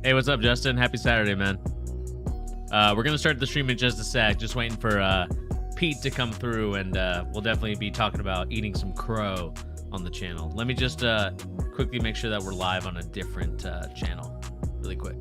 Hey, what's up, Justin? Happy Saturday, man. We're gonna start the stream in just a sec. Just waiting for Pete to come through, and we'll definitely be talking about eating some crow on the channel. Let me just quickly make sure that we're live on a different channel, really quick.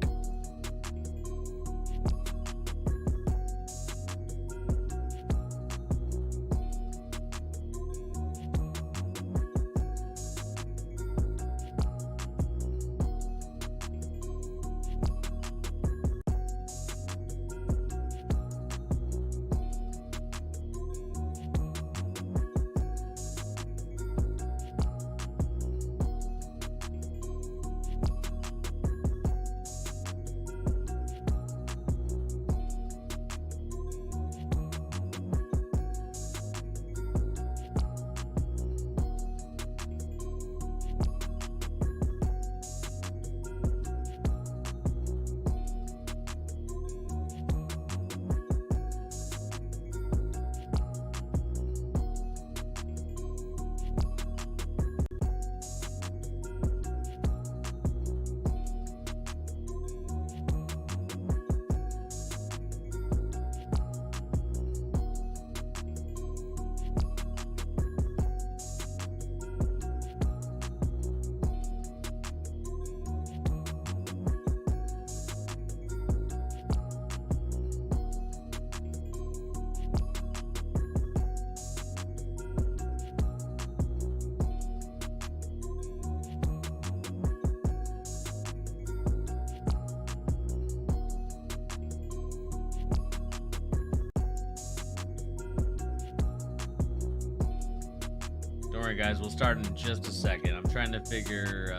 Don't worry, guys. We'll start in just a second. I'm trying to figure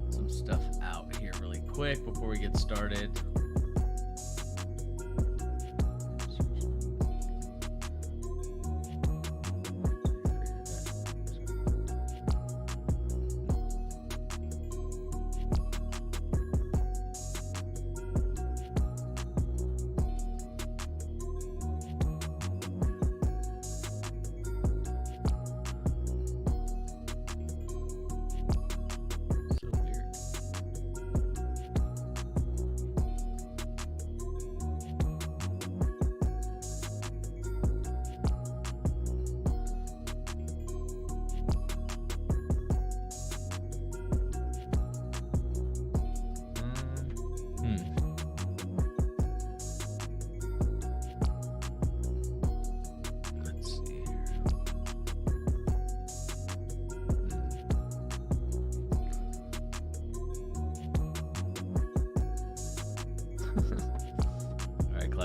some stuff out here really quick before we get started.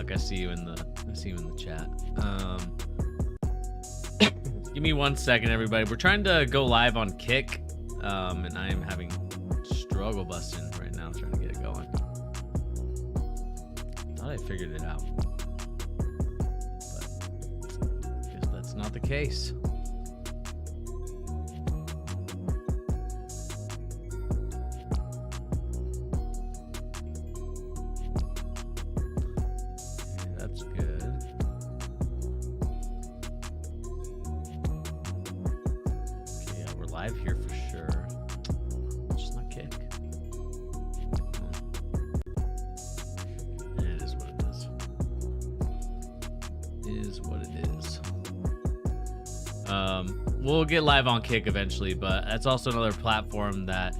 I see you in the chat. Give me 1 second, everybody. We're trying to go live on Kick, and I am having struggle busting right now trying to get it going. Thought I figured it out, but I guess that's not the case. We'll get live on Kick eventually, but that's also another platform that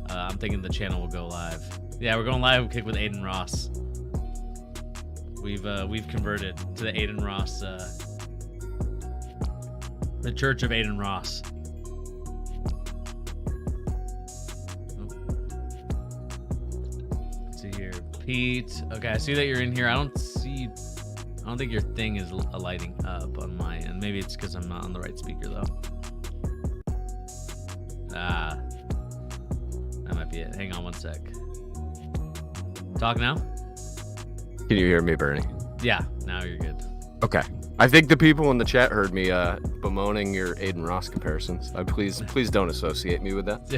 I'm thinking the channel will go live. Yeah, we're going live with Kick with Aiden Ross. We've converted to the Aiden Ross, the Church of Aiden Ross. Let's see here, Pete. Okay, I see that you're in here. I don't think your thing is lighting up on my end. Maybe it's because I'm not on the right speaker though. That might be it. Hang on 1 sec. Talk now? Can you hear me, Bernie? Yeah, now you're good. Okay. I think the people in the chat heard me bemoaning your Aiden Ross comparisons. Please don't associate me with that.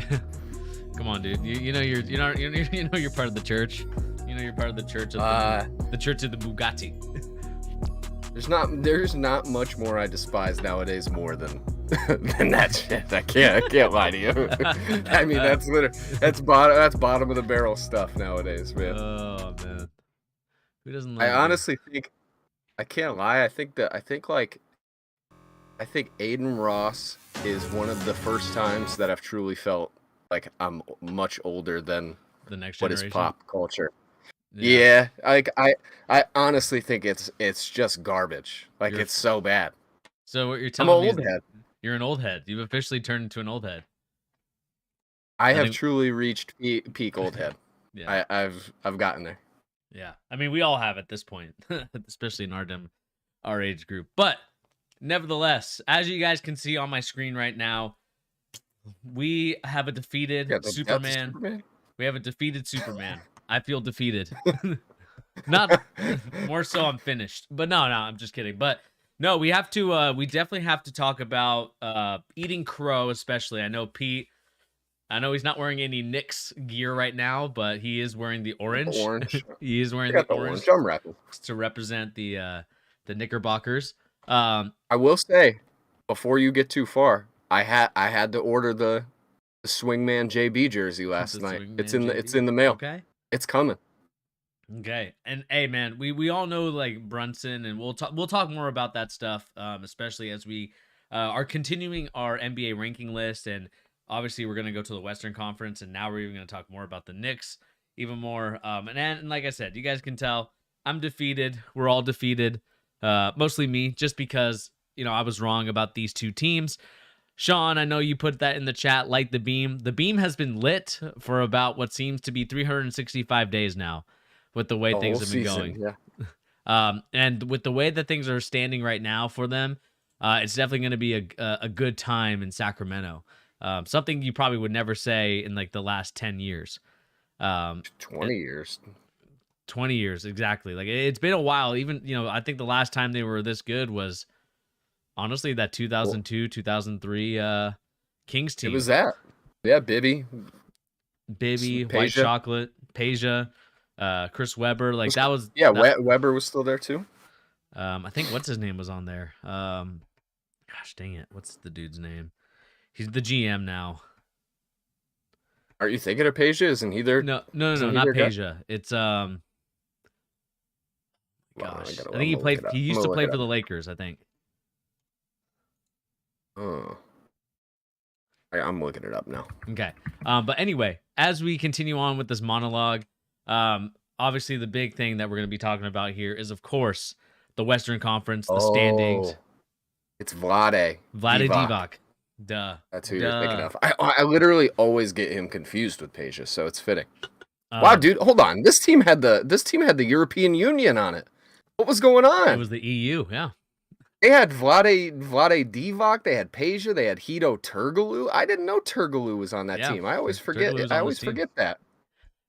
Come on, dude. You know you're part of the church. You know you're part of the church of the Church of the Bugatti. There's not much more I despise nowadays more than then that's it. I can't lie to you. I mean, that's bottom of the barrel stuff nowadays, man. Oh man, who doesn't love I it? honestly think I can't lie. I think Aiden Ross is one of the first times that I've truly felt like I'm much older than The next what is generation. pop culture. Yeah, like I honestly think it's just garbage. Like You're- it's so bad. So what you're I'm an telling me old is head. you're an old head. You've officially turned into an old head. I have think- truly reached peak old head. Yeah. I've gotten there. Yeah. I mean, we all have at this point, especially in our age group. But nevertheless, as you guys can see on my screen right now, we have a defeated Yeah, that's Superman. Superman. We have a defeated Superman. I feel defeated. Not more so I'm finished. But no, I'm just kidding. But no, we definitely have to talk about eating crow, especially. I know he's not wearing any Knicks gear right now, but he is wearing the orange. Orange. He is wearing I got the the orange I'm rapping. to represent the Knickerbockers. I will say, before you get too far, I had to order the Swingman JB jersey last night. It's in the mail. Okay. It's coming. Okay. And hey man, we all know like Brunson, and we'll talk more about that stuff, especially as we are continuing our NBA ranking list, and obviously we're gonna go to the Western Conference, and now we're even gonna talk more about the Knicks even more. And like I said, you guys can tell I'm defeated. We're all defeated. Mostly me, just because I was wrong about these two teams. Sean, I know you put that in the chat. Light the beam. The beam has been lit for about what seems to be 365 days now, with the way things have been going. Yeah. And with the way that things are standing right now for them, it's definitely going to be a good time in Sacramento. Something you probably would never say in like the last 10 years. 20 years. 20 years, exactly. Like it's been a while. Even, I think the last time they were this good was honestly that 2002, 2003 Kings team. It was that. Yeah, Bibby, White Chocolate, Peja, Chris Webber. Like that was Webber was still there too. I think what's his name was on there. Gosh dang it. What's the dude's name? He's the GM now. Are you thinking of Peja? Isn't he there? No, not Peja. It's gosh. I think he used to play for the Lakers, I think. Oh. I'm looking it up now. Okay. But anyway, as we continue on with this monologue, obviously the big thing that we're going to be talking about here is, of course, the Western Conference, the standings. It's Vlade Divac. Duh. That's who you're thinking of. I literally always get him confused with Peja, so it's fitting. Wow, dude, hold on. This team had the European Union on it. What was going on? It was the EU, yeah. They had Vlade Divac, they had Peja, they had Hedo Turkoglu. I didn't know Turkoglu was on that team. I always forget. Forget that.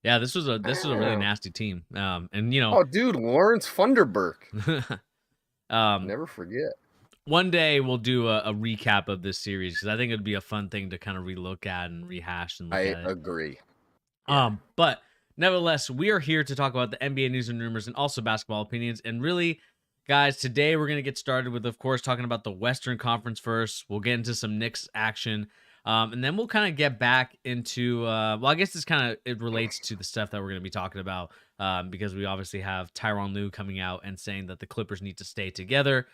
Yeah, this was a really nasty team. And oh, dude, Lawrence Funderburk. Never forget. One day we'll do a recap of this series because I think it'd be a fun thing to kind of relook at and rehash and look at it. I agree. But nevertheless, we are here to talk about the NBA news and rumors and also basketball opinions. And really, guys, today we're going to get started with, of course, talking about the Western Conference first. We'll get into some Knicks action. And then we'll kind of get back into, I guess it relates to the stuff that we're going to be talking about because we obviously have Tyronn Lue coming out and saying that the Clippers need to stay together.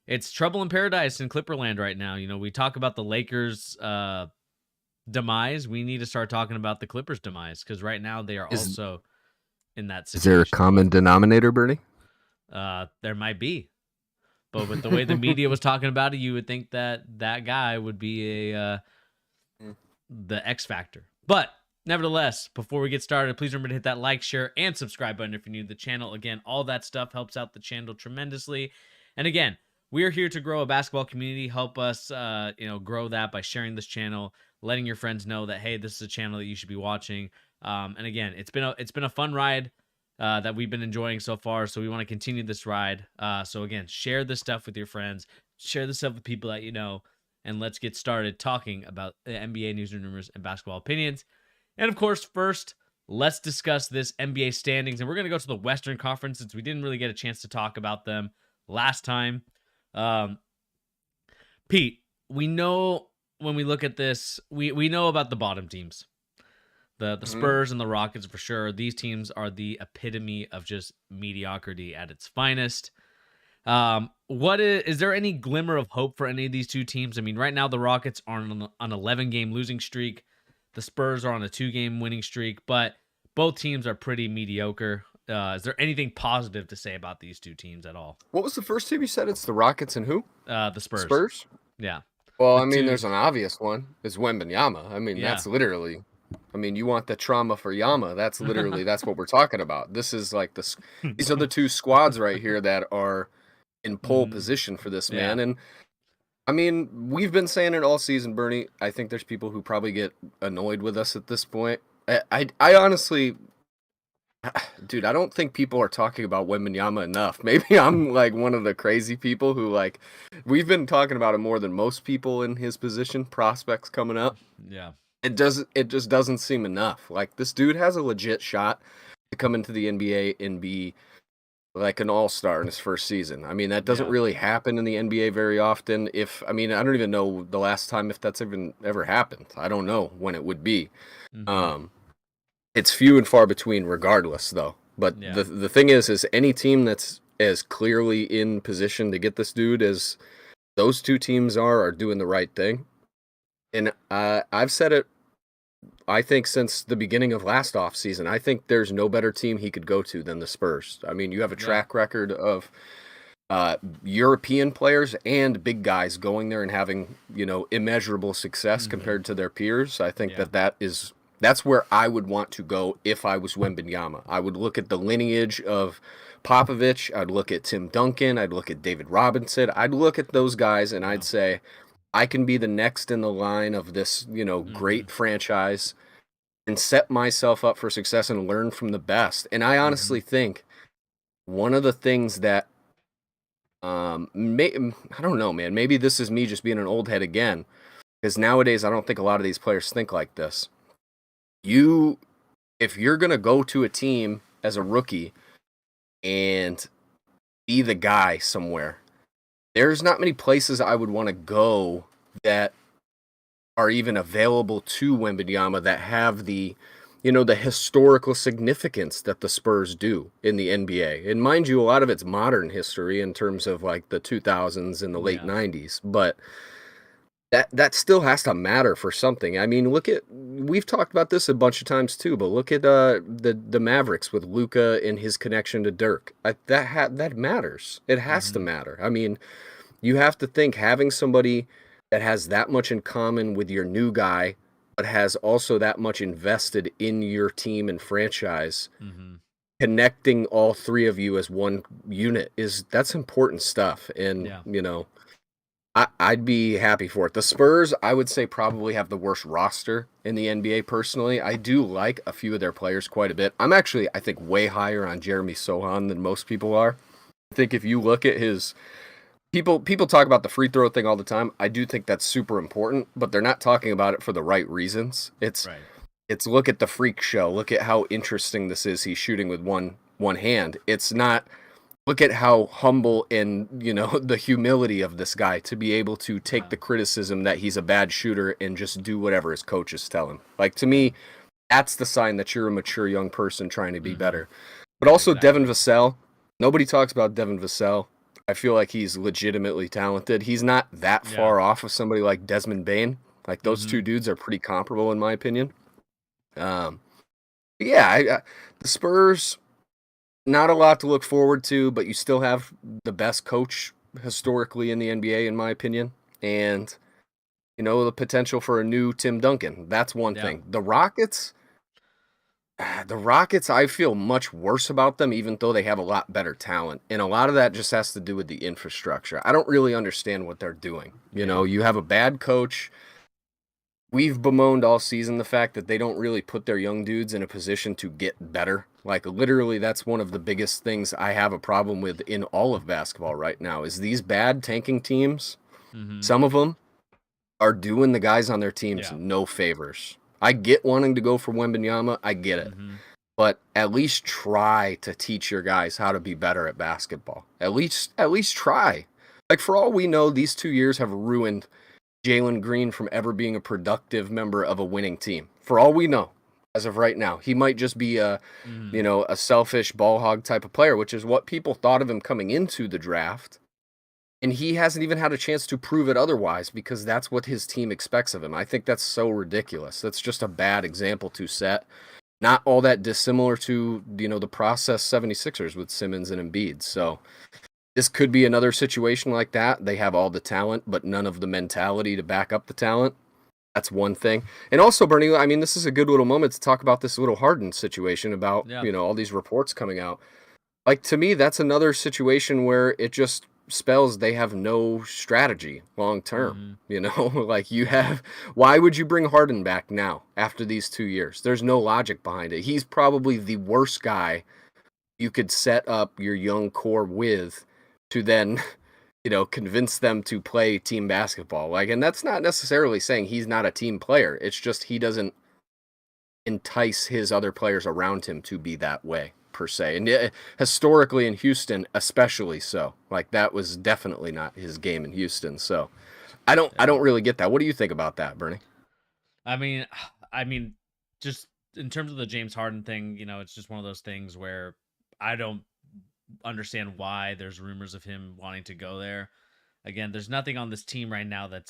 It's trouble in paradise in Clipperland right now. We talk about the Lakers' demise. We need to start talking about the Clippers' demise because right now they are also in that situation. Is there a common denominator, Bernie? There might be. But with the way the media was talking about it, you would think that guy would be the X factor. But nevertheless, before we get started, please remember to hit that like, share, and subscribe button if you're new to the channel. Again, all that stuff helps out the channel tremendously. And again, we are here to grow a basketball community. Help us, grow that by sharing this channel, letting your friends know that, hey, this is a channel that you should be watching. And again, it's been a fun ride that we've been enjoying so far. So we want to continue this ride. So again, share this stuff with your friends, share this stuff with people that you know, and let's get started talking about the NBA news and rumors and basketball opinions. And of course, first, let's discuss this NBA standings. And we're going to go to the Western Conference since we didn't really get a chance to talk about them last time. Pete, we know when we look at this, we know about the bottom teams. The Spurs and the Rockets for sure. These teams are the epitome of just mediocrity at its finest. What is there any glimmer of hope for any of these two teams? I mean, right now the Rockets are on an 11-game losing streak. The Spurs are on a 2-game winning streak, but both teams are pretty mediocre. Is there anything positive to say about these two teams at all? What was the first team you said? It's the Rockets and who? The Spurs. Spurs? Yeah. Well, I mean, there's an obvious one. It's Wembanyama. I mean, that's literally... I mean, you want the trauma for Yama. That's literally, that's what we're talking about. This is like these are the two squads right here that are in pole position for this man. And I mean, we've been saying it all season, Bernie. I think there's people who probably get annoyed with us at this point. I honestly, dude, I don't think people are talking about Wembanyama enough. Maybe I'm like one of the crazy people who like, we've been talking about him more than most people in his position, prospects coming up. Yeah. It just doesn't seem enough. Like, this dude has a legit shot to come into the NBA and be like an all-star in his first season. I mean, that doesn't really happen in the NBA very often. I don't even know the last time if that's even ever happened. I don't know when it would be. It's few and far between regardless, though. But the thing is any team that's as clearly in position to get this dude as those two teams are doing the right thing. And I've said it, I think, since the beginning of last offseason. I think there's no better team he could go to than the Spurs. I mean, you have a track record of European players and big guys going there and having, immeasurable success compared to their peers. I think that's where I would want to go if I was Wembanyama. I would look at the lineage of Popovich. I'd look at Tim Duncan. I'd look at David Robinson. I'd look at those guys and I'd say, I can be the next in the line of this, great franchise and set myself up for success and learn from the best. And I honestly think one of the things that, I don't know, man, maybe this is me just being an old head again, because nowadays I don't think a lot of these players think like this. If you're going to go to a team as a rookie and be the guy somewhere, there's not many places I would want to go that are even available to Wembanyama that have the historical significance that the Spurs do in the NBA. And mind you, a lot of it's modern history in terms of like the 2000s and the late 90s, but that still has to matter for something. I mean, we've talked about this a bunch of times too, but look at the Mavericks with Luka and his connection to Dirk. That matters. It has to matter. I mean, you have to think having somebody that has that much in common with your new guy, but has also that much invested in your team and franchise, connecting all three of you as one unit that's important stuff. And, I'd be happy for it. The Spurs, I would say, probably have the worst roster in the NBA personally. I do like a few of their players quite a bit. I'm actually, I think, way higher on Jeremy Sohan than most people are. I think if you look at his... People talk about the free throw thing all the time. I do think that's super important, but they're not talking about it for the right reasons. It's look at the freak show. Look at how interesting this is. He's shooting with one hand. It's not... Look at how humble and, the humility of this guy to be able to take the criticism that he's a bad shooter and just do whatever his coaches tell him. Like, to me, that's the sign that you're a mature young person trying to be better. But also Devin Vassell. Nobody talks about Devin Vassell. I feel like he's legitimately talented. He's not that far off of somebody like Desmond Bane. Like, those two dudes are pretty comparable in my opinion. The Spurs... Not a lot to look forward to, but you still have the best coach historically in the NBA, in my opinion. And, the potential for a new Tim Duncan. That's one thing. The Rockets, I feel much worse about them, even though they have a lot better talent. And a lot of that just has to do with the infrastructure. I don't really understand what they're doing. You have a bad coach. We've bemoaned all season the fact that they don't really put their young dudes in a position to get better. Like, literally, that's one of the biggest things I have a problem with in all of basketball right now, is these bad tanking teams, some of them are doing the guys on their teams no favors. I get wanting to go for Wembanyama. I get it. But at least try to teach your guys how to be better at basketball. At least try. Like, for all we know, these 2 years have ruined Jalen Green from ever being a productive member of a winning team. For all we know, as of right now, he might just be a a selfish ball hog type of player, which is what people thought of him coming into the draft. And he hasn't even had a chance to prove it otherwise because that's what his team expects of him. I think that's so ridiculous. That's just a bad example to set. Not all that dissimilar to, the process 76ers with Simmons and Embiid. So this could be another situation like that. They have all the talent, but none of the mentality to back up the talent. That's one thing. And also, Bernie, I mean, this is a good little moment to talk about this little Harden situation about, all these reports coming out. Like, to me, that's another situation where it just spells they have no strategy long term. Like why would you bring Harden back now after these 2 years? There's no logic behind it. He's probably the worst guy you could set up your young core with to then convince them to play team basketball. Like, and that's not necessarily saying he's not a team player. It's just he doesn't entice his other players around him to be that way per se. And historically in Houston, especially so. Like, that was definitely not his game in Houston. So I don't really get that. What do you think about that, Bernie? I mean, just in terms of the James Harden thing, it's just one of those things where I don't understand why there's rumors of him wanting to go there. Again, there's nothing on this team right now that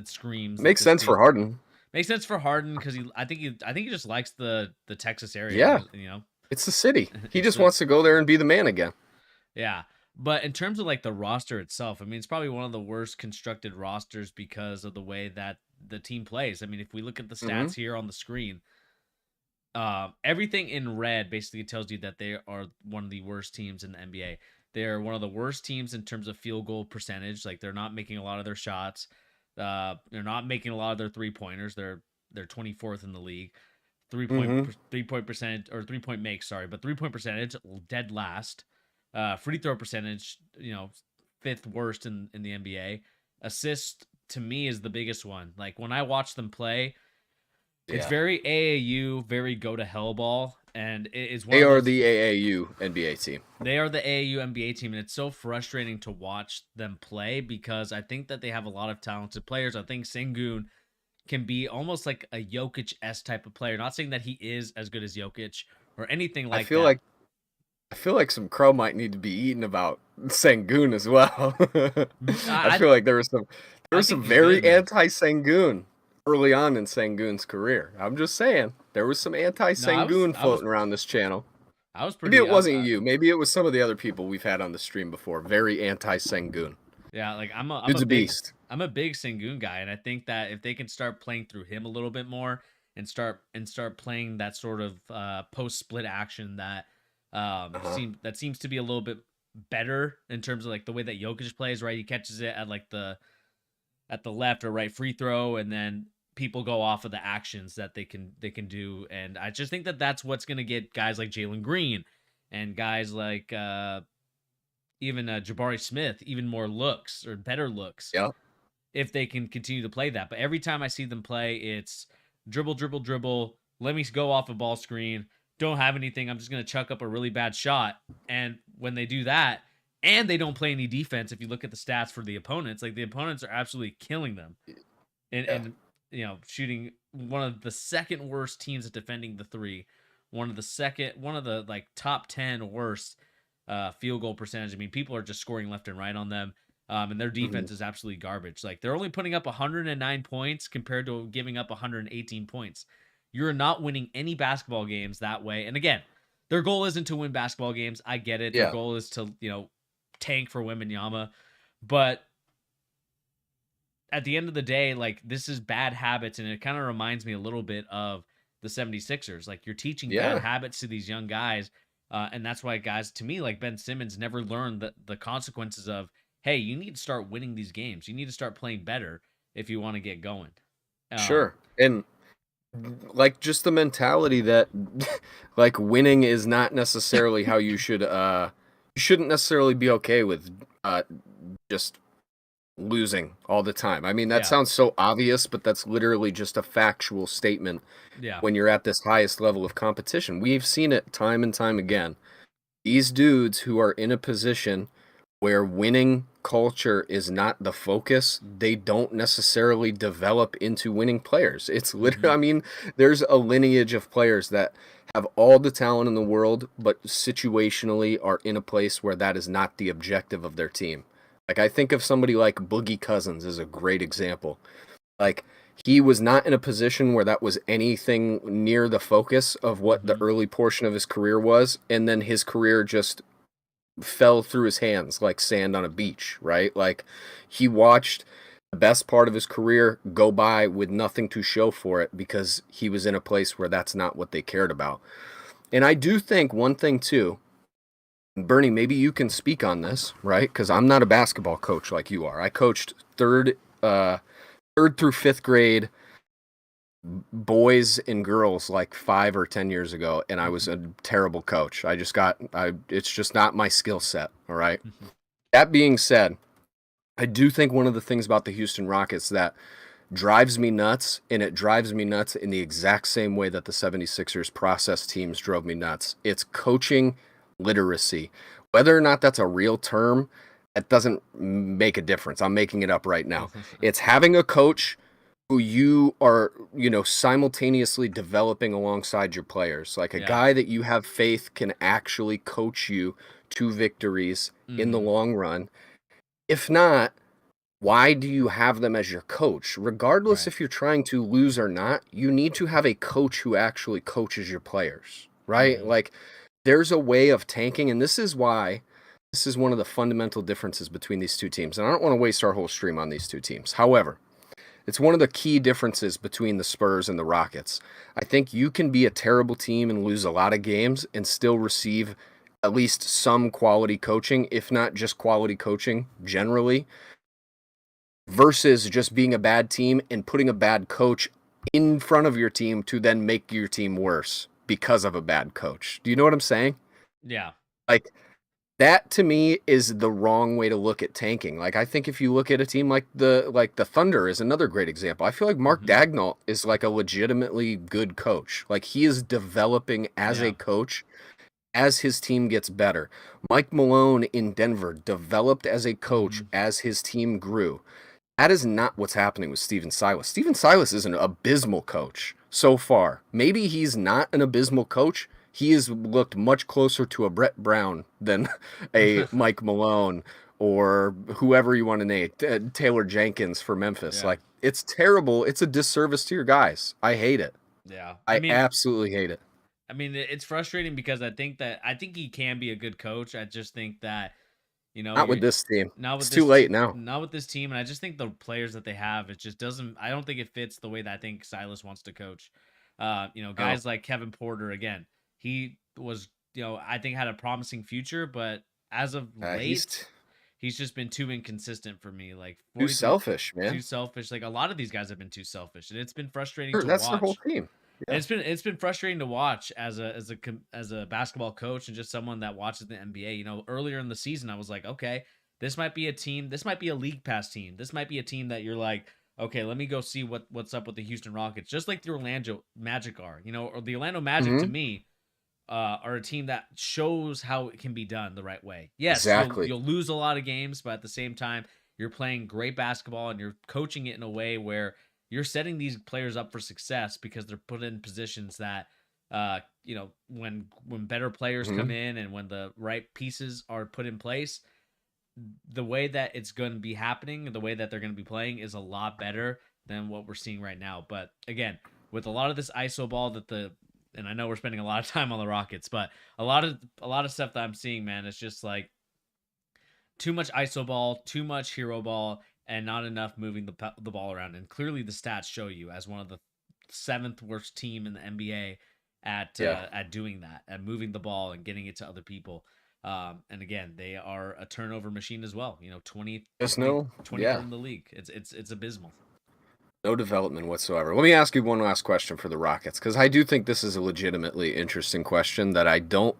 screams. Makes sense for Harden. Makes sense for Harden because I think he just likes the Texas area. Yeah, it's the city. He just wants to go there and be the man again. Yeah, but in terms of like the roster itself, I mean, it's probably one of the worst constructed rosters because of the way that the team plays. I mean, if we look at the stats here on the screen, everything in red basically tells you that they are one of the worst teams in the NBA. They're one of the worst teams in terms of field goal percentage. Like, they're not making a lot of their shots. They're not making a lot of their 3-pointers. They're 24th in the league. 3-point percentage, or 3-point make, sorry, but 3-point percentage dead last. Free throw percentage, 5th worst in the NBA. Assist to me is the biggest one. Like, when I watch them play, it's very AAU, very go to hell ball, and it is one. They are the AAU NBA team. They are the AAU NBA team, and it's so frustrating to watch them play because I think that they have a lot of talented players. I think Sengun can be almost like a Jokic-esque type of player. Not saying that he is as good as Jokic or anything like that. I feel like some crow might need to be eaten about Sengun as well. I feel like there was some very anti-Sengun early on in Sengun's career. I'm just saying, there was some anti-Sengun floating around this channel. Maybe it wasn't you. Maybe it was some of the other people we've had on the stream before. Very anti-Sengun. Yeah, like I'm a beast. I'm a big Sengun guy, and I think that if they can start playing through him a little bit more and start playing that sort of post split action that seems to be a little bit better in terms of like the way that Jokic plays, right? He catches it at like the left or right free throw, and then people go off of the actions that they can do. And I just think that that's what's going to get guys like Jalen Green and guys like even Jabari Smith even more looks or better looks. Yeah. If they can continue to play that. But every time I see them play, it's dribble, dribble, dribble. Let me go off a ball screen. Don't have anything. I'm just going to chuck up a really bad shot. And when they do that, and they don't play any defense, if you look at the stats for the opponents, like the opponents are absolutely killing them. And shooting one of the second worst teams at defending the three, one of the like top 10 worst field goal percentage. I mean, people are just scoring left and right on them. And their defense is absolutely garbage. Like, they're only putting up 109 points compared to giving up 118 points. You're not winning any basketball games that way. And again, their goal isn't to win basketball games. I get it. Their goal is to, tank for Wembanyama. But at the end of the day, like, this is bad habits, and it kind of reminds me a little bit of the 76ers. Like, you're teaching bad habits to these young guys. And that's why guys, to me, like Ben Simmons, never learned the consequences of, hey, you need to start winning these games. You need to start playing better if you want to get going. Sure. And like, just the mentality that like winning is not necessarily how you should you shouldn't necessarily be okay with just losing all the time. I mean, that sounds so obvious, but that's literally just a factual statement. When you're at this highest level of competition, we've seen it time and time again. These dudes who are in a position where winning culture is not the focus, they don't necessarily develop into winning players. It's literally, I mean, there's a lineage of players that have all the talent in the world, but situationally are in a place where that is not the objective of their team. Like, I think of somebody like Boogie Cousins as a great example. Like, he was not in a position where that was anything near the focus of what the early portion of his career was, and then his career just fell through his hands like sand on a beach, right? Like, he watched the best part of his career go by with nothing to show for it because he was in a place where that's not what they cared about. And I do think one thing too, Bernie, maybe you can speak on this, right? Because I'm not a basketball coach like you are. I coached third through fifth grade boys and girls like 5 or 10 years ago, and I was a terrible coach. It's just not my skill set. All right. That being said, I do think one of the things about the Houston Rockets that drives me nuts, and it drives me nuts in the exact same way that the 76ers process teams drove me nuts. It's coaching literacy. Whether or not that's a real term, it doesn't make a difference. I'm making it up right now. It's having a coach who you are, simultaneously developing alongside your players. Like a guy that you have faith can actually coach you to victories in the long run. If not, why do you have them as your coach? Regardless if you're trying to lose or not, you need to have a coach who actually coaches your players, right? Like, there's a way of tanking, and this is one of the fundamental differences between these two teams. And I don't want to waste our whole stream on these two teams. However, it's one of the key differences between the Spurs and the Rockets. I think you can be a terrible team and lose a lot of games and still receive at least some quality coaching, if not just quality coaching generally, versus just being a bad team and putting a bad coach in front of your team to then make your team worse because of a bad coach. Do you know what I'm saying? Yeah. Like, that to me is the wrong way to look at tanking. Like, I think if you look at a team like the Thunder is another great example. I feel like Mark Daigneault is like a legitimately good coach. Like, he is developing as a coach as his team gets better. Mike Malone in Denver developed as a coach as his team grew. That is not what's happening with Stephen Silas. Stephen Silas is an abysmal coach so far. Maybe he's not an abysmal coach. He has looked much closer to a Brett Brown than a Mike Malone or whoever you want to name, Taylor Jenkins for Memphis. Yeah. Like, it's terrible. It's a disservice to your guys. I hate it. Yeah. I absolutely hate it. I mean, it's frustrating because I think he can be a good coach. I just think that, not with this team. It's too late now. Not with this team, and I just think the players that they have, it just doesn't. I don't think it fits the way that I think Silas wants to coach. Guys like Kevin Porter again. He was, I think had a promising future, but as of late, he's just been too inconsistent for me. Like, too selfish, man. Too selfish. Like, a lot of these guys have been too selfish, and it's been frustrating to that's watch. Their whole team. Yeah. And it's been frustrating to watch as a basketball coach and just someone that watches the NBA. Earlier in the season, I was like, okay, this might be a team. This might be a league pass team. This might be a team that you're like, okay, let me go see what's up with the Houston Rockets. Just like the Orlando Magic are, or the Orlando Magic to me are a team that shows how it can be done the right way. Yes, exactly. You'll lose a lot of games, but at the same time, you're playing great basketball and you're coaching it in a way where you're setting these players up for success because they're put in positions that, when better players come in and when the right pieces are put in place, the way that it's going to be happening, the way that they're going to be playing is a lot better than what we're seeing right now. But again, with a lot of this ISO ball and I know we're spending a lot of time on the Rockets, but a lot of stuff that I'm seeing, man, it's just like too much ISO ball, too much hero ball, and not enough moving the ball around. And clearly the stats show you as one of the 7th worst team in the NBA at doing that, at moving the ball and getting it to other people. And again, they are a turnover machine as well. 20th in the league. It's abysmal. No development whatsoever. Let me ask you one last question for the Rockets, because I do think this is a legitimately interesting question that I don't,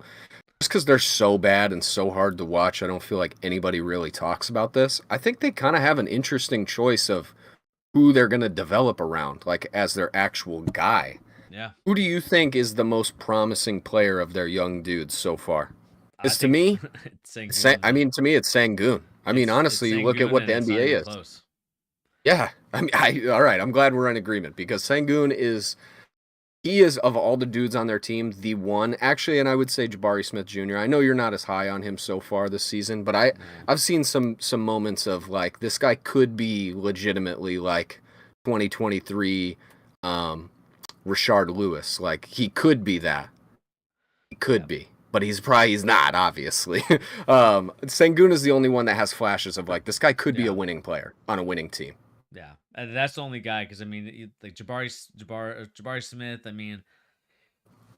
just because they're so bad and so hard to watch, I don't feel like anybody really talks about this. I think they kind of have an interesting choice of who they're going to develop around, like as their actual guy. Yeah. Who do you think is the most promising player of their young dudes so far? I Is to think me, it's Sengun, man. To me, it's Sangoon. I mean, It's honestly, you look at Sengun, what and the it's not NBA even is. close. Yeah, all right. I'm glad we're in agreement because Sangoon is he is of all the dudes on their team the one actually, and I would say Jabari Smith Jr. I know you're not as high on him so far this season, but No. I've seen some moments of like this guy could be legitimately like 2023 um, Rashard Lewis. Like he could be that. He Yeah. could be. But he's not, obviously. Sengun is the only one that has flashes of like this guy could be a Yeah. winning player on a winning team. Yeah. And that's the only guy because I mean, like Jabari Smith. I mean,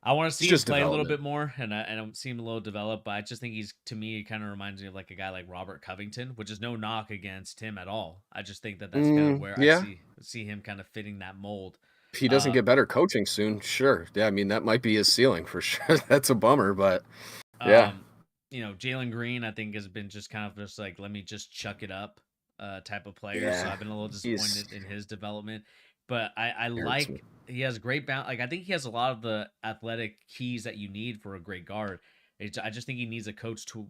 I want to It's see him just play a little development. bit more, and I see him a little developed. But I just think he's to me, it kind of reminds me of like a guy like Robert Covington, which is no knock against him at all. I just think that that's kind of where I Yeah, see him kind of fitting that mold. if he doesn't Uh, get better coaching soon, sure. Yeah, I mean that might be his ceiling for sure. That's a bummer, but yeah, um, Jalen Green, I think has been just kind of just like let me just chuck it up, type of player. So yeah, I've been a little he's disappointed in his development, but I hurts me. like he has great bounce. Like I think he has a lot of the athletic keys that you need for a great guard. I just think he needs a coach to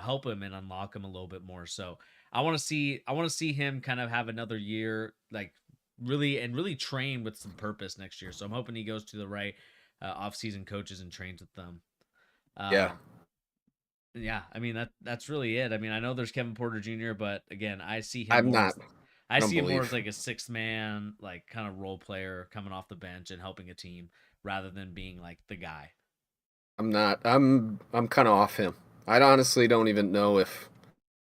help him and unlock him a little bit more. So I want to see him kind of have another year like really train with some purpose next year. So I'm hoping he goes to the right off-season coaches and trains with them. Yeah, Um, yeah, I mean that's really it. I mean, I know there's Kevin Porter Jr., but again, I'm not. I I don't see him more believe. as like a sixth man, like kind of role player coming off the bench and helping a team rather than being like the guy. I'm not. I'm kind of off him. I honestly don't even know if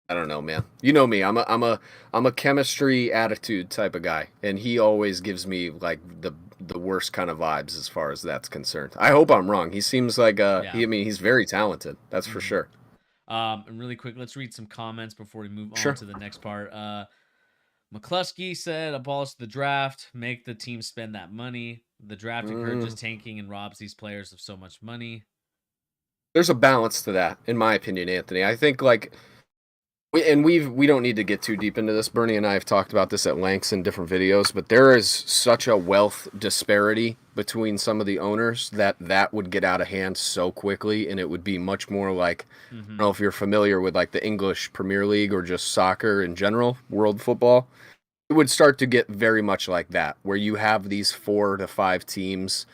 I don't know, man. You know me. I'm a chemistry attitude type of guy, and he always gives me like the worst kind of vibes as far as that's concerned. I hope I'm wrong. He seems like Yeah. I mean he's very talented. That's for hmm sure. And really quick, let's read some comments before we move on Sure. to the next part. McCluskey said, abolish the draft, make the team spend that money. The draft encourages Mm, tanking and robs these players of so much money. there's a balance to that, in my opinion, Anthony. I think like we don't need to get too deep into this. Bernie and I have talked about this at lengths in different videos, but there is such a wealth disparity between some of the owners that would get out of hand so quickly, and it would be much more like I don't hmm know if you're familiar with like the English Premier League or just soccer in general, world football. It would start to get very much like that, where you have these 4 to 5 teams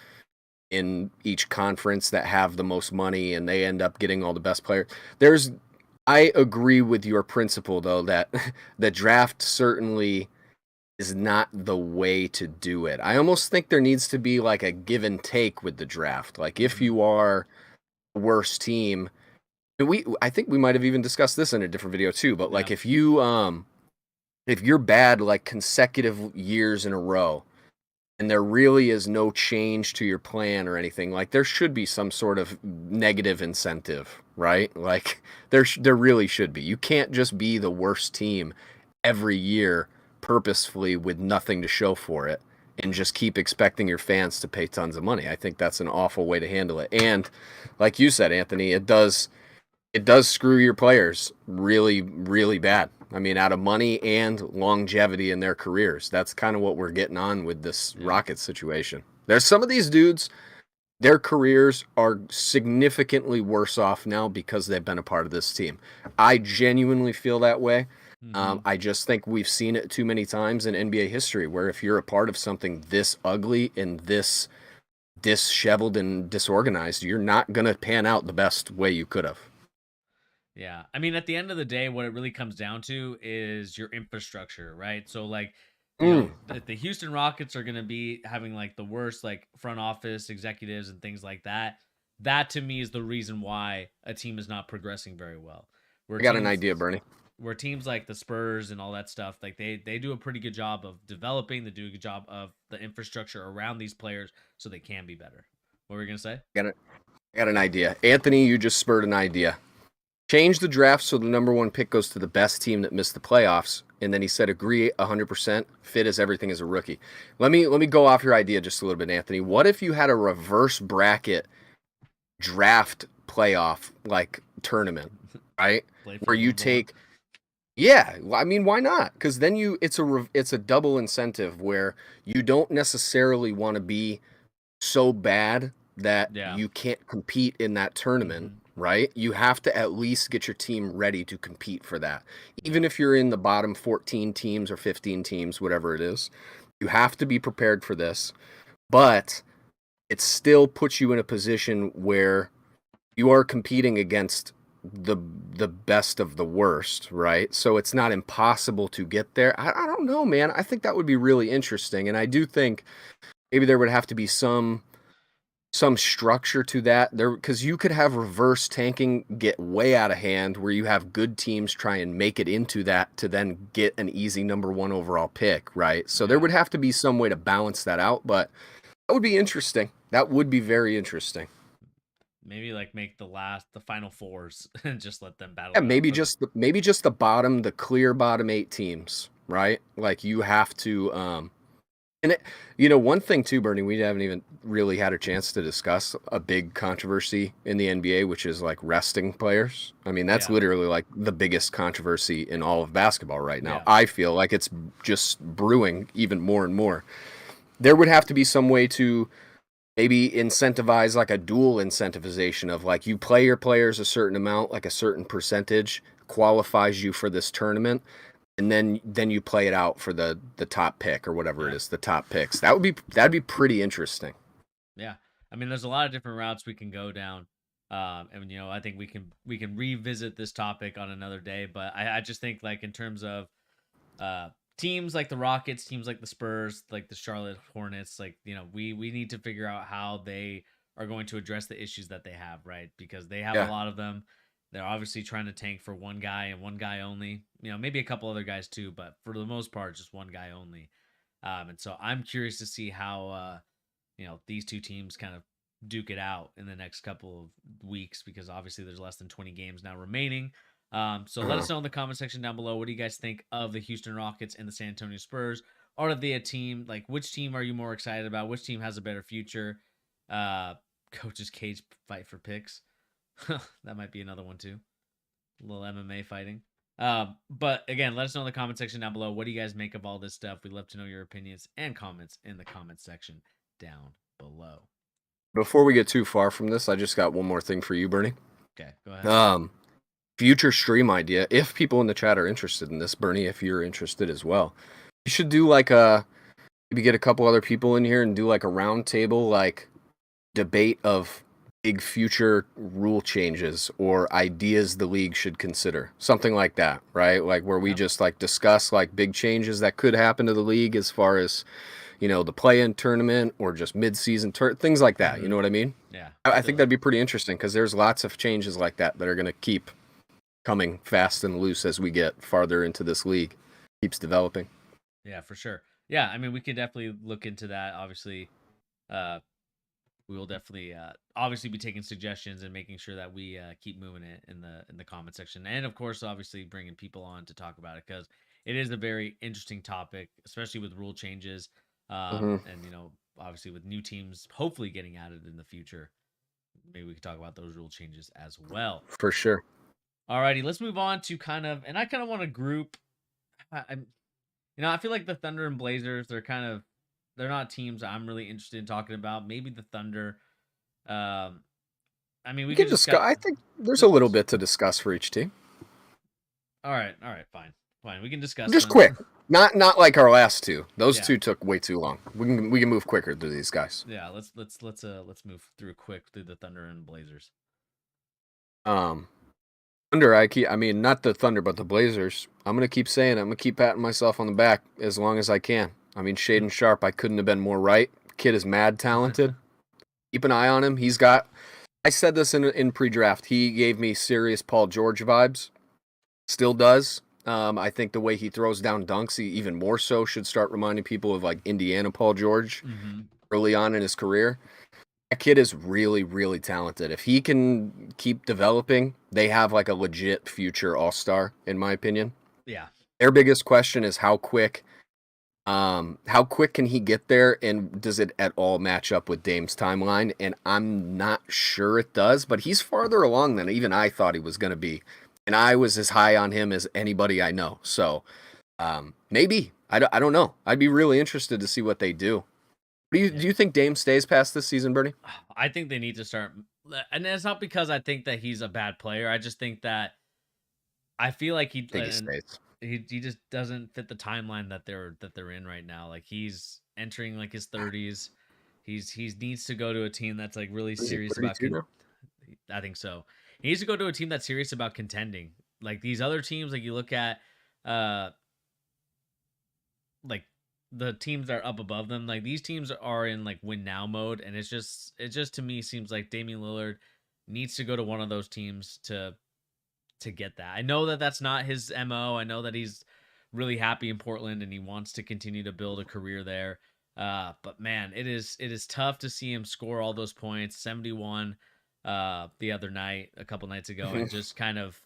in each conference that have the most money and they end up getting all the best players. There's I agree with your principle though that the draft certainly is not the way to do it. I almost think there needs to be like a give and take with the draft. Like if hmm you are the worst team, and I think we might have even discussed this in a different video too, but Yeah. like if you're bad like consecutive years in a row and there really is no change to your plan or anything, like there should be some sort of negative incentive, right? Like there really should be. You can't just be the worst team every year purposefully with nothing to show for it and just keep expecting your fans to pay tons of money. I think that's an awful way to handle it. And like you said, Anthony, it does screw your players really, really bad. I mean, out of money and longevity in their careers. That's kind of what we're getting on with this Yeah. Rockets situation. There's some of these dudes, their careers are significantly worse off now because they've been a part of this team. I genuinely feel that way. hmm I just think we've seen it too many times in NBA history where if you're a part of something this ugly and this disheveled and disorganized, you're not going to pan out the best way you could have. Yeah. I mean, at the end of the day, what it really comes down to is your infrastructure, right? So, like, Mm. the Houston Rockets are going to be having like the worst, like, front office executives and things like that. That to me is the reason why a team is not progressing very well. Where I got an teams, idea, Bernie. where teams like the Spurs and all that stuff, like they do a pretty good job of developing, they do a good job of the infrastructure around these players so they can be better. What were we going to say? I got an idea. Anthony, you just spurred an idea. Change the draft so the number one pick goes to the best team that missed the playoffs. And then he said, agree 100%, fit as everything as a rookie. Let me go off your idea just a little bit, Anthony. What if you had a reverse bracket draft playoff like tournament, right? Play for Where the you number one. take yeah, I mean, why not? Because then it's a double incentive where you don't necessarily want to be so bad that Yeah. you can't compete in that tournament, hmm right? You have to at least get your team ready to compete for that. Even if you're in the bottom 14 teams or 15 teams, whatever it is, you have to be prepared for this. But it still puts you in a position where you are competing against the best of the worst, right? So it's not impossible to get there. I don't know, man. I think that would be really interesting. And I do think maybe there would have to be some structure to that there, because you could have reverse tanking get way out of hand where you have good teams try and make it into that to then get an easy number one overall pick, right? So there would have to be some way to balance that out, but that would be interesting. That would be very interesting. Maybe like make the final fours and just let them battle. Yeah, maybe just the clear bottom 8 teams, right? Like you have to and one thing too, Bernie, we haven't even really had a chance to discuss a big controversy in the NBA, which is like resting players. I mean, that's literally like the biggest controversy in all of basketball right now. Yeah. I feel like it's just brewing even more and more. There would have to be some way to maybe incentivize like a dual incentivization of like you play your players a certain amount, like a certain percentage qualifies you for this tournament, and then you play it out for the top pick or whatever it is, the top picks. That'd be pretty interesting. Yeah, I mean, there's a lot of different routes we can go down, and I think we can revisit this topic on another day. But I just think like in terms of teams like the Rockets, teams like the Spurs, like the Charlotte Hornets, like we need to figure out how they are going to address the issues that they have, right? Because they have a lot of them. They're obviously trying to tank for one guy and one guy only. Maybe a couple other guys too, but for the most part, just one guy only. And so I'm curious to see how these two teams kind of duke it out in the next couple of weeks, because obviously there's less than 20 games now remaining. So let us know in the comment section down below. What do you guys think of the Houston Rockets and the San Antonio Spurs? Are they a team? Like, which team are you more excited about? Which team has a better future? Coach's cage fight for picks. That might be another one too. A little MMA fighting. But again, let us know in the comment section down below. What do you guys make of all this stuff? We'd love to know your opinions and comments in the comment section down below. Before we get too far from this, I just got one more thing for you, Bernie. Okay, go ahead. Future stream idea. If people in the chat are interested in this, Bernie, if you're interested as well, you should do like maybe get a couple other people in here and do like a round table like debate of big future rule changes or ideas the league should consider, something like that, right? Like where we just like discuss like big changes that could happen to the league as far as the play-in tournament or just mid-season things like that. You know what I mean? Yeah, I think that'd be pretty interesting because there's lots of changes like that are going to keep coming fast and loose as we get farther into this league. Keeps developing. Yeah, for sure. Yeah, I mean, we could definitely look into that. Obviously, we will definitely obviously be taking suggestions and making sure that we keep moving it in the comment section, and of course obviously bringing people on to talk about it, because it is a very interesting topic, especially with rule changes, and obviously with new teams hopefully getting added in the future. Maybe we could talk about those rule changes as well. For sure. Alrighty, let's move on to I kind of want to group. I feel like the Thunder and Blazers, they're not teams I'm really interested in talking about. Maybe the Thunder. I mean, we can discuss. I think there's a little bit to discuss for each team. All right, fine. We can discuss. Just quick, not like our last two. Those two took way too long. We can move quicker through these guys. Yeah, let's move through the Thunder and Blazers. Thunder, I mean, not the Thunder, but the Blazers. I'm gonna keep saying it. I'm gonna keep patting myself on the back as long as I can. I mean, Shaedon Sharpe, I couldn't have been more right. Kid is mad talented. Keep an eye on him. I said this in pre-draft. He gave me serious Paul George vibes. Still does. I think the way he throws down dunks, he even more so should start reminding people of like Indiana Paul George early on in his career. That kid is really, really talented. If he can keep developing, they have like a legit future all-star, in my opinion. Yeah. Their biggest question is how quick can he get there, and does it at all match up with Dame's timeline? And I'm not sure it does, but he's farther along than even I thought he was going to be. And I was as high on him as anybody I know. So maybe. I don't know. I'd be really interested to see what they do. Do you think Dame stays past this season, Bernie? I think they need to start, and it's not because I think that he's a bad player. I just think that I feel like I think he stays. he just doesn't fit the timeline that they're in right now. Like he's entering like his 30s. He needs to go to a team that's like really What is he, serious about 32 now? I think so. He needs to go to a team that's serious about contending. Like these other teams, like you look at uh like the teams that are up above them, like these teams are in like win now mode, and it just to me seems like Damian Lillard needs to go to one of those teams to get that. I know that that's not his MO. I know that he's really happy in Portland and he wants to continue to build a career there. But man, it is tough to see him score all those points, 71 the other night, a couple nights ago, and just kind of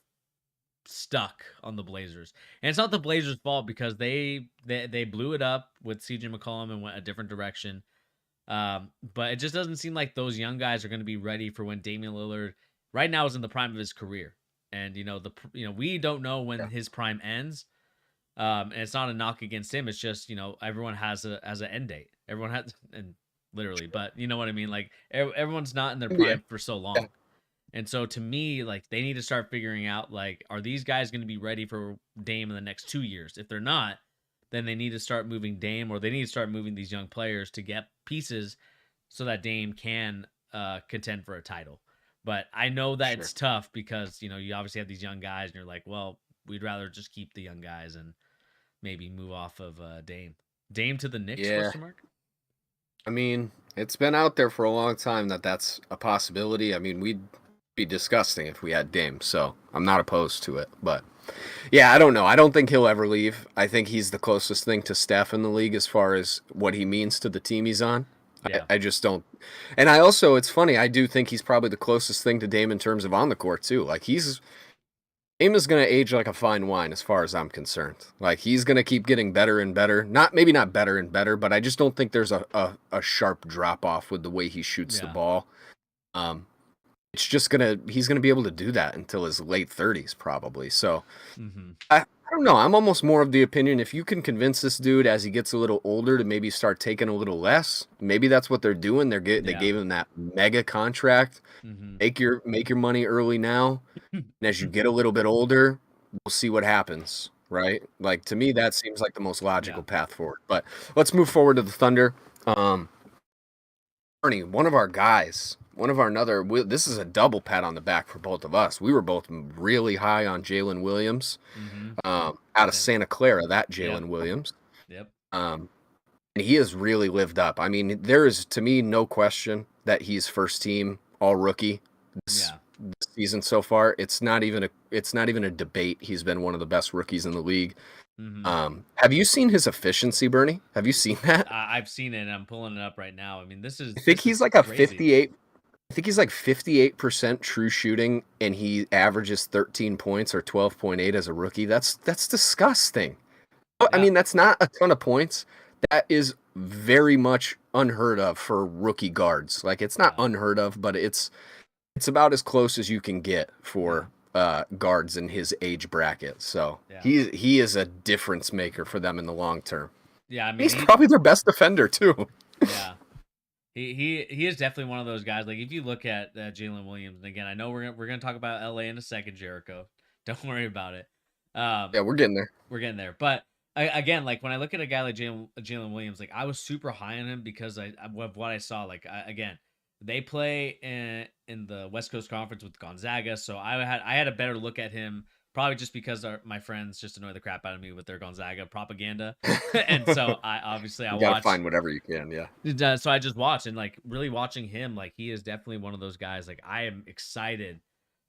stuck on the Blazers. And it's not the Blazers' fault because they blew it up with CJ McCollum and went a different direction. But it just doesn't seem like those young guys are going to be ready for when Damian Lillard right now is in the prime of his career. And we don't know when his prime ends. And it's not a knock against him. It's just, everyone has an end date. Everyone has, and literally, but you know what I mean? Like everyone's not in their prime for so long. Yeah. And so to me, like they need to start figuring out, like, are these guys going to be ready for Dame in the next 2 years? If they're not, then they need to start moving Dame, or they need to start moving these young players to get pieces so that Dame can contend for a title. But I know that it's tough because, you obviously have these young guys and you're like, well, we'd rather just keep the young guys and maybe move off of Dame. Dame to the Knicks, Yeah. question mark? I mean, it's been out there for a long time that that's a possibility. I mean, we'd be disgusting if we had Dame, so I'm not opposed to it. But yeah, I don't know. I don't think he'll ever leave. I think he's the closest thing to Steph in the league as far as what he means to the team he's on. Yeah. I just don't. And I also, it's funny, I do think he's probably the closest thing to Dame in terms of on the court, too. Like, Dame is going to age like a fine wine as far as I'm concerned. Like, he's going to keep getting better and better. Maybe not better and better, but I just don't think there's a sharp drop off with the way he shoots the ball. It's just he's going to be able to do that until his late 30s, probably. So, I don't know. I'm almost more of the opinion if you can convince this dude as he gets a little older to maybe start taking a little less, maybe that's what they're doing. They gave him that mega contract. Make your money early now. And as you get a little bit older, we'll see what happens, right? Like, to me, that seems like the most logical path forward. But let's move forward to the Thunder. Bernie, one of our guys, this is a double pat on the back for both of us. We were both really high on Jalen Williams out of Santa Clara, that Jalen Williams. Yep. And he has really lived up. I mean, there is, to me, no question that he's first team all rookie this season so far. It's not even a debate. He's been one of the best rookies in the league. Have you seen his efficiency, Bernie? Have you seen that? I've seen it, and I'm pulling it up right now. I mean, I think he's like a 58. I think he's like 58% true shooting, and he averages 13 points or 12.8 as a rookie. That's disgusting. I mean, that's not a ton of points. That is very much unheard of for rookie guards. Like, it's not unheard of, but it's about as close as you can get for guards in his age bracket. So he is a difference maker for them in the long term. Yeah, I mean, he's probably their best defender too. Yeah, he is definitely one of those guys. Like, if you look at Jalen Williams, and again, I know we're gonna talk about LA in a second, Jericho. Don't worry about it. Yeah, we're getting there. We're getting there, but. Again, like when I look at a guy like Jalen Williams, like I was super high on him because of what I saw. Like again, they play in the West Coast Conference with Gonzaga, so I had a better look at him probably just because my friends just annoy the crap out of me with their Gonzaga propaganda, and so I gotta find whatever you can, yeah. So I just watched, and like really watching him, like he is definitely one of those guys. Like I am excited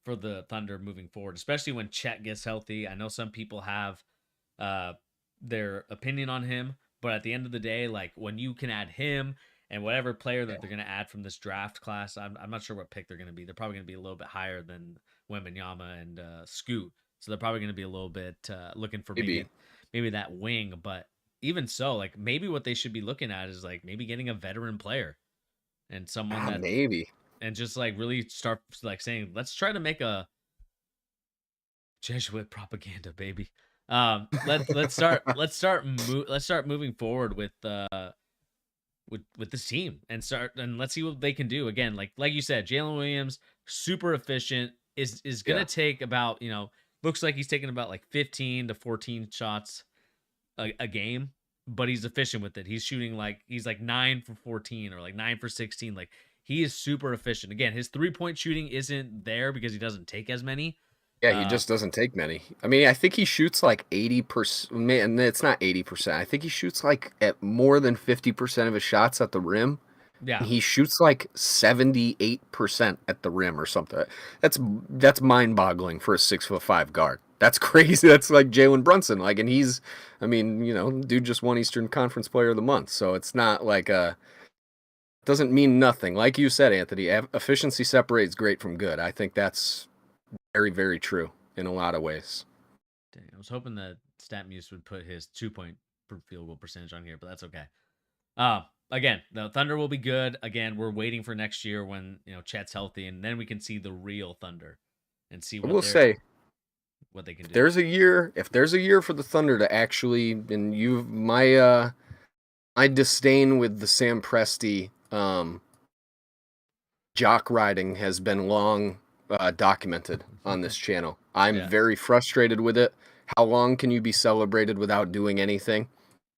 for the Thunder moving forward, especially when Chet gets healthy. I know some people have their opinion on him, but at the end of the day, like when you can add him and whatever player that they're going to add from this draft class, I'm not sure what pick they're going to be. They're probably going to be a little bit higher than Wembanyama and Scoot, so they're probably going to be a little bit looking for maybe that wing. But even so, like maybe what they should be looking at is like maybe getting a veteran player and someone that maybe and just like really start like saying, let's try to make a Jesuit propaganda, baby. Let's start moving forward with with this team and let's see what they can do. Again, like you said, Jalen Williams, super efficient, is gonna Yeah. take about, looks like he's taking about like 15 to 14 shots a game, but he's efficient with it. He's like 9 for 14 or like 9 for 16. Like he is super efficient. Again, his 3-point shooting isn't there because he doesn't take as many. Yeah, he Uh just doesn't take many. I mean, I think he shoots like 80%. Man, it's not 80%. I think he shoots like at more than 50% of his shots at the rim. yeah. He shoots like 78% at the rim or something. That's mind-boggling for a 6'5" guard. That's crazy. That's like Jalen Brunson. Like, and he's, I mean, dude just won Eastern Conference Player of the Month. So it's not like doesn't mean nothing. Like you said, Anthony, efficiency separates great from good. I think that's very, very true in a lot of ways. Dang, I was hoping that StatMuse would put his 2-point per field goal percentage on here, but that's okay. Again, the Thunder will be good. Again, we're waiting for next year when Chet's healthy, and then we can see the real Thunder and see I will say, what they can do. if there's a year for the Thunder to actually, and my disdain with the Sam Presti jock riding has been long documented on this channel. I'm very frustrated with it. How long can you be celebrated without doing anything?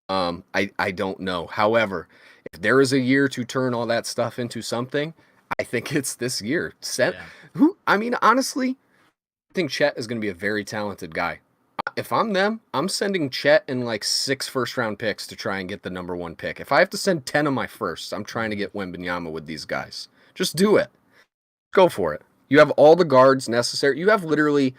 I don't know. However, if there is a year to turn all that stuff into something, I think it's this year. I mean, honestly, I think Chet is going to be a very talented guy. If I'm them, I'm sending Chet and like 6 first-round picks to try and get the number 1 pick. If I have to send 10 of my firsts, I'm trying to get Wembanyama with these guys. Just do it. Go for it. You have all the guards necessary. You have literally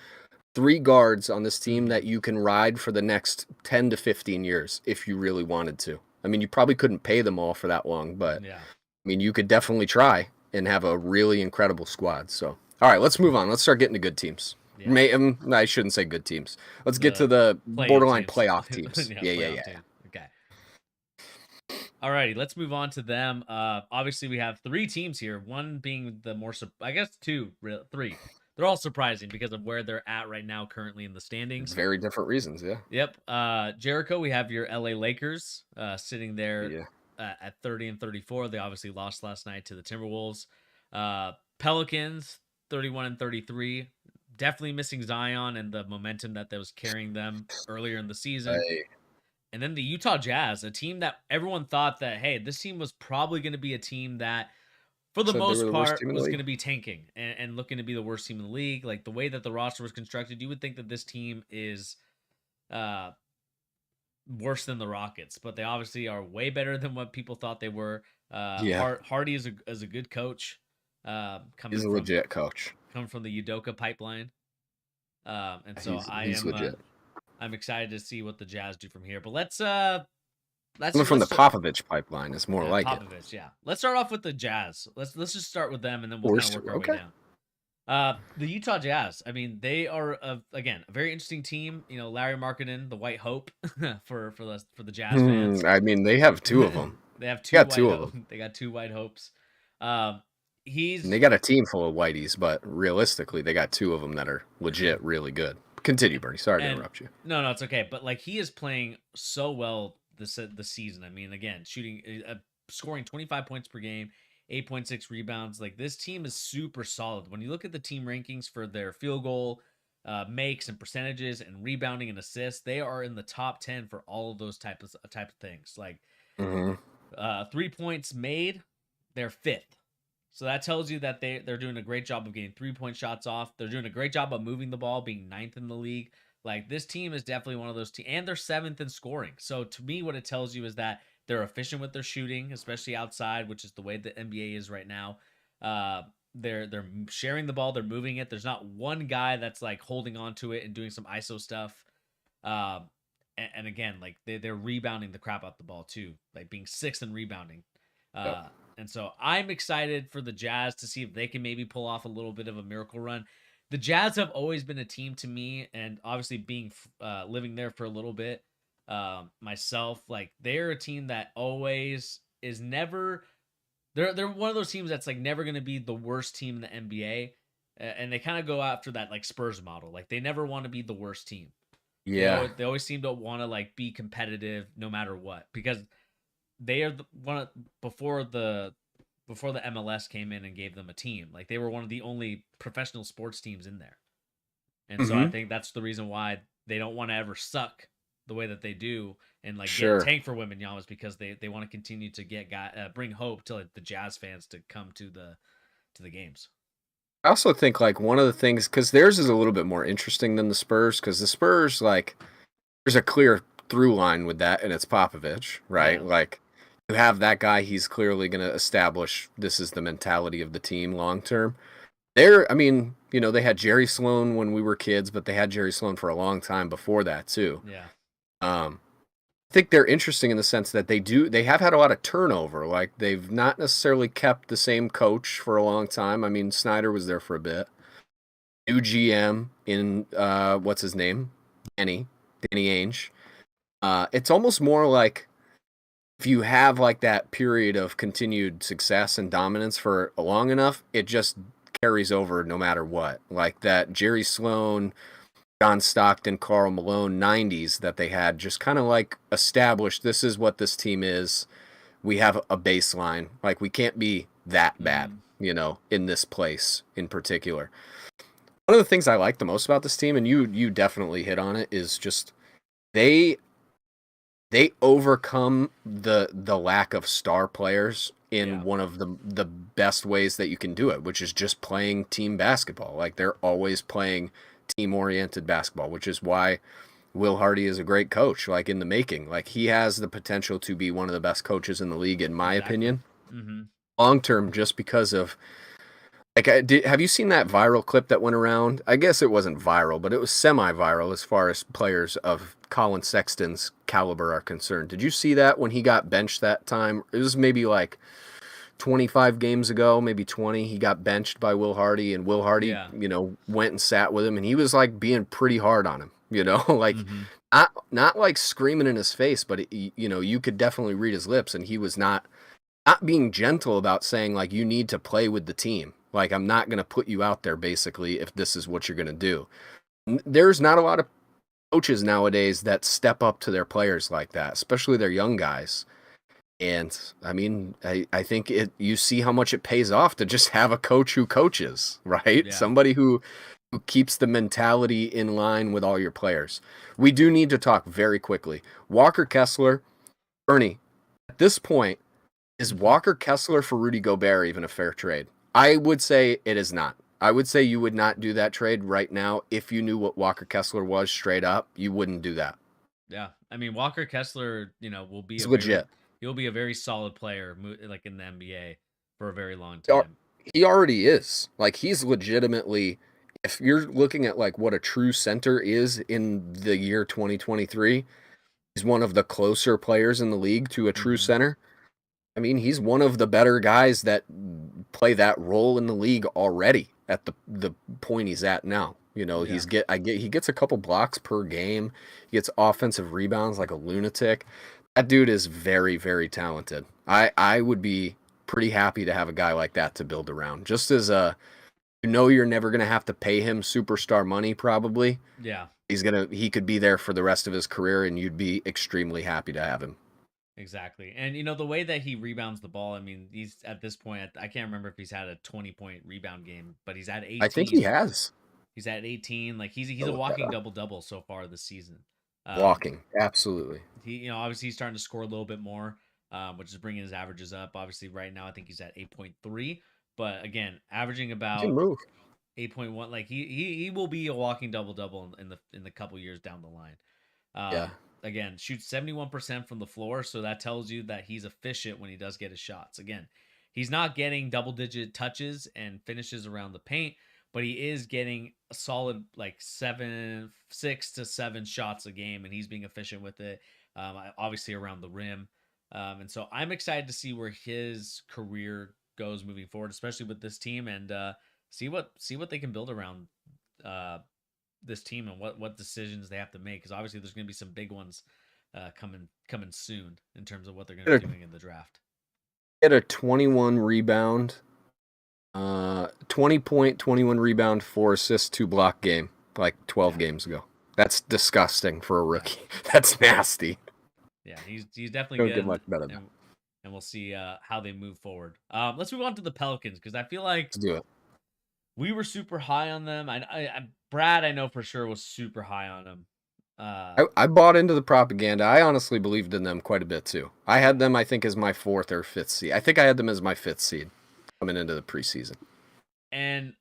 3 guards on this team that you can ride for the next 10 to 15 years if you really wanted to. I mean, you probably couldn't pay them all for that long, but I mean, you could definitely try and have a really incredible squad. So, all right, let's move on. Let's start getting to good teams. Yeah. I shouldn't say good teams. Let's get to the borderline playoff teams. Yeah. Okay. Alrighty, let's move on to them. Obviously, we have 3 teams here. One being the more, I guess 3. They're all surprising because of where they're at right now, currently in the standings. Very different reasons, yeah. Yep. Jericho, we have your LA Lakers sitting there at 30 and 34. They obviously lost last night to the Timberwolves. Pelicans, 31 and 33. Definitely missing Zion and the momentum that was carrying them earlier in the season. And then the Utah Jazz, a team that everyone thought that, hey, this team was probably going to be a team that, for the most part, was going to be tanking and looking to be the worst team in the league. Like, the way that the roster was constructed, you would think that this team is worse than the Rockets, but they obviously are way better than what people thought they were. Hardy is a good coach. He's a legit coach. Coming from the Udoka pipeline. And so he's legit. I'm excited to see what the Jazz do from here. But let's coming from the Popovich pipeline is more like Popovich, yeah. Let's start off with the Jazz. Let's just start with them, and then we'll kind of work our way down. The Utah Jazz. I mean, they are again a very interesting team. Larry Markkinen, the White Hope for the Jazz fans. I mean, they have 2 of them. They have two of them. They got 2 White Hopes. And they got a team full of whiteys, but realistically, they got 2 of them that are legit really good. Continue, Bernie. Sorry to interrupt you. No, it's okay. But like, he is playing so well the season. I mean, again, scoring 25 points per game, 8.6 rebounds. Like, this team is super solid. When you look at the team rankings for their field goal makes and percentages and rebounding and assists, they are in the top 10 for all of those type of things. Like, 3 points made, they're 5th. So that tells you that they're doing a great job of getting 3-point shots off. They're doing a great job of moving the ball, being 9th in the league. Like, this team is definitely one of those teams, and they're 7th in scoring. So to me, what it tells you is that they're efficient with their shooting, especially outside, which is the way the NBA is right now. They're sharing the ball, they're moving it. There's not one guy that's like holding on to it and doing some ISO stuff. And again, like, they're rebounding the crap out the ball too, like being 6th in rebounding. And so I'm excited for the Jazz to see if they can maybe pull off a little bit of a miracle run. The Jazz have always been a team to me, and obviously being living there for a little bit myself, like, they're a team that always is never. They're one of those teams that's like never going to be the worst team in the NBA, and they kind of go after that like Spurs model. Like, they never want to be the worst team. Yeah, they always seem to want to like be competitive no matter what, because they are before the MLS came in and gave them a team. Like they were one of the only professional sports teams in there. And so I Hmm. think that's the reason why they don't want to ever suck the way that they do and like get Sure. tank for Wembanyama, because they want to continue to bring hope to like the Jazz fans to come to the games. I also think like one of the things, because theirs is a little bit more interesting than the Spurs, because the Spurs, like, there's a clear through line with that, and it's Popovich, right? Yeah. Like, you have that guy, he's clearly going to establish this is the mentality of the team long term. I mean, they had Jerry Sloan when we were kids, but they had Jerry Sloan for a long time before that too. Yeah. Um, I think they're interesting in the sense that they have had a lot of turnover. Like they've not necessarily kept the same coach for a long time. I mean, Snyder was there for a bit. New GM in what's his name? Danny Ainge. It's almost more like if you have like that period of continued success and dominance for long enough, it just carries over no matter what. Like that Jerry Sloan, John Stockton, Karl Malone 90s that they had just kind of like established this is what this team is. We have a baseline. Like we can't be that bad, Mm-hmm. in this place in particular. One of the things I like the most about this team, and you definitely hit on it, is just they they overcome the lack of star players in Yeah. one of the best ways that you can do it, which is just playing team basketball. Like they're always playing team oriented basketball, which is why Will Hardy is a great coach, like in the making. Like he has the potential to be one of the best coaches in the league, in my Exactly. opinion, Mm-hmm. long term, just because of like, have you seen that viral clip that went around? I guess it wasn't viral, but it was semi-viral as far as players of Colin Sexton's caliber are concerned. Did you see that when he got benched that time? It was maybe like 25 games ago, maybe 20. He got benched by Will Hardy, and Will Hardy, Yeah. went and sat with him, and he was like being pretty hard on him, like Mm-hmm. not like screaming in his face, but you could definitely read his lips, and he was not being gentle about saying like you need to play with the team. Like I'm not going to put you out there basically if this is what you're going to do. There's not a lot of coaches nowadays that step up to their players like that, especially their young guys. And I mean, I think you see how much it pays off to just have a coach who coaches, right? Yeah. Somebody who keeps the mentality in line with all your players. We do need to talk very quickly. Walker Kessler, Ernie, at this point, is Mm-hmm. Walker Kessler for Rudy Gobert even a fair trade? I would say it is not. I would say you would not do that trade right now if you knew what Walker Kessler was straight up. You wouldn't do that. Yeah. I mean, Walker Kessler, will be He's a very legit. he'll be a very solid player, like in the NBA for a very long He al- time. He already is. Like he's legitimately. If you're looking at like what a true center is in the year 2023, he's one of the closer players in the league to a true Mm-hmm. center. I mean, he's one of the better guys that play that role in the league already at the point he's at now. Yeah. He gets a couple blocks per game. He gets offensive rebounds like a lunatic. That dude is very, very talented. I would be pretty happy to have a guy like that to build around. Just as you're never gonna have to pay him superstar money probably. Yeah. He could be there for the rest of his career and you'd be extremely happy to have him. Exactly. And the way that he rebounds the ball, I mean, he's at this point, I can't remember if he's had a 20-point rebound game, but he's at I think he 18. has. He's at 18. Like he's I'll a look that walking up. double double so far this season. Um, Walking, absolutely. he obviously he's starting to score a little bit more, which is bringing his averages up. Obviously, right now I think he's at 8.3, but again, averaging He can about move. 8.1. Like he will be a walking double double in the couple years down the line. Yeah. Again, shoots 71% from the floor, so that tells you that he's efficient when he does get his shots. Again, he's not getting double digit touches and finishes around the paint, but he is getting a solid like 6 to 7 shots a game, and he's being efficient with it. Obviously around the rim, and so I'm excited to see where his career goes moving forward, especially with this team, and see what they can build around uh, this team and what decisions they have to make, because obviously there's going to be some big ones coming soon in terms of what they're going to Get be doing in the draft. Get a 21 rebound, 20 point, 21 rebound, 4 assists, 2 block game like 12 Yeah, games ago. That's disgusting for a yeah, rookie. That's nasty. yeah. He's definitely Don't get good, much better than and that. and we'll see how they move forward. Let's move on to the Pelicans because I feel like Let's do it. we were super high on them. Brad, I know for sure was super high on them. I bought into the propaganda. I honestly believed in them quite a bit too. I had them, I think, as my 4th or 5th seed. I think I had them as my 5th seed coming into the preseason. And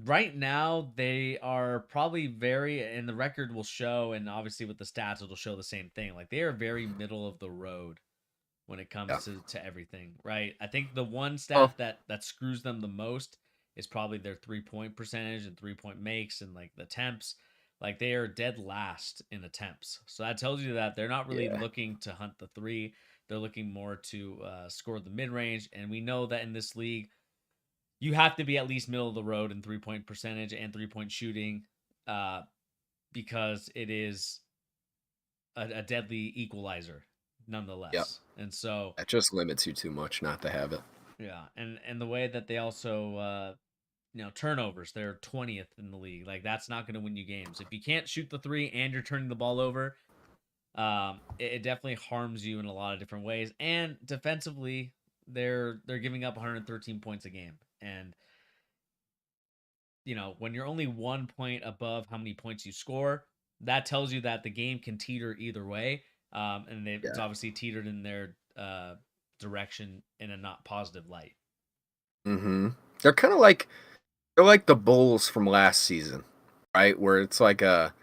right now they are probably and the record will show, and obviously with the stats it'll show the same thing. Like they are very middle of the road when it comes to everything, right? I think the one stat that screws them the most is probably their 3-point percentage and 3-point makes and like the attempts. Like they are dead last in attempts. So that tells you that they're not really looking to hunt the three. They're looking more to score the mid range. And we know that in this league, you have to be at least middle of the road in 3-point percentage and 3-point shooting because it is a deadly equalizer nonetheless. Yep. And so that just limits you too much not to have it. Yeah, and the way that they also turnovers, they're 20th in the league. Like that's not going to win you games. If you can't shoot the three and you're turning the ball over, it definitely harms you in a lot of different ways. And defensively, they're giving up 113 points a game. And when you're only 1 point above how many points you score, that tells you that the game can teeter either way. And it's obviously teetered in their direction in a not positive light. They're kind of like the Bulls from last season, right? Where it's like a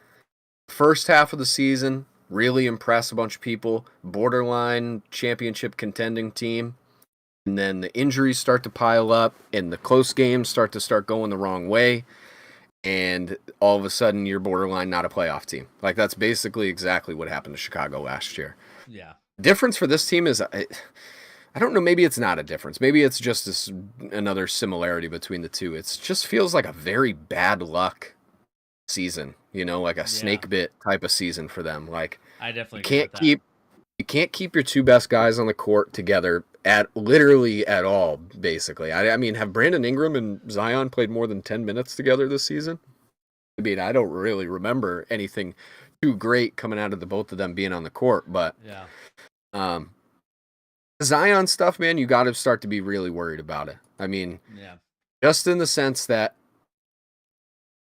first half of the season, really impress a bunch of people, borderline championship contending team, and then the injuries start to pile up and the close games start going the wrong way, and all of a sudden you're borderline not a playoff team. Like that's basically exactly what happened to Chicago last year. Yeah. Difference for this team is I don't know, maybe it's not a difference. Maybe it's just another similarity between the two. It just feels like a very bad luck season, like a snake bit type of season for them. Like I definitely you can't keep your two best guys on the court together literally at all, basically. I mean, have Brandon Ingram and Zion played more than 10 minutes together this season? I mean, I don't really remember anything too great coming out of the both of them being on the court, but Zion stuff, man, you got to start to be really worried about it. I mean, just in the sense that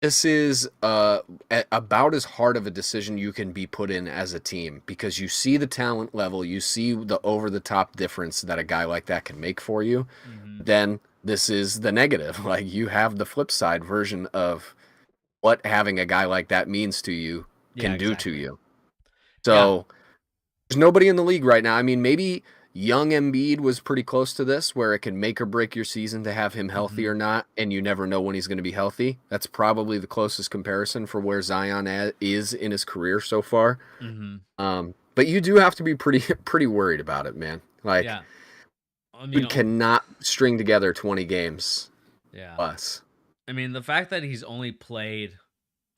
this is about as hard of a decision you can be put in as a team because you see the talent level, you see the over-the-top difference that a guy like that can make for you. Then this is the negative. Like you have the flip side version of what having a guy like that means to you can do to you. So there's nobody in the league right now. I mean, maybe young Embiid was pretty close to this, where it can make or break your season to have him healthy or not, and you never know when he's going to be healthy. That's probably the closest comparison for where Zion is in his career so far. But you do have to be pretty worried about it, man. Like, you cannot string together 20 games. Plus. I mean, the fact that he's only played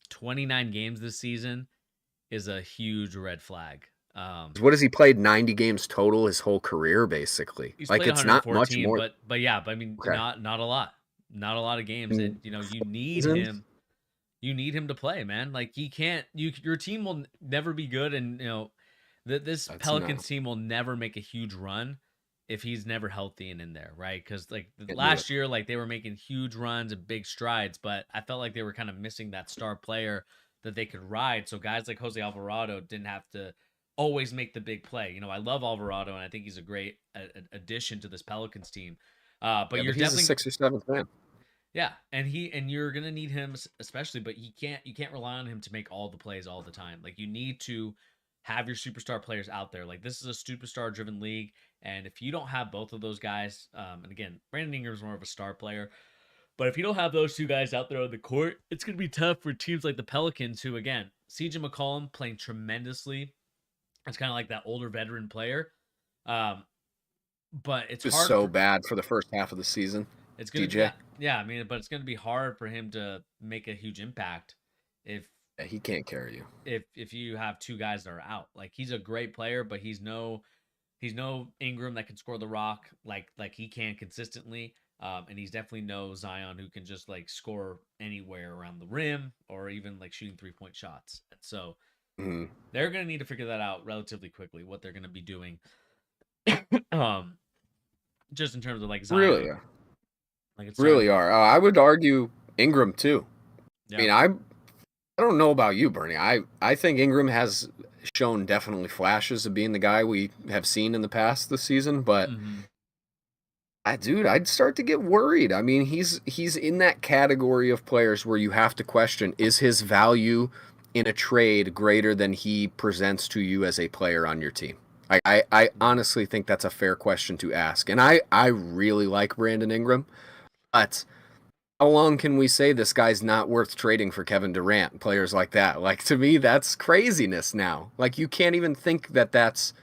29 games this season is a huge red flag. What has he played? 90 games total his whole career, basically. He's like it's not much more. But I mean, not a lot of games, and you need him. You need him to play, man. Like he can't. Your team will never be good, and this Pelicans team will never make a huge run if he's never healthy and in there, right? Because like last year, like they were making huge runs and big strides, but I felt like they were kind of missing that star player that they could ride. So guys like Jose Alvarado didn't have to always make the big play. I love Alvarado, and I think he's a great addition to this Pelicans team. But you're definitely a 6th or 7th man. Yeah, and you're gonna need him especially, but you can't rely on him to make all the plays all the time. Like you need to have your superstar players out there. Like this is a superstar driven league, and if you don't have both of those guys, and again, Brandon Ingram's more of a star player, but if you don't have those two guys out there on the court, it's gonna be tough for teams like the Pelicans, who again, CJ McCollum playing tremendously. It's kind of like that older veteran player. But it's just hard so bad for the first half of the season. It's gonna DJ. I mean, but it's gonna be hard for him to make a huge impact if he can't carry you. If you have two guys that are out. Like he's a great player, but he's no Ingram that can score the rock like he can consistently. And he's definitely no Zion who can just like score anywhere around the rim or even like shooting 3-point shots. And so they're going to need to figure that out relatively quickly, what they're going to be doing. um, just in terms of like Really, Zion, like it's starting really to, are. I would argue Ingram too. I yeah. mean, I don't know about you, Bernie. I think Ingram has shown definitely flashes of being the guy we have seen in the past this season, but Hmm. dude, I'd start to get worried. I mean, he's in that category of players where you have to question, is his value in a trade greater than he presents to you as a player on your team? I honestly think that's a fair question to ask. And I really like Brandon Ingram, but how long can we say this guy's not worth trading for Kevin Durant, players like that? Like, to me, that's craziness now. Like, you can't even think that that's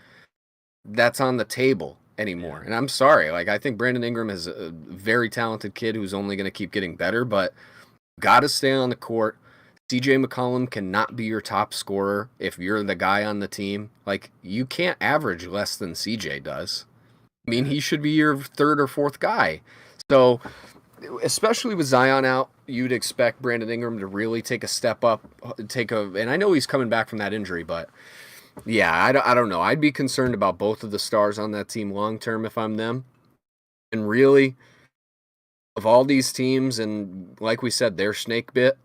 on the table Yeah. anymore. And I'm sorry. Like, I think Brandon Ingram is a very talented kid who's only going to keep getting better, but got to stay on the court. CJ McCollum cannot be your top scorer if you're the guy on the team. Like, you can't average less than CJ does. I mean, Yeah. he should be your third or fourth guy. So, especially with Zion out, you'd expect Brandon Ingram to really take a step up, and I know he's coming back from that injury, but yeah, I don't know. I'd be concerned about both of the stars on that team long term if I'm them. And really, of all these teams, and like we said, their snake bit,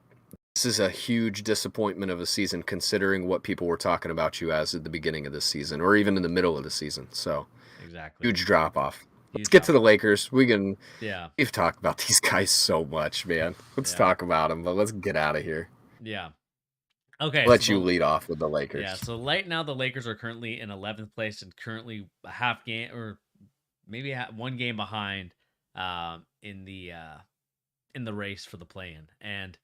this is a huge disappointment of a season considering what people were talking about you as at the beginning of the season or even in the middle of the season. So, Exactly. huge drop off. Let's Huge get to drop the off. Lakers. Yeah. We've talked about these guys so much, man. Let's Yeah. talk about them, but let's get out of here. Yeah. Okay. So Let you the lead off with the yeah. Lakers. So right now the Lakers are currently in 11th place and currently a half game or maybe one game behind in the race for the play-in. And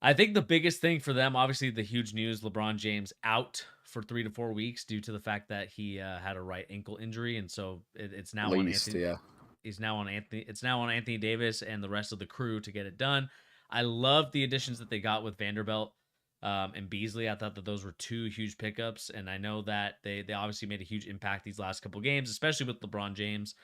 I think the biggest thing for them, obviously, the huge news: LeBron James out for 3 to 4 weeks due to the fact that he had a right ankle injury, and so it's now on Least, Anthony. yeah. He's now on Anthony. It's now on Anthony Davis and the rest of the crew to get it done. I love the additions that they got with Vanderbilt and Beasley. I thought that those were two huge pickups, and I know that they obviously made a huge impact these last couple games, especially with LeBron James.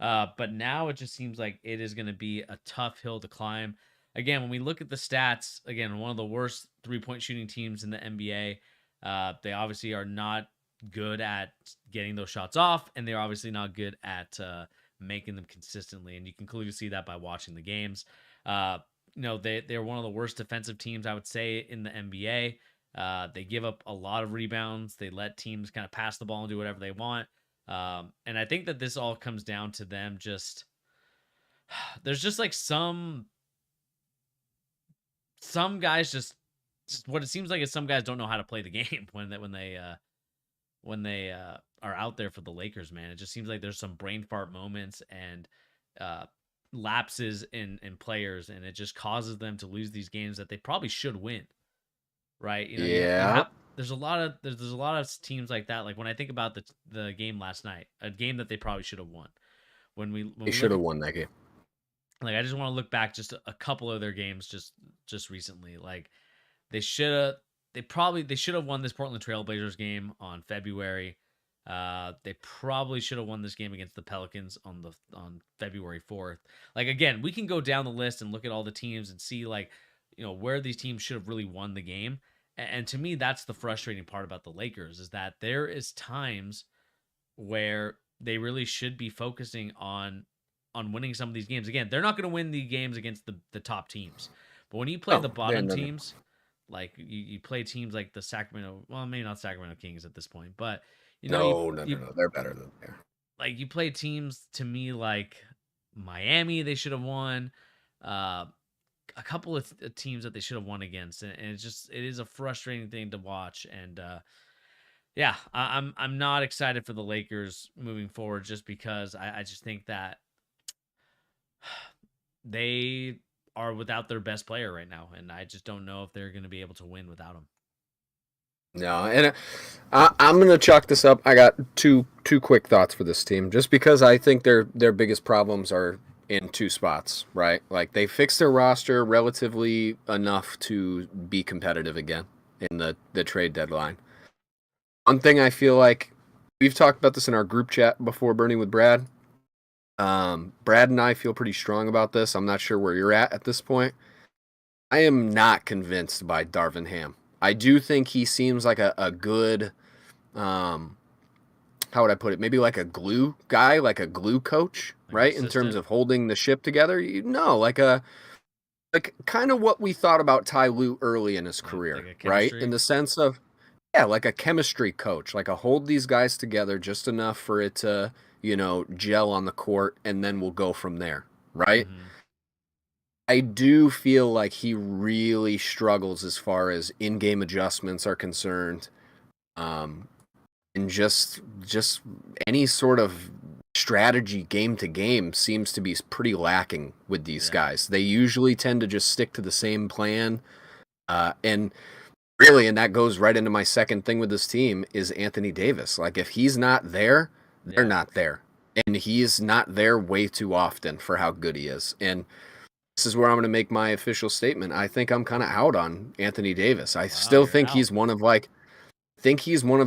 But now it just seems like it is going to be a tough hill to climb. Again, when we look at the stats, again, one of the worst 3-point shooting teams in the NBA. They obviously are not good at getting those shots off, and they're obviously not good at making them consistently. And you can clearly see that by watching the games. They're one of the worst defensive teams, I would say, in the NBA. They give up a lot of rebounds. They let teams kind of pass the ball and do whatever they want. And I think that this all comes down to them just there's just like some guys just what it seems like is some guys don't know how to play the game when they are out there for the Lakers, man. It just seems like there's some brain fart moments and uh lapses in players, and it just causes them to lose these games that they probably should win. Right? You Yeah. have there's a lot of teams like that. Like when I think about the game last night, a game that they probably should have won. When They we should look have at won that game. like I just want to look back just a couple of their games just recently. Like they should have they should have won this Portland Trailblazers game on February. They probably should have won this game against the Pelicans on February 4th. Like again, we can go down the list and look at all the teams and see like, where these teams should have really won the game. And to me, that's the frustrating part about the Lakers is that there is times where they really should be focusing on winning some of these games. Again, they're not going to win the games against the top teams. But when you play the Oh, bottom no. teams, like you play teams like the Sacramento, well, maybe not Sacramento Kings at this point, but No. They're better than there. like you play teams to me like Miami, they should have won. Uh, a couple of teams that they should have won against, and it is a frustrating thing to watch. And yeah, I'm not excited for the Lakers moving forward just because I just think that they are without their best player right now, and I just don't know if they're going to be able to win without him. No, and I'm gonna chalk this up. I got two quick thoughts for this team, just because I think their biggest problems are in two spots, right? Like they fixed their roster relatively enough to be competitive again in the trade deadline. One thing I feel like we've talked about this in our group chat before, Bernie, with Brad. Brad and I feel pretty strong about this. I'm not sure where you're at this point. I am not convinced by Darvin Ham. I do think he seems like a good how would I put it? Maybe like a glue guy, like a glue coach, Like an right? In terms assistant? of holding the ship together. Like kind of what we thought about Ty Lue early in his Yeah, like career, a right? In chemistry. the sense of, yeah, like a chemistry coach, like a hold these guys together just enough for it to, gel on the court, and then we'll go from there, right? Mm-hmm. I do feel like he really struggles as far as in-game adjustments are concerned, um, and just any sort of strategy game to game seems to be pretty lacking with these Yeah. guys. They usually tend to just stick to the same plan, and really, and that goes right into my second thing with this team is Anthony Davis. Like if he's not there, they're Yeah. not there, and he's not there way too often for how good he is. And this is where I'm going to make my official statement. I think I'm kind of out on Anthony Davis. I Wow, still you're think out. he's one of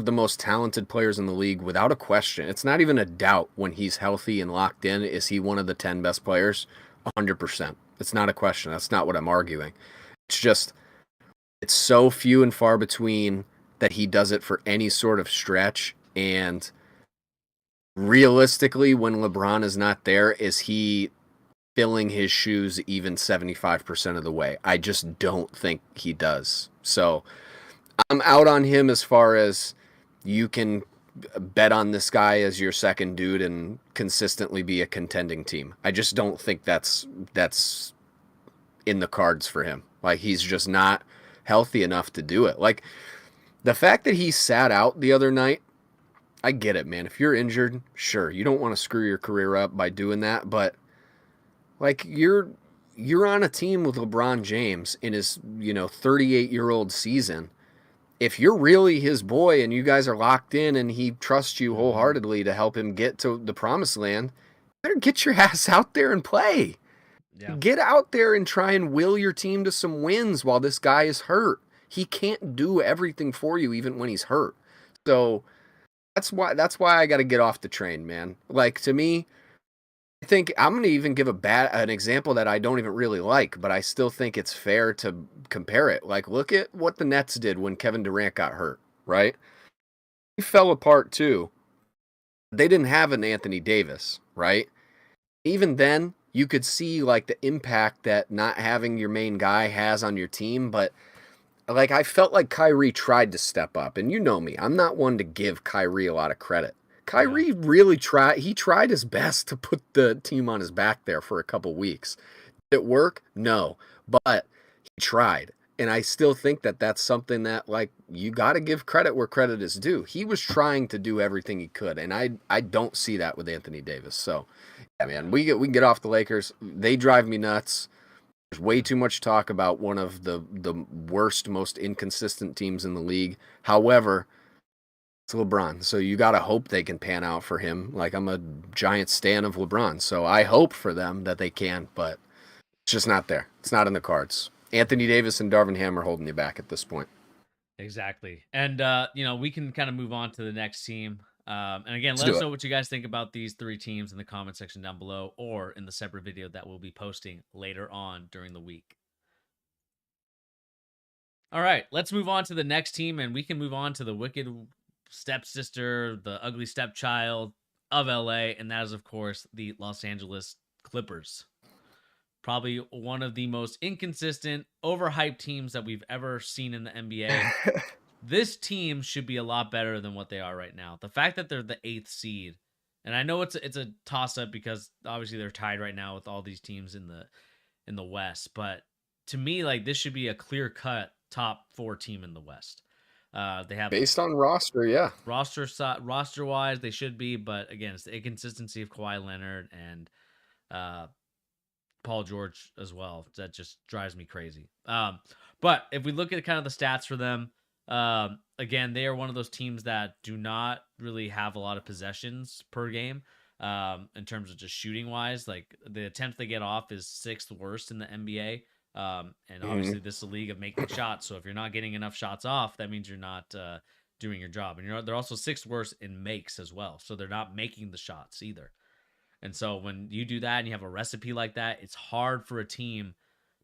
the most talented players in the league without a question. It's not even a doubt when he's healthy and locked in. Is he one of the 10 best players? 100%. It's not a question. That's not what I'm arguing. It's just, it's so few and far between that he does it for any sort of stretch. And realistically, when LeBron is not there, is he filling his shoes even 75% of the way? I just don't think he does. So I'm out on him as far as you can bet on this guy as your second dude and consistently be a contending team. I just don't think that's in the cards for him. Like he's just not healthy enough to do it. Like the fact that he sat out the other night, I get it, man. If you're injured, sure, you don't want to screw your career up by doing that, but like you're on a team with LeBron James in his, 38-year-old season. If you're really his boy and you guys are locked in and he trusts you Mm-hmm. wholeheartedly to help him get to the promised land, you better get your ass out there and play. Yeah. Get out there and try and will your team to some wins while this guy is hurt. He can't do everything for you even when he's hurt. So that's why I got to get off the train, man. Like to me, I think I'm going to even give an example that I don't even really like, but I still think it's fair to compare it. Like look at what the Nets did when Kevin Durant got hurt, right? He fell apart too. They didn't have an Anthony Davis, right? Even then, you could see like the impact that not having your main guy has on your team, but like I felt like Kyrie tried to step up, and you know me, I'm not one to give Kyrie a lot of credit. Yeah. Kyrie really tried. He tried his best to put the team on his back there for a couple weeks. Did it work? No, but he tried, and I still think that that's something that like you got to give credit where credit is due. He was trying to do everything he could, and I don't see that with Anthony Davis. So, yeah, man, Yeah. we can get off the Lakers. They drive me nuts. There's way too much talk about one of the worst, most inconsistent teams in the league. However, it's LeBron, so you got to hope they can pan out for him. Like I'm a giant stan of LeBron, so I hope for them that they can, but it's just not there. It's not in the cards. Anthony Davis and Darvin Ham are holding you back at this point. Exactly. And we can kind of move on to the next team. And again, Let's let do us it. know what you guys think about these three teams in the comment section down below or in the separate video that we'll be posting later on during the week. All right, let's move on to the next team, and we can move on to the wicked stepsister, the ugly stepchild of LA, and that is, of course, the Los Angeles Clippers. Probably one of the most inconsistent, overhyped teams that we've ever seen in the NBA. This team should be a lot better than what they are right now. The fact that they're the 8th seed, and I know it's a toss up because obviously they're tied right now with all these teams in the West, but to me, like this should be a clear cut top 4 team in the West. They have Based on roster, yeah. roster wise, they should be, but again, it's the inconsistency of Kawhi Leonard and uh, Paul George as well. That just drives me crazy. But if we look at kind of the stats for them, again, they are one of those teams that do not really have a lot of possessions per game. In terms of just shooting wise, like the attempts they get off is 6th worst in the NBA. And obviously this is a league of making shots. So if you're not getting enough shots off, that means you're not doing your job. And they're also 6th worst in makes as well. So they're not making the shots either. And so when you do that and you have a recipe like that, it's hard for a team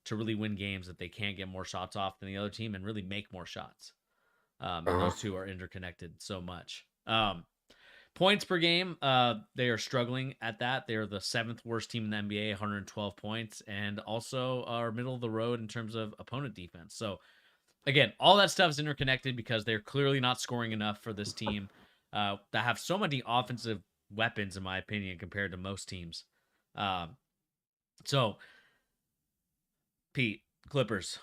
to really win games if they can't get more shots off than the other team and really make more shots. And those two are interconnected so much. Points per game, they are struggling at that. They're the 7th worst team in the NBA, 112 points, and also are middle of the road in terms of opponent defense. So again, all that stuff is interconnected because they're clearly not scoring enough for this team that have so many offensive weapons, in my opinion, compared to most teams. So, Pete, Clippers,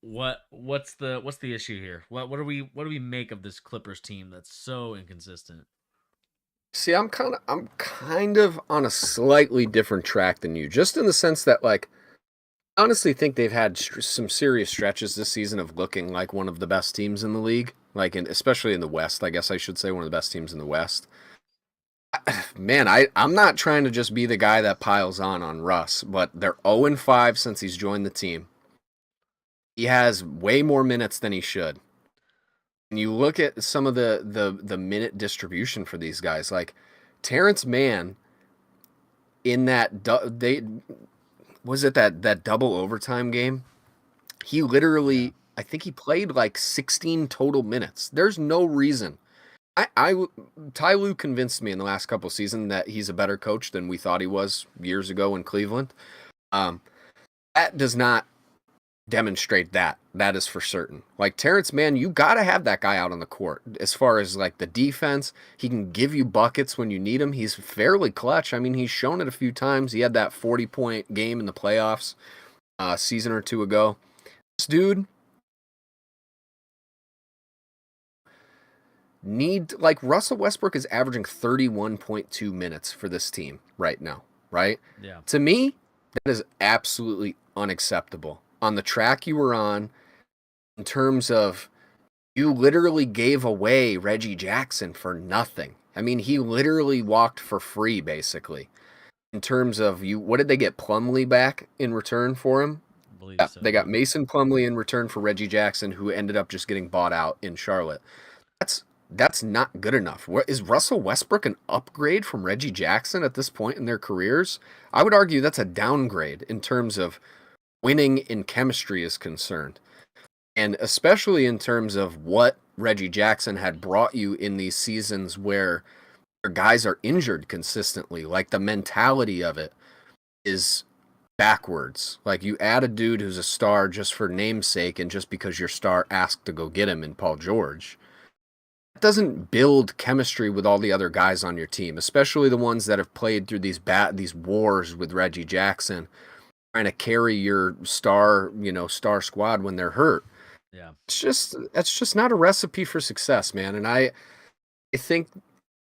what's the issue here? What do we make of this Clippers team that's so inconsistent? See, I'm kind of on a slightly different track than you, just in the sense that like I honestly think they've had some serious stretches this season of looking like one of the best teams in the league, like especially in the West. I guess I should say one of the best teams in the West. Man, I'm not trying to just be the guy that piles on Russ, but they're 0-5 since he's joined the team. He has way more minutes than he should. And you look at some of the minute distribution for these guys, like Terrence Mann in that they was it that double overtime game. He literally, I think he played like 16 total minutes. There's no reason. Ty Lue convinced me in the last couple of seasons that he's a better coach than we thought he was years ago in Cleveland. That does not demonstrate that. That is for certain. Like Terrence Mann, you got to have that guy out on the court. As far as like the defense, he can give you buckets when you need him. He's fairly clutch. I mean, he's shown it a few times. He had that 40-point game in the playoffs a season or two ago. This dude like Russell Westbrook is averaging 31.2 minutes for this team right now, right? Yeah. To me, that is absolutely unacceptable. On the track you were on, in terms of you literally gave away Reggie Jackson for nothing. I mean, he literally walked for free, basically. In terms of what did they get Plumlee back in return for him? I believe so. They got Mason Plumlee in return for Reggie Jackson, who ended up just getting bought out in Charlotte. That's not good enough. Is Russell Westbrook an upgrade from Reggie Jackson at this point in their careers? I would argue that's a downgrade in terms of winning in chemistry is concerned. And especially in terms of what Reggie Jackson had brought you in these seasons where your guys are injured consistently. Like the mentality of it is backwards. Like you add a dude who's a star just for namesake and just because your star asked to go get him in Paul George. That doesn't build chemistry with all the other guys on your team, especially the ones that have played through these wars with Reggie Jackson, trying to carry your star squad when they're hurt. Yeah. That's just not a recipe for success, man. And I think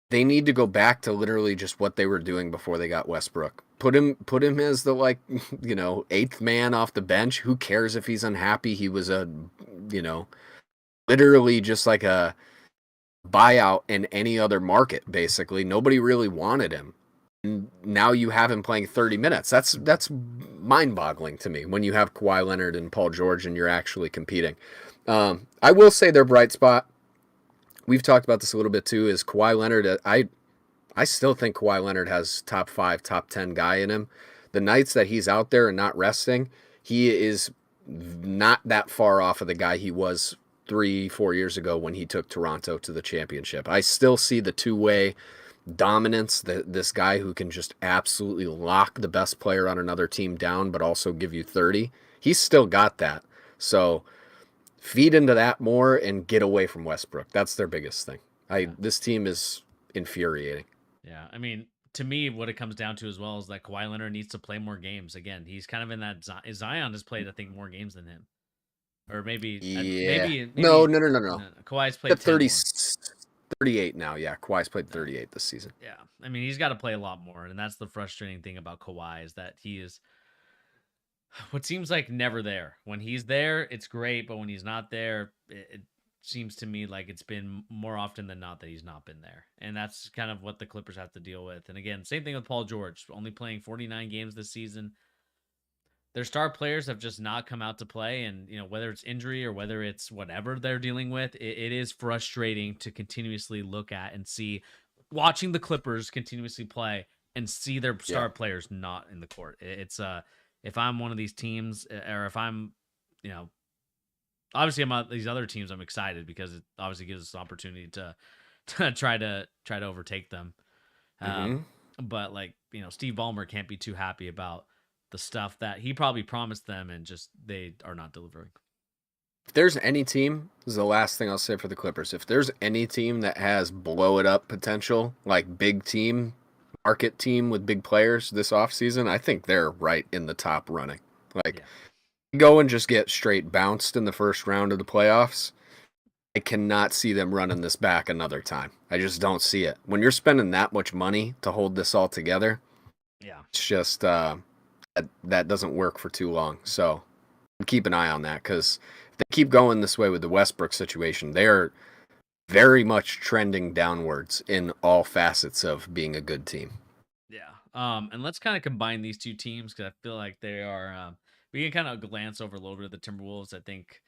they need to go back to literally just what they were doing before they got Westbrook. Put him as the eighth man off the bench. Who cares if he's unhappy? He was literally just like a buyout in any other market, basically. Nobody really wanted him. And now you have him playing 30 minutes. That's mind-boggling to me when you have Kawhi Leonard and Paul George and you're actually competing. I will say their bright spot, we've talked about this a little bit too, is Kawhi Leonard. I still think Kawhi Leonard has top 5, top 10 guy in him. The nights that he's out there and not resting, he is not that far off of the guy he was 3-4 years ago when he took Toronto to the championship. I still see the two-way dominance, this guy who can just absolutely lock the best player on another team down but also give you 30. He's still got that. So feed into that more and get away from Westbrook. That's their biggest thing. This team is infuriating. Yeah, I mean, to me, what it comes down to as well is that Kawhi Leonard needs to play more games. Again, he's kind of in that Zion has played, I think, more games than him. Or maybe, maybe no. Kawhi's played 30, 38 now. Yeah, Kawhi's played 38 this season. Yeah, I mean, he's got to play a lot more, and that's the frustrating thing about Kawhi is that he is what seems like never there. When he's there, it's great, but when he's not there, it seems to me like it's been more often than not that he's not been there, and that's kind of what the Clippers have to deal with. And again, same thing with Paul George, only playing 49 games this season. Their star players have just not come out to play, and whether it's injury or whether it's whatever they're dealing with, it is frustrating to continuously look at and see, watching the Clippers continuously play and see their star players not in the court. It's if I'm one of these teams, or if I'm, obviously I'm on these other teams, I'm excited because it obviously gives us an opportunity to to try to overtake them. Hmm. But like, Steve Ballmer can't be too happy about the stuff that he probably promised them and just they are not delivering. If there's any team, this is the last thing I'll say for the Clippers. If there's any team that has blow it up potential, like big team, market team with big players this offseason, I think they're right in the top running. Like, Yeah. go and just get straight bounced in the first round of the playoffs. I cannot see them running this back another time. I just don't see it. When you're spending that much money to hold this all together, Yeah. it's just that doesn't work for too long. So keep an eye on that because if they keep going this way with the Westbrook situation, they're very much trending downwards in all facets of being a good team. Yeah. And let's kind of combine these two teams because I feel like they are. We can kind of glance over a little bit of the Timberwolves. I think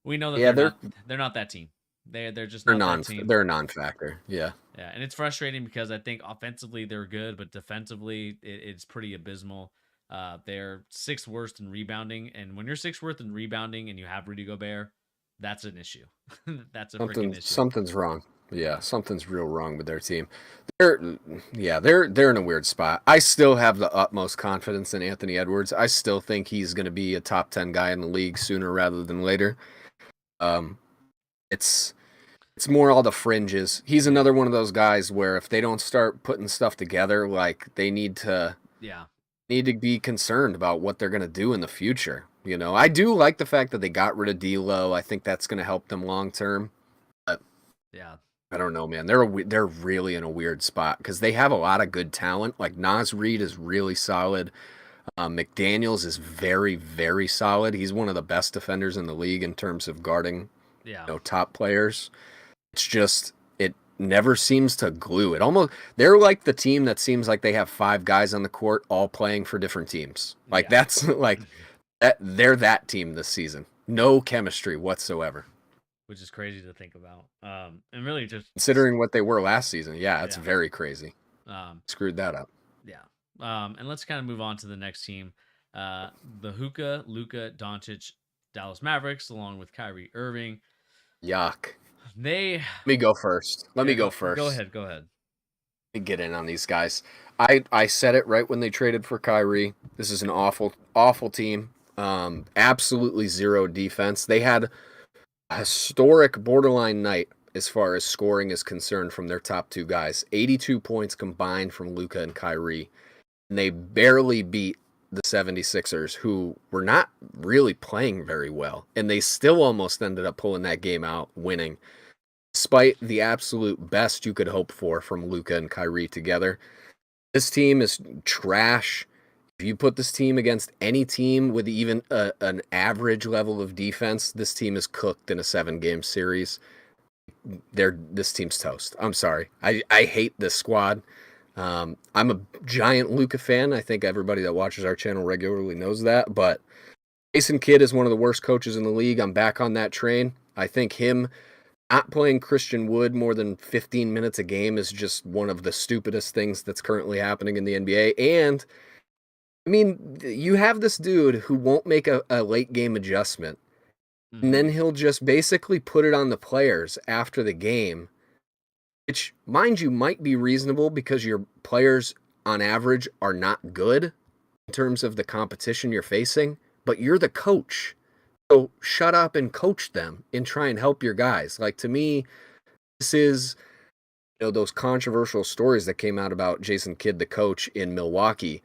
we know that Yeah, they're not that team. They're just not that team. they're a non-factor. Yeah. Yeah, and it's frustrating because I think offensively they're good, but defensively it's pretty abysmal. They're sixth worst in rebounding, and when you're sixth worst in rebounding and you have Rudy Gobert, that's an issue. That's a freaking issue. Something's wrong. Yeah, something's real wrong with their team. They're in a weird spot. I still have the utmost confidence in Anthony Edwards. I still think he's going to be a top 10 guy in the league sooner rather than later. Um it's it's more all the fringes. He's another one of those guys where if they don't start putting stuff together, like they Yeah, need to be concerned about what they're going to do in the future. You know, I do like the fact that they got rid of D'Lo. I think that's going to help them long term. But yeah, I don't know, man. They're really in a weird spot because they have a lot of good talent. Like Naz Reid is really solid. McDaniels is very, very solid. He's one of the best defenders in the league in terms of guarding, yeah, top players. It's just it never seems to glue. It almost they're like the team that seems like they have five guys on the court all playing for different teams. Like yeah. that's like that they're that team this season. No chemistry whatsoever. Which is crazy to think about. And really just Considering what they were last season. Yeah, it's yeah, very crazy. um, Screwed that up. yeah. And let's kind of move on to the next team, the Luka Doncic Dallas Mavericks, along with Kyrie Irving. Yuck. They Let me go first. Let Yeah, me go go first. ahead, go ahead. Let me get in on these guys. I said it right when they traded for Kyrie. This is an awful, awful team. Absolutely zero defense. They had a historic borderline night as far as scoring is concerned from their top two guys. 82 points combined from Luka and Kyrie. And they barely beat the 76ers, who were not really playing very well. And they still almost ended up pulling that game out, winning, despite the absolute best you could hope for from Luka and Kyrie together. This team is trash. If you put this team against any team with even an average level of defense, this team is cooked in a 7-game series. This team's toast. I'm sorry. I hate this squad. I'm a giant Luka fan. I think everybody that watches our channel regularly knows that. But Jason Kidd is one of the worst coaches in the league. I'm back on that train. I think him not playing Christian Wood more than 15 minutes a game is just one of the stupidest things that's currently happening in the NBA. And I mean, you have this dude who won't make a late game adjustment, and then he'll just basically put it on the players after the game, which, mind you, might be reasonable because your players on average are not good in terms of the competition you're facing, but you're the coach. So shut up and coach them and try and help your guys. Like, to me, this is, those controversial stories that came out about Jason Kidd, the coach in Milwaukee.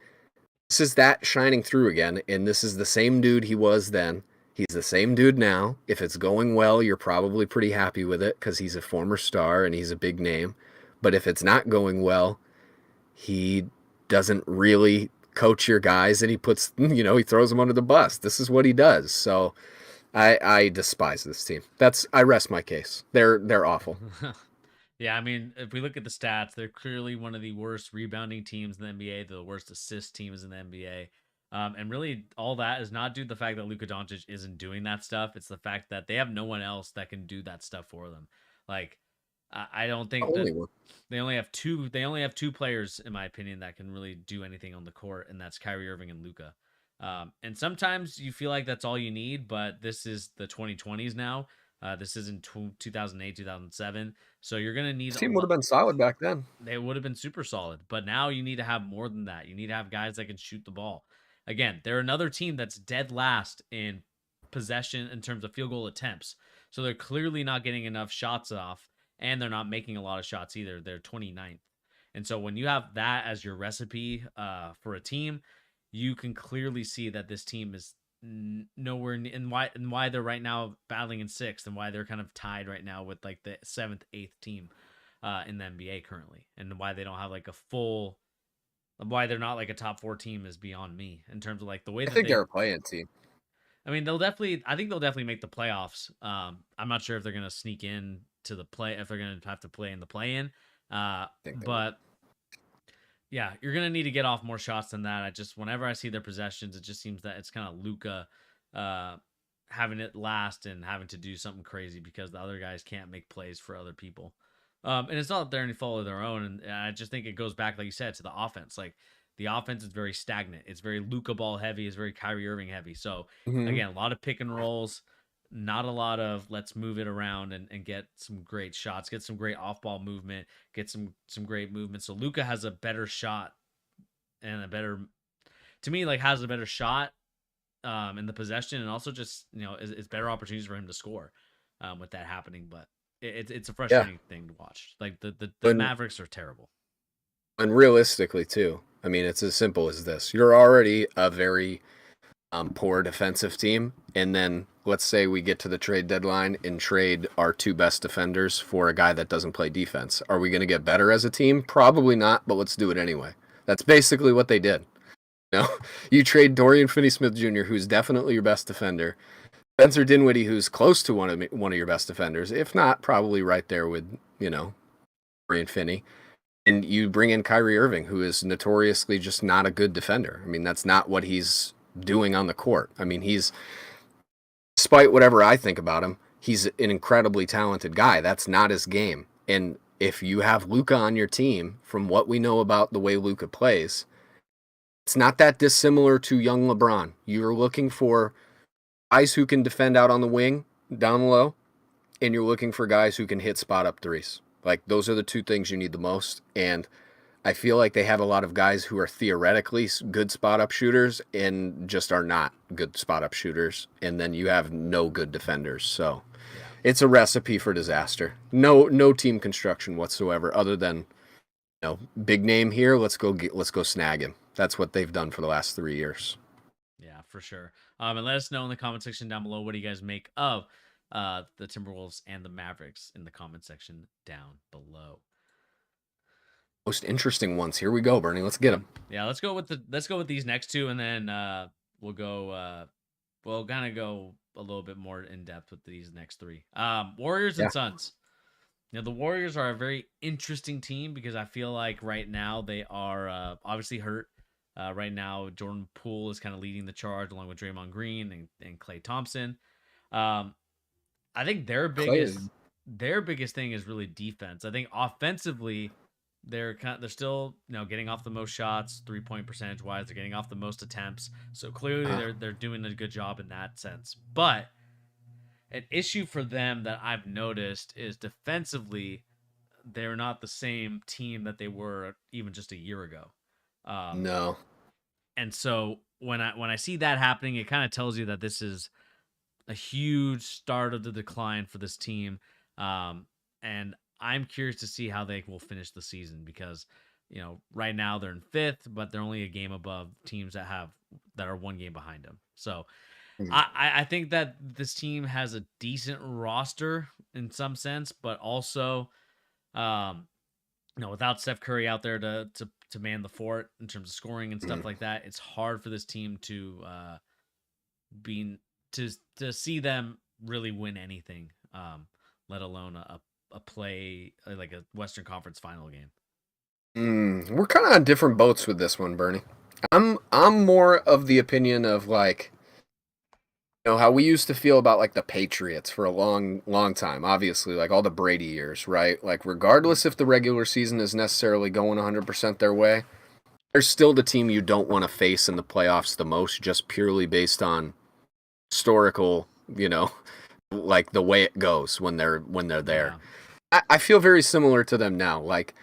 This is that shining through again, and this is the same dude he was then. He's the same dude now. If it's going well, you're probably pretty happy with it because he's a former star and he's a big name. But if it's not going well, he doesn't really coach your guys, and he puts, he throws them under the bus. This is what he does. So I despise this team. I rest my case. They're awful. Yeah, I mean, if we look at the stats, they're clearly one of the worst rebounding teams in the NBA. They're the worst assist teams in the NBA. And really, all that is not due to the fact that Luka Doncic isn't doing that stuff. It's the fact that they have no one else that can do that stuff for them. Like, I don't think that they only have two. They only have two players, in my opinion, that can really do anything on the court, and that's Kyrie Irving and Luka. And sometimes you feel like that's all you need, but this is the 2020s now. This is in 2008, 2007. So you're going to need This a team would have lot. been solid back then. They would have been super solid. But now you need to have more than that. You need to have guys that can shoot the ball. Again, they're another team that's dead last in possession in terms of field goal attempts. So they're clearly not getting enough shots off, and they're not making a lot of shots either. They're 29th. And so when you have that as your recipe for a team, you can clearly see that this team is nowhere and why they're right now battling in sixth and why they're kind of tied right now with like the seventh, eighth team in the NBA currently, and why they don't have like a full, why they're not like a top four team is beyond me in terms of like the way I that think they. they're a playing team. I mean, they'll definitely. I think they'll definitely make the playoffs. I'm not sure if they're gonna sneak in to the play, if they're gonna have to play in the play-in. I think they will. But yeah, you're gonna need to get off more shots than that. I just whenever I see their possessions, it just seems that it's kind of Luka having it last and having to do something crazy because the other guys can't make plays for other people. And it's not that they're any fault of their own. And I just think it goes back, like you said, to the offense. Like the offense is very stagnant. It's very Luka ball heavy. It's very Kyrie Irving heavy. So Mhm. again, a lot of pick and rolls, not a lot of let's move it around and get some great shots, get some great off ball movement, get some great movement. So Luka has a better shot and a better, to me, like has a better shot in the possession, and also just it's better opportunities for him to score with that happening. But it's a Yeah. frustrating thing to watch. Like the When Mavericks are terrible. and realistically too, I mean, it's as simple as this. You're already a very poor defensive team, and then let's say we get to the trade deadline and trade our two best defenders for a guy that doesn't play defense. Are we going to get better as a team? Probably not, but let's do it anyway. That's basically what they did. You know, you trade Dorian Finney-Smith Jr., who's definitely your best defender, Spencer Dinwiddie, who's close to one of your best defenders, if not probably right there with Dorian Finney. And you bring in Kyrie Irving, who is notoriously just not a good defender. I mean, that's not what he's doing on the court. I mean, despite whatever I think about him, he's an incredibly talented guy. That's not his game. And if you have Luka on your team, from what we know about the way Luka plays, it's not that dissimilar to young LeBron. You're looking for guys who can defend out on the wing, down low, and you're looking for guys who can hit spot up threes. Like those are the two things you need the most. And I feel like they have a lot of guys who are theoretically good spot up shooters and just are not good spot up shooters. And then you have no good defenders. So Yeah. it's a recipe for disaster. No team construction whatsoever, other than big name here. Let's go snag him. That's what they've done for the last 3 years. Yeah, for sure. And let us know in the comment section down below what do you guys make of the Timberwolves and the Mavericks in the comment section down below. Most interesting ones. Here we go, Bernie. Let's get them. Yeah, let's go with these next two, and then we'll go. We'll kind of go a little bit more in depth with these next three. Warriors and Yeah. Suns. The Warriors are a very interesting team because I feel like right now they are obviously hurt. Right now, Jordan Poole is kind of leading the charge along with Draymond Green and Klay Thompson. I think their biggest thing is really defense. I think offensively, they're still getting off the most shots, 3-point percentage wise. They're getting off the most attempts, so clearly they're doing a good job in that sense. But an issue for them that I've noticed is defensively, they're not the same team that they were even just a year ago. No. And so when I see that happening, it kind of tells you that this is a huge start of the decline for this team. And I'm curious to see how they will finish the season because, right now they're in fifth, but they're only a game above teams that are one game behind them. So I think that this team has a decent roster in some sense, but also, without Steph Curry out there to man the fort in terms of scoring and stuff like that, it's hard for this team to see them really win anything, let alone a play like a Western Conference final game. We're kind of on different boats with this one, Bernie. I'm more of the opinion of like, how we used to feel about like the Patriots for a long time. Obviously, like all the Brady years, right? Like regardless if the regular season is necessarily going 100% their way, they're still the team you don't want to face in the playoffs the most, just purely based on historical, like the way it goes when they're there. Yeah. I feel very similar to them now. Like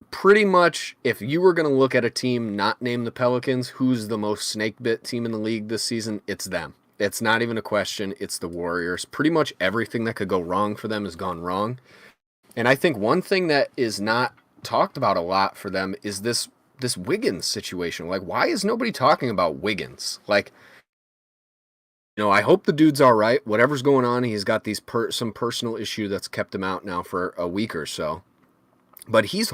pretty much, if you were going to look at a team not named the Pelicans, who's the most snake bit team in the league this season? It's them. It's not even a question. It's the Warriors. Pretty much everything that could go wrong for them has gone wrong. And I think one thing that is not talked about a lot for them is this Wiggins situation. Like, why is nobody talking about Wiggins? Like, I hope the dude's all right. Whatever's going on, he's got some personal issue that's kept him out now for a week or so. But he's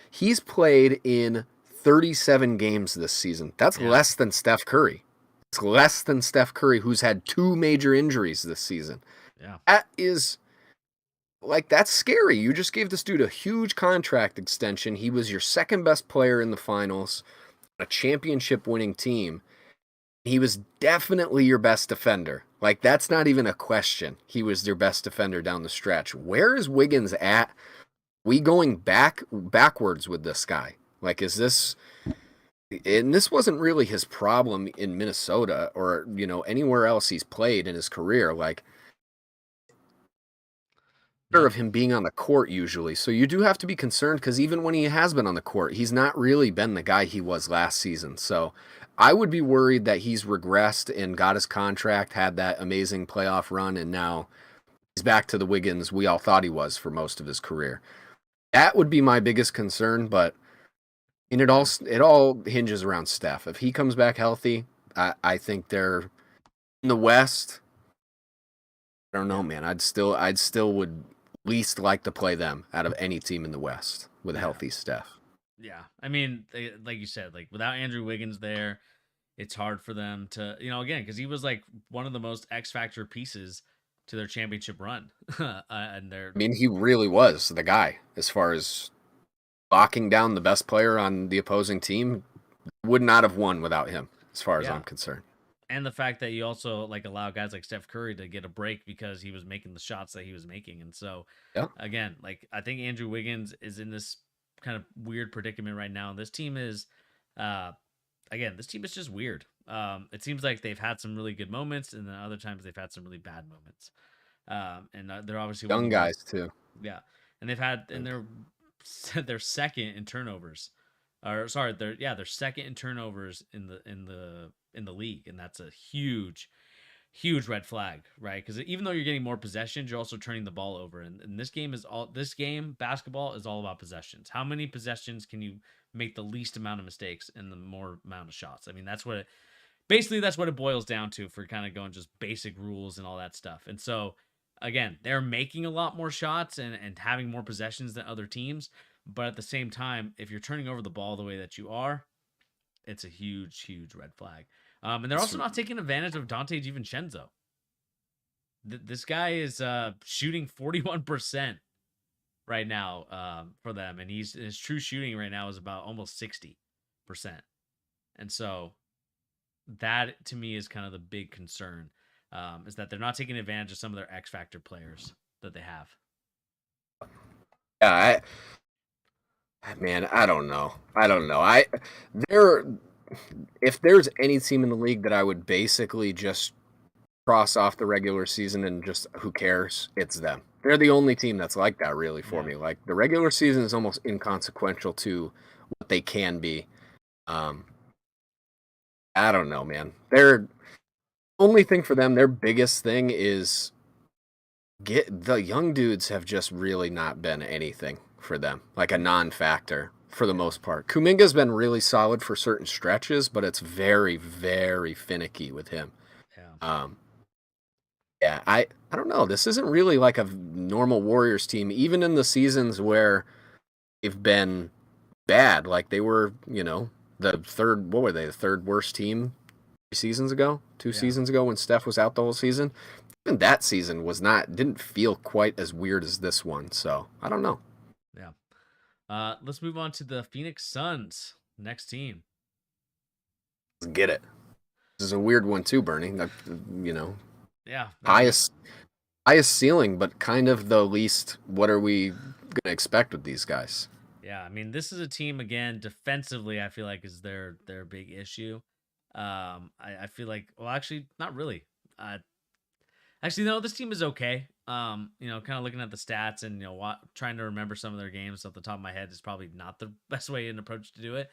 he's played in 37 games this season. That's less than Steph Curry. It's less than Steph Curry, who's had 2 major injuries this season. Yeah. That is, that's scary. You just gave this dude a huge contract extension. He was your second best player in the finals, a championship winning team. He was definitely your best defender. Like, that's not even a question. He was your best defender down the stretch. Where is Wiggins at? We going backwards with this guy? Like, is this... And this wasn't really his problem in Minnesota or, anywhere else he's played in his career. Like, of him being on the court usually. So you do have to be concerned because even when he has been on the court, he's not really been the guy he was last season. So I would be worried that he's regressed and got his contract, had that amazing playoff run, and now he's back to the Wiggins we all thought he was for most of his career. That would be my biggest concern, but it all hinges around Steph. If he comes back healthy, I think they're in the West. I don't know, man. I'd still would least like to play them out of any team in the West with a healthy Steph. Yeah. I mean, like you said, like without Andrew Wiggins there, it's hard for them to, again, because he was like one of the most X factor pieces to their championship run. And I mean, he really was the guy as far as locking down the best player on the opposing team. Would not have won without him, as far as I'm concerned. And the fact that you also like allow guys like Steph Curry to get a break because he was making the shots that he was making. And so, again, like I think Andrew Wiggins is in this kind of weird predicament right now. And this team is, this team is just weird. It seems like they've had some really good moments, and then other times they've had some really bad moments. And they're obviously young guys too. Yeah, and they're second in turnovers. Or sorry, they're second in turnovers in the league, and that's a huge red flag, right? Because even though you're getting more possessions, you're also turning the ball over, and this game basketball is all about possessions. How many possessions can you make the least amount of mistakes and the more amount of shots? I mean, that's what it boils down to for kind of going just basic rules and all that stuff. And so again, they're making a lot more shots and having more possessions than other teams. But at the same time, if you're turning over the ball the way that you are, it's a huge red flag. And they're also not taking advantage of Dante DiVincenzo. This guy is shooting 41% right now for them, and his true shooting right now is about almost 60%. And so that to me is kind of the big concern, is that they're not taking advantage of some of their X factor players that they have. Yeah, man, I don't know. If there's any team in the league that I would basically just cross off the regular season and just who cares, it's them. They're the only team that's like that really for me. Like the regular season is almost inconsequential to what they can be. I don't know, man. Their only thing for them, their biggest thing is the young dudes have just really not been anything for them, like a non-factor for the most part. Kuminga's been really solid for certain stretches, but it's very, very finicky with him. I don't know. This isn't really like a normal Warriors team, even in the seasons where they've been bad. Like they were, the third worst team 2 seasons ago when Steph was out the whole season. Even that season didn't feel quite as weird as this one. So I don't know. Yeah. Let's move on to the Phoenix Suns, next team. Let's get it. This is a weird one too, Bernie. Yeah. Highest ceiling, but kind of the least. What are we gonna expect with these guys? Yeah, I mean, this is a team again defensively. I feel like is their big issue. I feel like, well, actually, not really. Actually, no, this team is okay. Kind of looking at the stats and trying to remember some of their games off the top of my head is probably not the best way and approach to do it.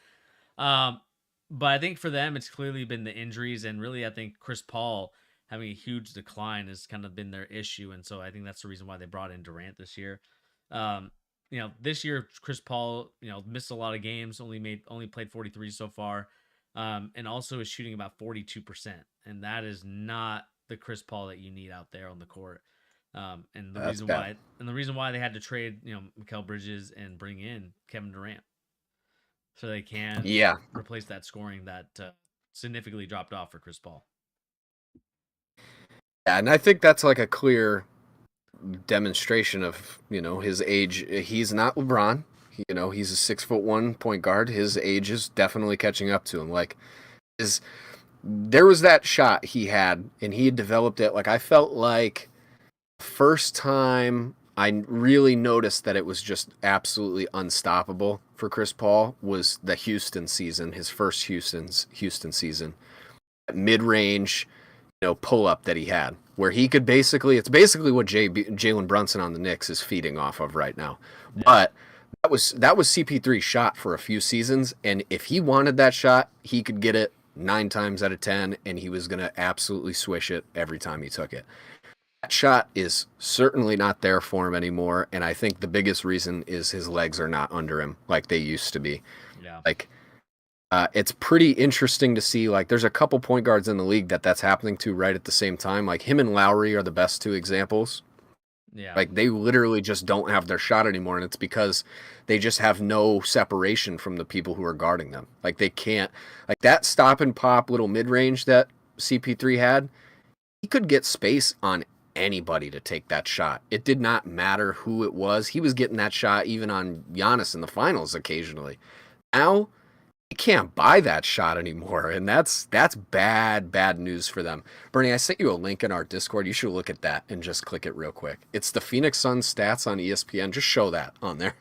But I think for them, it's clearly been the injuries, and really, I think Chris Paul having a huge decline has kind of been their issue, and so I think that's the reason why they brought in Durant this year. This year Chris Paul, missed a lot of games, only played 43 so far, and also is shooting about 42%, and that is not the Chris Paul that you need out there on the court. And the reason why they had to trade, Mikal Bridges and bring in Kevin Durant, so they can replace that scoring that significantly dropped off for Chris Paul. Yeah, and I think that's like a clear demonstration of his age. He's not LeBron. He's a 6'1" point guard. His age is definitely catching up to him. There was that shot he had, and he had developed it. Like, I felt like the first time I really noticed that it was just absolutely unstoppable for Chris Paul was the Houston season, his first Houston season. That mid-range, pull-up that he had, where he could it's basically what Jalen Brunson on the Knicks is feeding off of right now. Yeah. But that was CP3's shot for a few seasons, and if he wanted that shot, he could get it 9 times out of 10, and he was going to absolutely swish it every time he took it. That shot is certainly not there for him anymore, and I think the biggest reason is his legs are not under him like they used to be. Yeah. It's pretty interesting to see, there's a couple point guards in the league that's happening to right at the same time. Like, him and Lowry are the best 2 examples. Yeah. They literally just don't have their shot anymore, and it's because they just have no separation from the people who are guarding them. They can't, that stop and pop little mid-range that CP3 had, he could get space on anybody to take that shot. It did not matter who it was. He was getting that shot even on Giannis in the finals occasionally. Now, you can't buy that shot anymore, and that's bad news for them. Bernie, I sent you a link in our Discord. You should look at that and just click it real quick. It's the Phoenix Suns stats on ESPN. Just show that on there.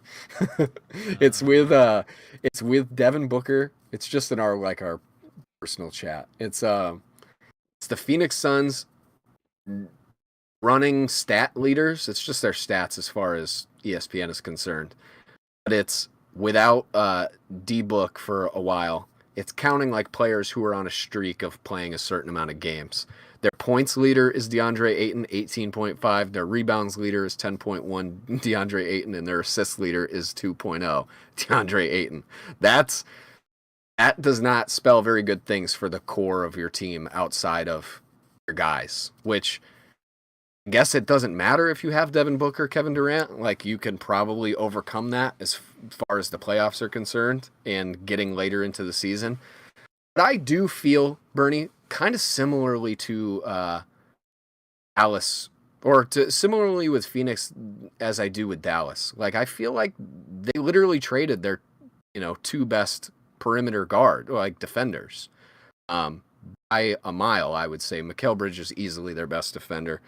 It's with Devin Booker. It's just in our personal chat. It's the Phoenix Suns running stat leaders. It's just their stats as far as ESPN is concerned, but it's without D-Book for a while. It's counting players who are on a streak of playing a certain amount of games. Their points leader is DeAndre Ayton, 18.5. Their rebounds leader is 10.1, DeAndre Ayton, and their assist leader is 2.0, DeAndre Ayton. That does not spell very good things for the core of your team outside of your guys, which I guess it doesn't matter if you have Devin Booker, Kevin Durant. You can probably overcome that as far as the playoffs are concerned and getting later into the season. But I do feel, Bernie, kind of similarly to Dallas, or similarly with Phoenix as I do with Dallas. I feel like they literally traded their 2 best perimeter defenders by a mile. I would say Mikal Bridges is easily their best defender.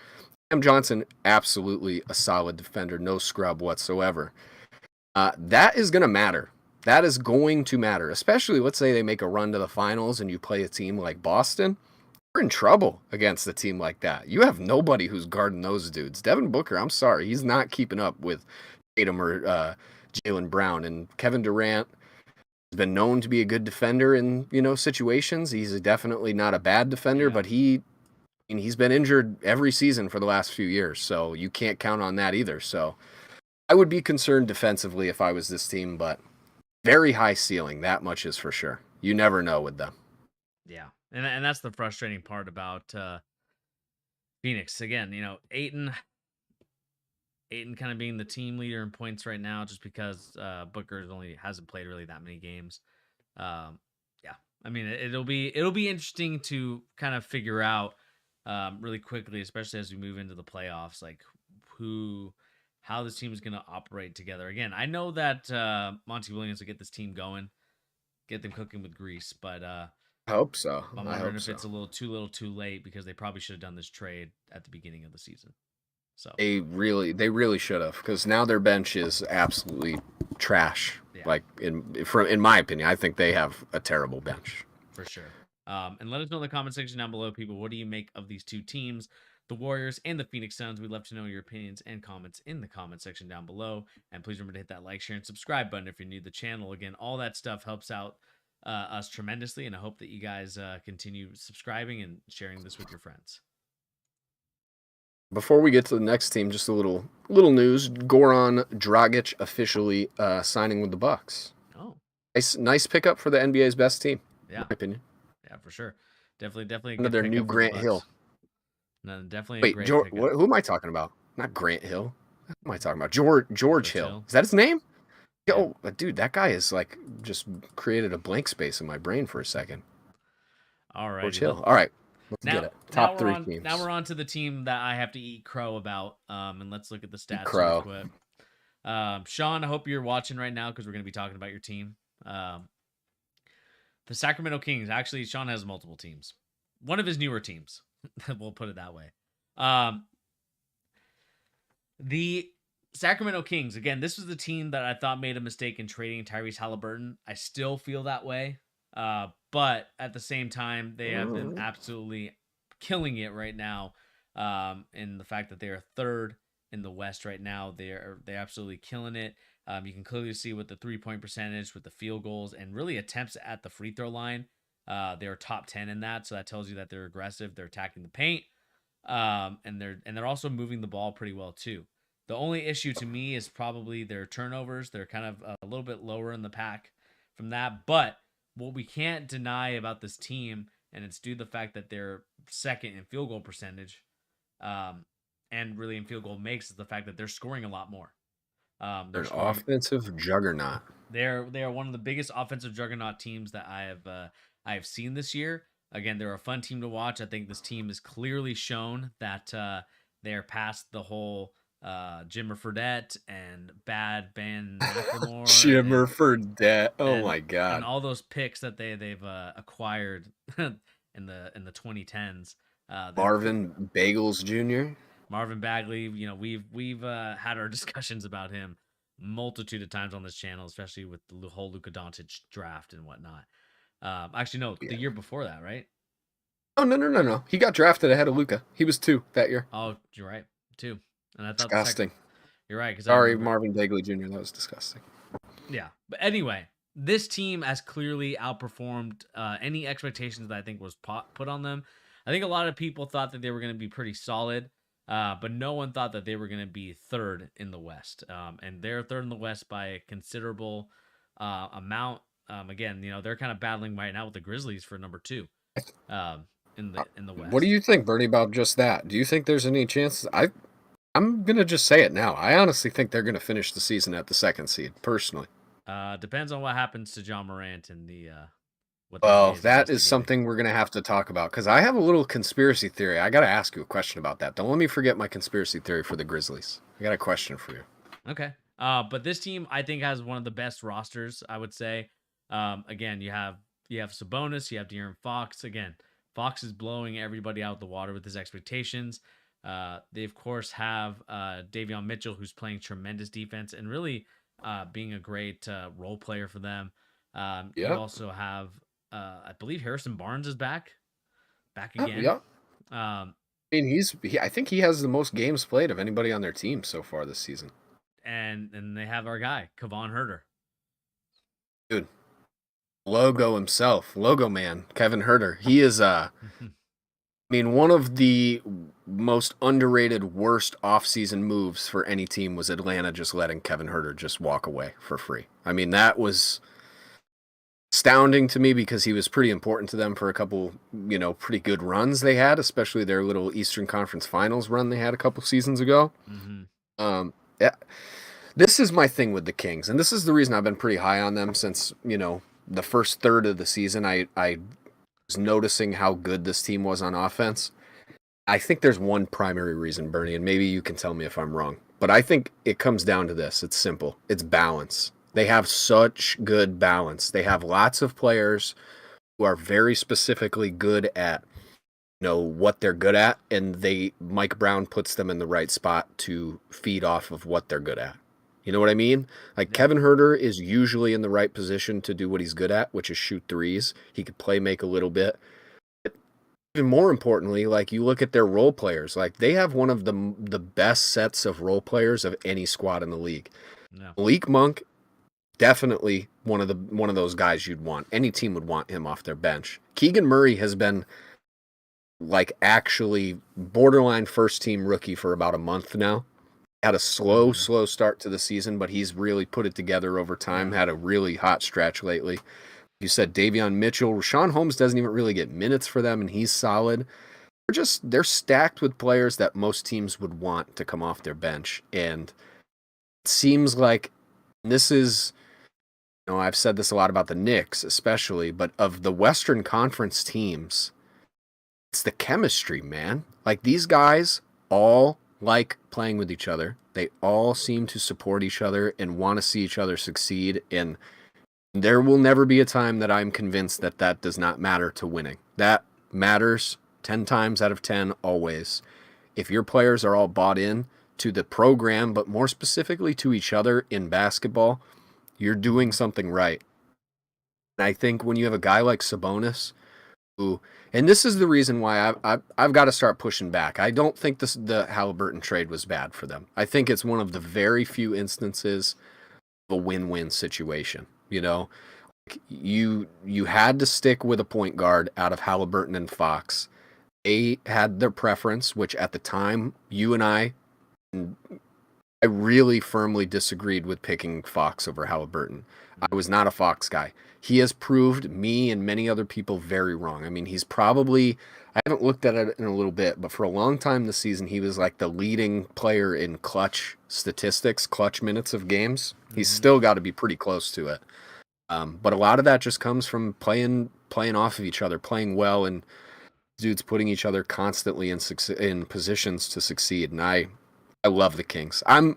Cam Johnson, absolutely a solid defender, no scrub whatsoever. That is going to matter. That is going to matter, especially let's say they make a run to the finals and you play a team like Boston. You're in trouble against a team like that. You have nobody who's guarding those dudes. Devin Booker, I'm sorry, he's not keeping up with Tatum or Jaylen Brown. And Kevin Durant has been known to be a good defender in situations. He's definitely not a bad defender, but he's been injured every season for the last few years, so you can't count on that either. So I would be concerned defensively if I was this team, but very high ceiling, that much is for sure. You never know with them. Yeah, and that's the frustrating part about Phoenix. Again, Ayton kind of being the team leader in points right now, just because Booker hasn't played really that many games. I mean, it'll be interesting to kind of figure out really quickly, especially as we move into the playoffs, how this team is going to operate together. Again, I know that Monty Williams will get this team going, get them cooking with grease, but I hope so. I'm wondering if it's a little too late, because they probably should have done this trade at the beginning of the season. So they really should have, because now their bench is absolutely trash. Yeah. In my opinion, I think they have a terrible bench for sure. And let us know in the comment section down below, people. What do you make of these two teams, the Warriors and the Phoenix Suns? We'd love to know your opinions and comments in the comment section down below. And please remember to hit that like, share, and subscribe button if you're new to the channel. Again, all that stuff helps out us tremendously, and I hope that you guys continue subscribing and sharing this with your friends. Before we get to the next team, just a little news: Goran Dragic officially signing with the Bucks. Oh, nice pickup for the NBA's best team, yeah, in my opinion. Yeah, for sure. Definitely. Another new Grant Hill. No, definitely. Wait, who am I talking about? Not Grant Hill. Who am I talking about? George Hill. Is that his name? Yeah. Oh, dude, that guy is like just created a blank space in my brain for a second. All right, George Hill. All right, let's get it. Top three teams. Now we're on to the team that I have to eat crow about. And let's look at the stats real quick. Sean, I hope you're watching right now because we're going to be talking about your team. The Sacramento Kings. Actually, Sean has multiple teams. One of his newer teams. We'll put it that way. The Sacramento Kings, again, this was the team that I thought made a mistake in trading Tyrese Halliburton. I still feel that way. But at the same time, they have been absolutely killing it right now. In the fact that they are third in the West right now. They're absolutely killing it. You can clearly see with the 3-point percentage, with the field goals, and really attempts at the free throw line. They're top 10 in that, so that tells you that they're aggressive. They're attacking the paint, and they're also moving the ball pretty well too. The only issue to me is probably their turnovers. They're kind of a little bit lower in the pack from that. But what we can't deny about this team, and it's due to the fact that they're second in field goal percentage, and really in field goal makes, is the fact that they're scoring a lot more. They're an offensive juggernaut. They are one of the biggest offensive juggernaut teams that I have seen this year. Again, they're a fun team to watch. I think this team has clearly shown that they're past the whole Jimmer Fredette and bad Ben McLemore. Jimmer Fredette. Oh my god. And all those picks that they've acquired in the 2010s. Marvin Bagels Jr. Marvin Bagley, we've had our discussions about him multitude of times on this channel, especially with the whole Luka Doncic draft and whatnot. Actually, no, the year before that, right? Oh, no. He got drafted ahead of Luka. He was 2 that year. Oh, you're right. 2. And I thought disgusting. You're right. Sorry, Marvin Bagley Jr. That was disgusting. Yeah. But anyway, this team has clearly outperformed any expectations that I think was put on them. I think a lot of people thought that they were going to be pretty solid, but no one thought that they were going to be third in the West. And they're third in the West by a considerable amount. Again, they're kind of battling right now with the Grizzlies for number 2 in the West. What do you think, Bernie, about just that? Do you think there's any chances? I'm going to just say it now. I honestly think they're going to finish the season at the 2nd seed, personally. Depends on what happens to John Morant and the well, that is something we're going to have to talk about, because I have a little conspiracy theory. I got to ask you a question about that. Don't let me forget my conspiracy theory for the Grizzlies. I got a question for you. Okay. But this team, I think, has one of the best rosters, I would say. Again, you have Sabonis, you have De'Aaron Fox. Again, Fox is blowing everybody out the water with his expectations. They, of course, have Davion Mitchell, who's playing tremendous defense and really being a great role player for them. You also have, I believe, Harrison Barnes is back again. Yeah. I mean, I think he has the most games played of anybody on their team so far this season. And they have our guy, Kevon Huerter. Dude. Logo himself, logo man, Kevin Huerter. He is I mean, one of the most underrated, worst offseason moves for any team was Atlanta just letting Kevin Huerter just walk away for free. I mean, that was astounding to me because he was pretty important to them for a couple, pretty good runs they had, especially their little Eastern Conference Finals run they had a couple seasons ago. Yeah. This is my thing with the Kings, and this is the reason I've been pretty high on them since, the first third of the season. I was noticing how good this team was on offense. I think there's one primary reason, Bernie, and maybe you can tell me if I'm wrong, but I think it comes down to this. It's simple. It's balance. They have such good balance. They have lots of players who are very specifically good at, what they're good at, and Mike Brown puts them in the right spot to feed off of what they're good at. You know what I mean? Like Yeah. Kevin Herter is usually in the right position to do what he's good at, which is shoot threes. He could play make a little bit. But even more importantly, like you look at their role players, like they have one of the best sets of role players of any squad in the league. No. Malik Monk, definitely one of those guys you'd want. Any team would want him off their bench. Keegan Murray has been like actually borderline first team rookie for about a month now. Had a slow start to the season, but he's really put it together over time. Yeah. Had a really hot stretch lately. You said Davion Mitchell. Rashawn Holmes doesn't even really get minutes for them, and he's solid. They're stacked with players that most teams would want to come off their bench. And it seems like this is, I've said this a lot about the Knicks, especially, but of the Western Conference teams, it's the chemistry, man. Like these guys all like playing with each other. They all seem to support each other and want to see each other succeed. And there will never be a time that I'm convinced that that does not matter to winning. That matters 10 times out of 10 always. If your players are all bought in to the program, but more specifically to each other in basketball, you're doing something right. And I think when you have a guy like Sabonis, who, and this is the reason why I've got to start pushing back. I don't think the Halliburton trade was bad for them. I think it's one of the very few instances of a win-win situation. You had to stick with a point guard out of Halliburton and Fox. They had their preference, which at the time you and I really firmly disagreed with picking Fox over Halliburton. I was not a Fox guy. He has proved me and many other people very wrong. I mean, he's probably, I haven't looked at it in a little bit, but for a long time this season, he was like the leading player in clutch statistics, clutch minutes of games. He's still got to be pretty close to it. But a lot of that just comes from playing off of each other, playing well, and dudes putting each other constantly in positions to succeed. And I love the Kings. I'll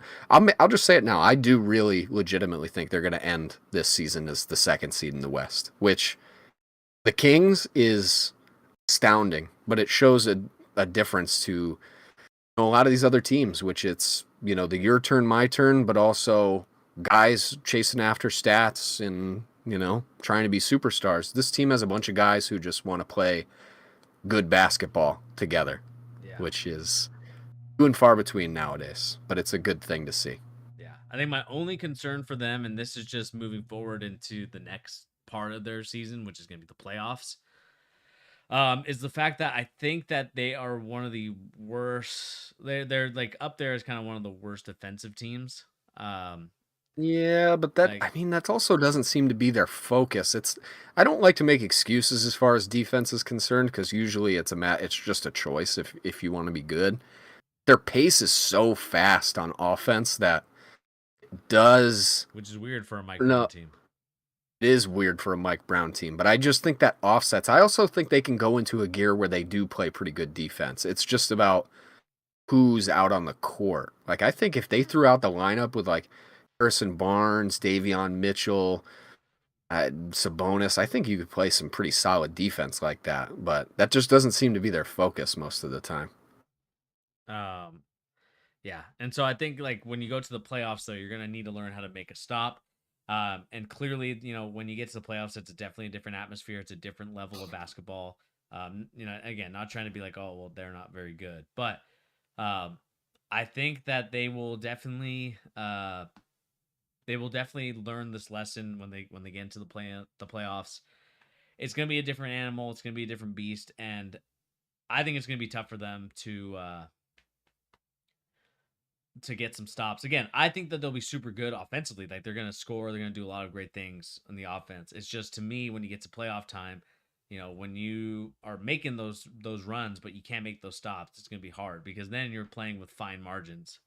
just say it now. I do really legitimately think they're going to end this season as the second seed in the West, which the Kings is astounding, but it shows a difference to a lot of these other teams, which it's, the your turn, my turn, but also guys chasing after stats and, trying to be superstars. This team has a bunch of guys who just want to play good basketball together, which is few and far between nowadays, but it's a good thing to see. Yeah. I think my only concern for them, and this is just moving forward into the next part of their season, which is going to be the playoffs, is the fact that I think that they are one of the worst. They're like up there as kind of one of the worst defensive teams. Yeah, but that also doesn't seem to be their focus. I don't like to make excuses as far as defense is concerned, because usually it's just a choice if you want to be good. Their pace is so fast on offense that which is weird for a Mike Brown team. It is weird for a Mike Brown team, but I just think that offsets. I also think they can go into a gear where they do play pretty good defense. It's just about who's out on the court. Like, I think if they threw out the lineup with like Harrison Barnes, Davion Mitchell, Sabonis, I think you could play some pretty solid defense like that, but that just doesn't seem to be their focus most of the time. Yeah. And so I think like when you go to the playoffs, though, you're going to need to learn how to make a stop. And clearly, when you get to the playoffs, it's a definitely a different atmosphere. It's a different level of basketball. Again, not trying to be like, oh, well, they're not very good, but I think that they will definitely learn this lesson when they get into the playoffs. It's going to be a different animal. It's going to be a different beast. And I think it's going to be tough for them to get some stops. Again, I think that they'll be super good offensively. Like, they're going to score. They're going to do a lot of great things on the offense. It's just, to me, when you get to playoff time, when you are making those runs, but you can't make those stops, it's going to be hard, because then you're playing with fine margins.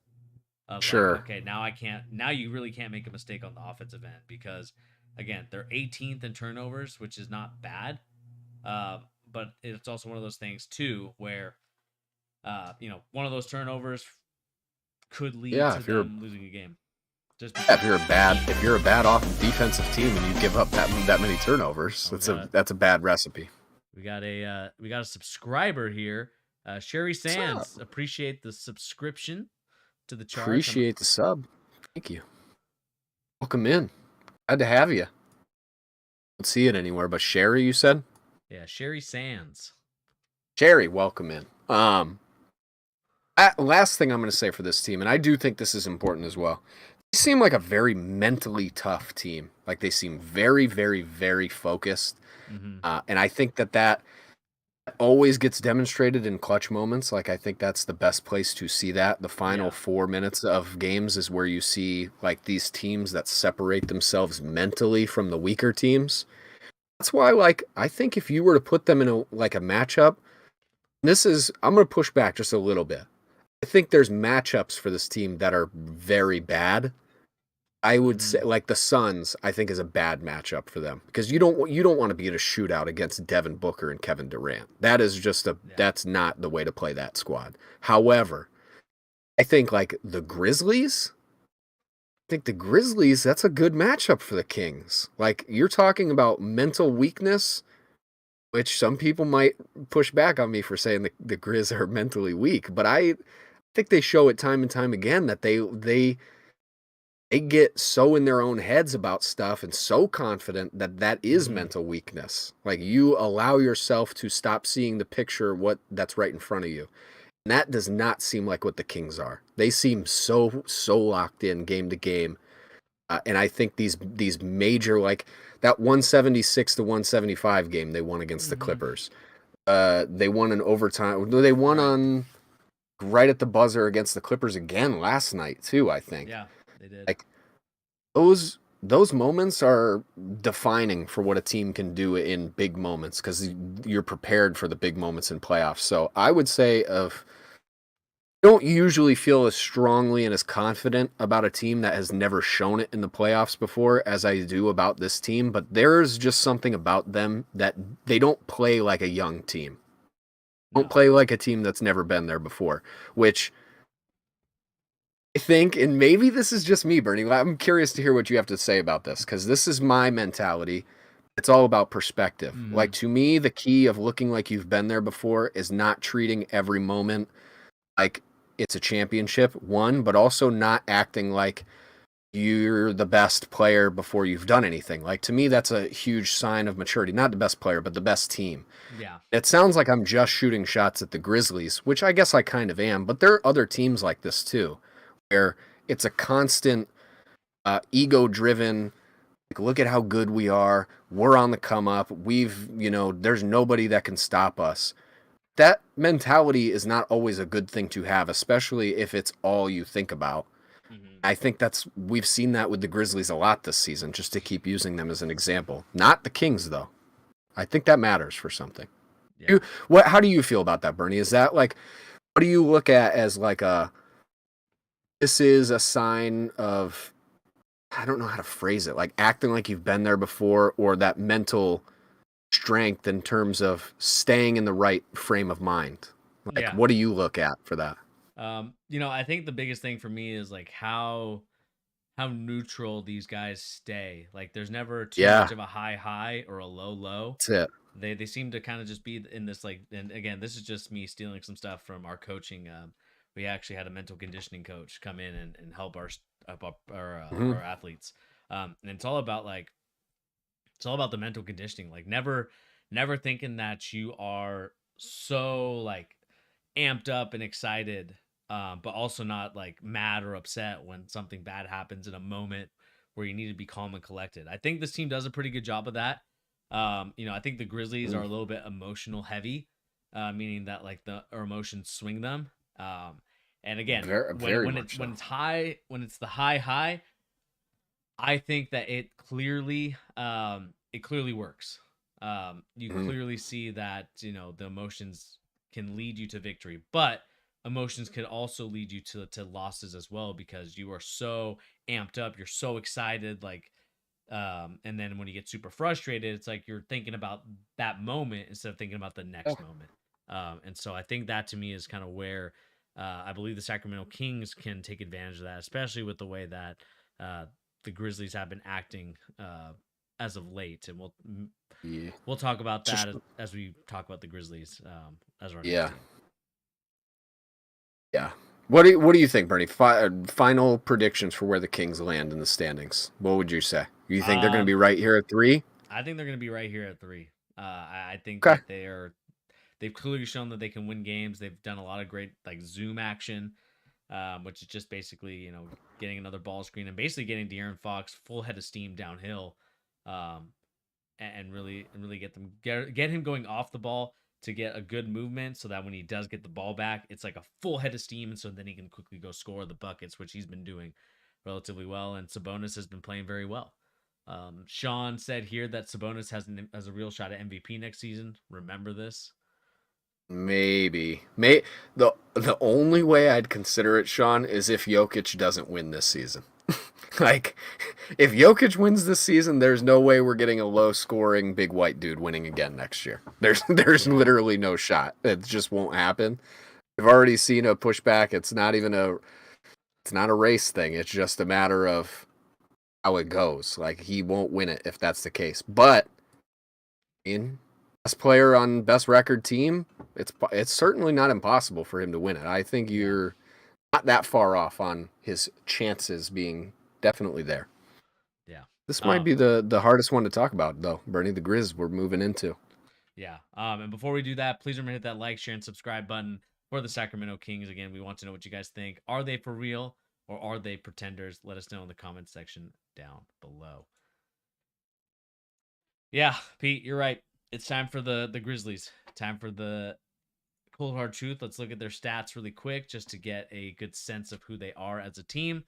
Sure. Like, okay, now you really can't make a mistake on the offensive end, because, again, they're 18th in turnovers, which is not bad. But it's also one of those things, too, where, one of those turnovers could lead to them losing a game. If you're a bad off defensive team and you give up that many turnovers, that's a bad recipe. We got a subscriber here, Sherry Sands. Appreciate the subscription to the chart. Appreciate the sub. Thank you. Welcome in. Glad to have you. Don't see it anywhere, but Sherry, you said? Yeah, Sherry Sands. Sherry, welcome in. Last thing I'm going to say for this team, and I do think this is important as well. They seem like a very mentally tough team. Like they seem very, very, very focused. Mm-hmm. And I think that always gets demonstrated in clutch moments. Like I think that's the best place to see that. The final 4 minutes of games is where you see like these teams that separate themselves mentally from the weaker teams. That's why, like, I think if you were to put them in a matchup, I'm going to push back just a little bit. I think there's matchups for this team that are very bad. I would say like the Suns, I think is a bad matchup for them because you don't want to be in a shootout against Devin Booker and Kevin Durant. That is just that's not the way to play that squad. However, I think like the Grizzlies, that's a good matchup for the Kings. Like you're talking about mental weakness, which some people might push back on me for saying the Grizz are mentally weak, but I think they show it time and time again that they get so in their own heads about stuff and so confident that is mental weakness. Like you allow yourself to stop seeing the picture of what that's right in front of you. And that does not seem like what the Kings are. They seem so locked in game to game. And I think these major, like that 176 to 175 game they won against the Clippers. They won in overtime. They won on right at the buzzer against the Clippers again last night too, I think. Yeah, they did. Like those moments are defining for what a team can do in big moments because you're prepared for the big moments in playoffs. So I would say I don't usually feel as strongly and as confident about a team that has never shown it in the playoffs before as I do about this team, but there's just something about them that they don't play like a young team. Don't play like a team that's never been there before, which I think, and maybe this is just me, Bernie. I'm curious to hear what you have to say about this because this is my mentality. It's all about perspective. Like to me, the key of looking like you've been there before is not treating every moment like it's a championship, one, but also not acting like you're the best player before you've done anything. Like to me, that's a huge sign of maturity. Not the best player, but the best team. Yeah. It sounds like I'm just shooting shots at the Grizzlies, which I guess I kind of am, but there are other teams like this too, where it's a constant ego-driven, like, look at how good we are. We're on the come up. There's nobody that can stop us. That mentality is not always a good thing to have, especially if it's all you think about. I think we've seen that with the Grizzlies a lot this season, just to keep using them as an example. Not the Kings, though. I think that matters for something. Yeah. How do you feel about that, Bernie? Is that like, what do you look at as like this is a sign of, I don't know how to phrase it, like acting like you've been there before, or that mental strength in terms of staying in the right frame of mind? Like, what do you look at for that? I think the biggest thing for me is like how neutral these guys stay. Like there's never too much of a high or a low. That's it. They seem to kind of just be in this like, and again, this is just me stealing some stuff from our coaching. We actually had a mental conditioning coach come in and help our athletes. And it's all about the mental conditioning. Like never thinking that you are so like amped up and excited, but also not like mad or upset when something bad happens in a moment where you need to be calm and collected. I think this team does a pretty good job of that. I think the Grizzlies are a little bit emotional heavy, meaning that like our emotions swing them. And again, when it's high, when it's the high, I think that it clearly works. You clearly see that, the emotions can lead you to victory, but emotions could also lead you to losses as well, because you are so amped up, you're so excited, like, and then when you get super frustrated, it's like you're thinking about that moment instead of thinking about the next moment. And so I think that to me is kind of where I believe the Sacramento Kings can take advantage of that, especially with the way that the Grizzlies have been acting as of late. And we'll talk about that as we talk about the Grizzlies as our next team. Yeah. What do you think, Bernie? Final predictions for where the Kings land in the standings. What would you say? You think they're going to be Um, right here at 3? I think they're going to be right here at 3. I think Okay. that they've clearly shown that they can win games. They've done a lot of great like zoom action, which is just basically getting another ball screen and basically getting De'Aaron Fox full head of steam downhill, um, and really get him going off the ball to get a good movement so that when he does get the ball back, it's like a full head of steam, and so then he can quickly go score the buckets, which he's been doing relatively well, and Sabonis has been playing very well. Sean said here that Sabonis has a real shot at MVP next season. Remember this? Maybe. The only way I'd consider it, Sean, is if Jokic doesn't win this season. Like, if Jokic wins this season, there's no way we're getting a low-scoring big white dude winning again next year. There's Yeah. literally no shot. It just won't happen. I've already seen a pushback. It's not a race thing. It's just a matter of how it goes. Like, he won't win it if that's the case. But in best player on best record team, it's certainly not impossible for him to win it. I think you're not that far off on his chances being definitely there. Yeah. This might be the hardest one to talk about, though, Bernie. The Grizz we're moving into. Yeah. And before we do that, please remember to hit that like, share, and subscribe button for the Sacramento Kings. Again, we want to know what you guys think. Are they for real or are they pretenders? Let us know in the comments section down below. Yeah, Pete, you're right. It's time for the Grizzlies. Time for the cold hard truth. Let's look at their stats really quick just to get a good sense of who they are as a team.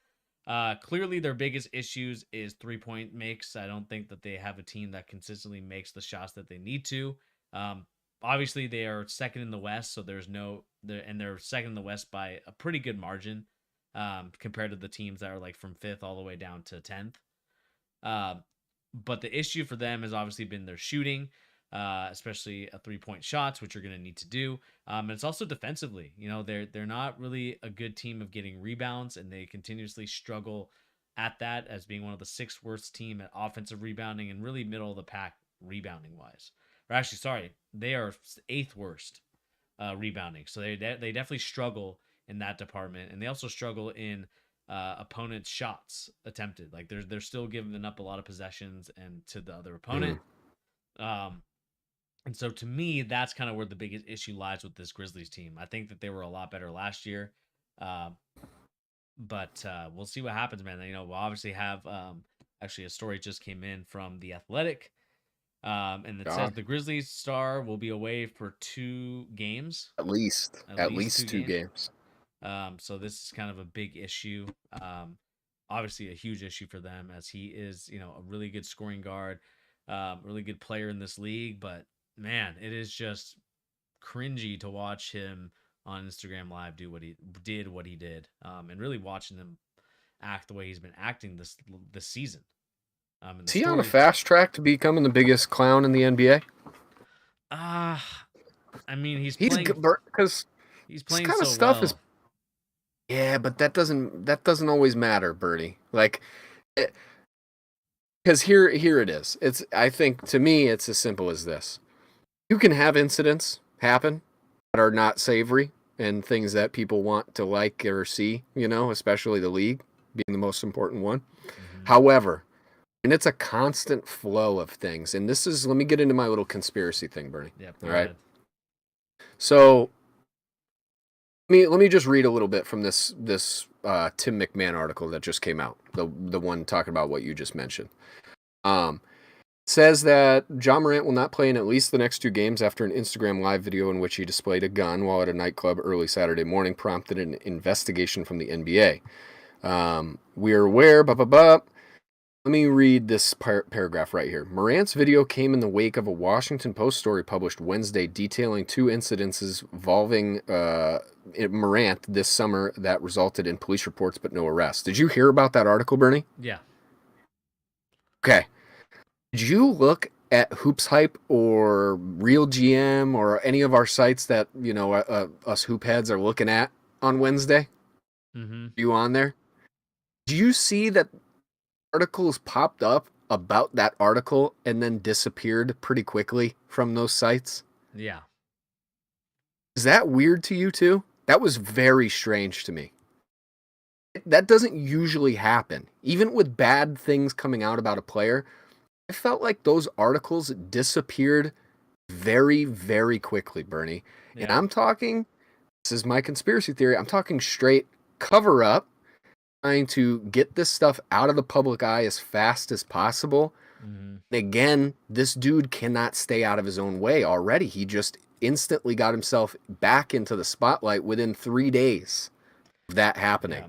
Clearly, their biggest issues is 3-point makes. I don't think that they have a team that consistently makes the shots that they need to. Obviously, they are second in the West, so they're second in the West by a pretty good margin compared to the teams that are like from 5th all the way down to 10th. But the issue for them has obviously been their shooting, especially a 3-point shots, which you're going to need to do. And it's also defensively. They're not really a good team of getting rebounds, and they continuously struggle at that as being one of the 6th worst team at offensive rebounding and really middle of the pack rebounding wise. Or actually, sorry, they are 8th worst rebounding. So they definitely struggle in that department, and they also struggle in opponent's shots attempted. Like they're still giving up a lot of possessions and to the other opponent. And so to me, that's kind of where the biggest issue lies with this Grizzlies team. I think that they were a lot better last year. But we'll see what happens, man. We'll obviously have actually a story just came in from The Athletic. And it says the Grizzlies star will be away for 2 games. At least 2 games. So this is kind of a big issue. Obviously a huge issue for them as he is, a really good scoring guard, really good player in this league. But man, it is just cringy to watch him on Instagram Live do what he did, and really watching him act the way he's been acting this season. Is he on a fast track to becoming the biggest clown in the NBA? I mean, he's playing because he's playing kind so of stuff well. is. Yeah, but that doesn't always matter, Bertie. Like, because here it is. I think to me it's as simple as this: you can have incidents happen that are not savory and things that people want to like or see. Especially the league being the most important one. Mm-hmm. However, and it's a constant flow of things, and let me get into my little conspiracy thing, Bernie. Yep. All right. So. Let me just read a little bit from this Tim McMahon article that just came out. The one talking about what you just mentioned. Says that Ja Morant will not play in at least the next 2 games after an Instagram Live video in which he displayed a gun while at a nightclub early Saturday morning prompted an investigation from the NBA. We are aware. Let me read this paragraph right here. Morant's video came in the wake of a Washington Post story published Wednesday detailing 2 incidences involving Morant this summer that resulted in police reports but no arrests. Did you hear about that article, Bernie? Yeah. Okay. Did you look at Hoops Hype or Real GM or any of our sites that us hoop heads are looking at on Wednesday? Mm-hmm. You on there? Do you see that articles popped up about that article and then disappeared pretty quickly from those sites? Yeah. Is that weird to you too? That was very strange to me. That doesn't usually happen. Even with bad things coming out about a player, I felt like those articles disappeared very, very quickly, Bernie. And Yeah. I'm talking, this is my conspiracy theory, I'm talking straight cover up, trying to get this stuff out of the public eye as fast as possible. Mm-hmm. Again, this dude cannot stay out of his own way already. He just instantly got himself back into the spotlight within 3 days of that happening.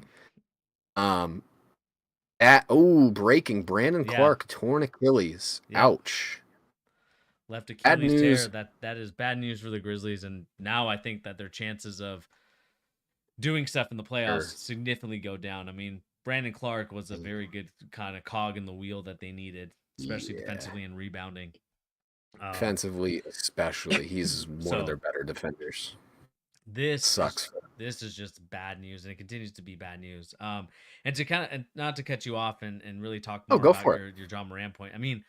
Breaking. Brandon Clark, torn Achilles. Yep. Ouch. Left Achilles tear. That is bad news for the Grizzlies, and now I think that their chances of doing stuff in the playoffs significantly go down. I mean, Brandon Clark was a very good kind of cog in the wheel that they needed, especially defensively and rebounding. Defensively, especially, he's one of their better defenders. This sucks. This is just bad news, and it continues to be bad news. And to kind of, not to cut you off and really talk more about your Ja Morant point. I mean,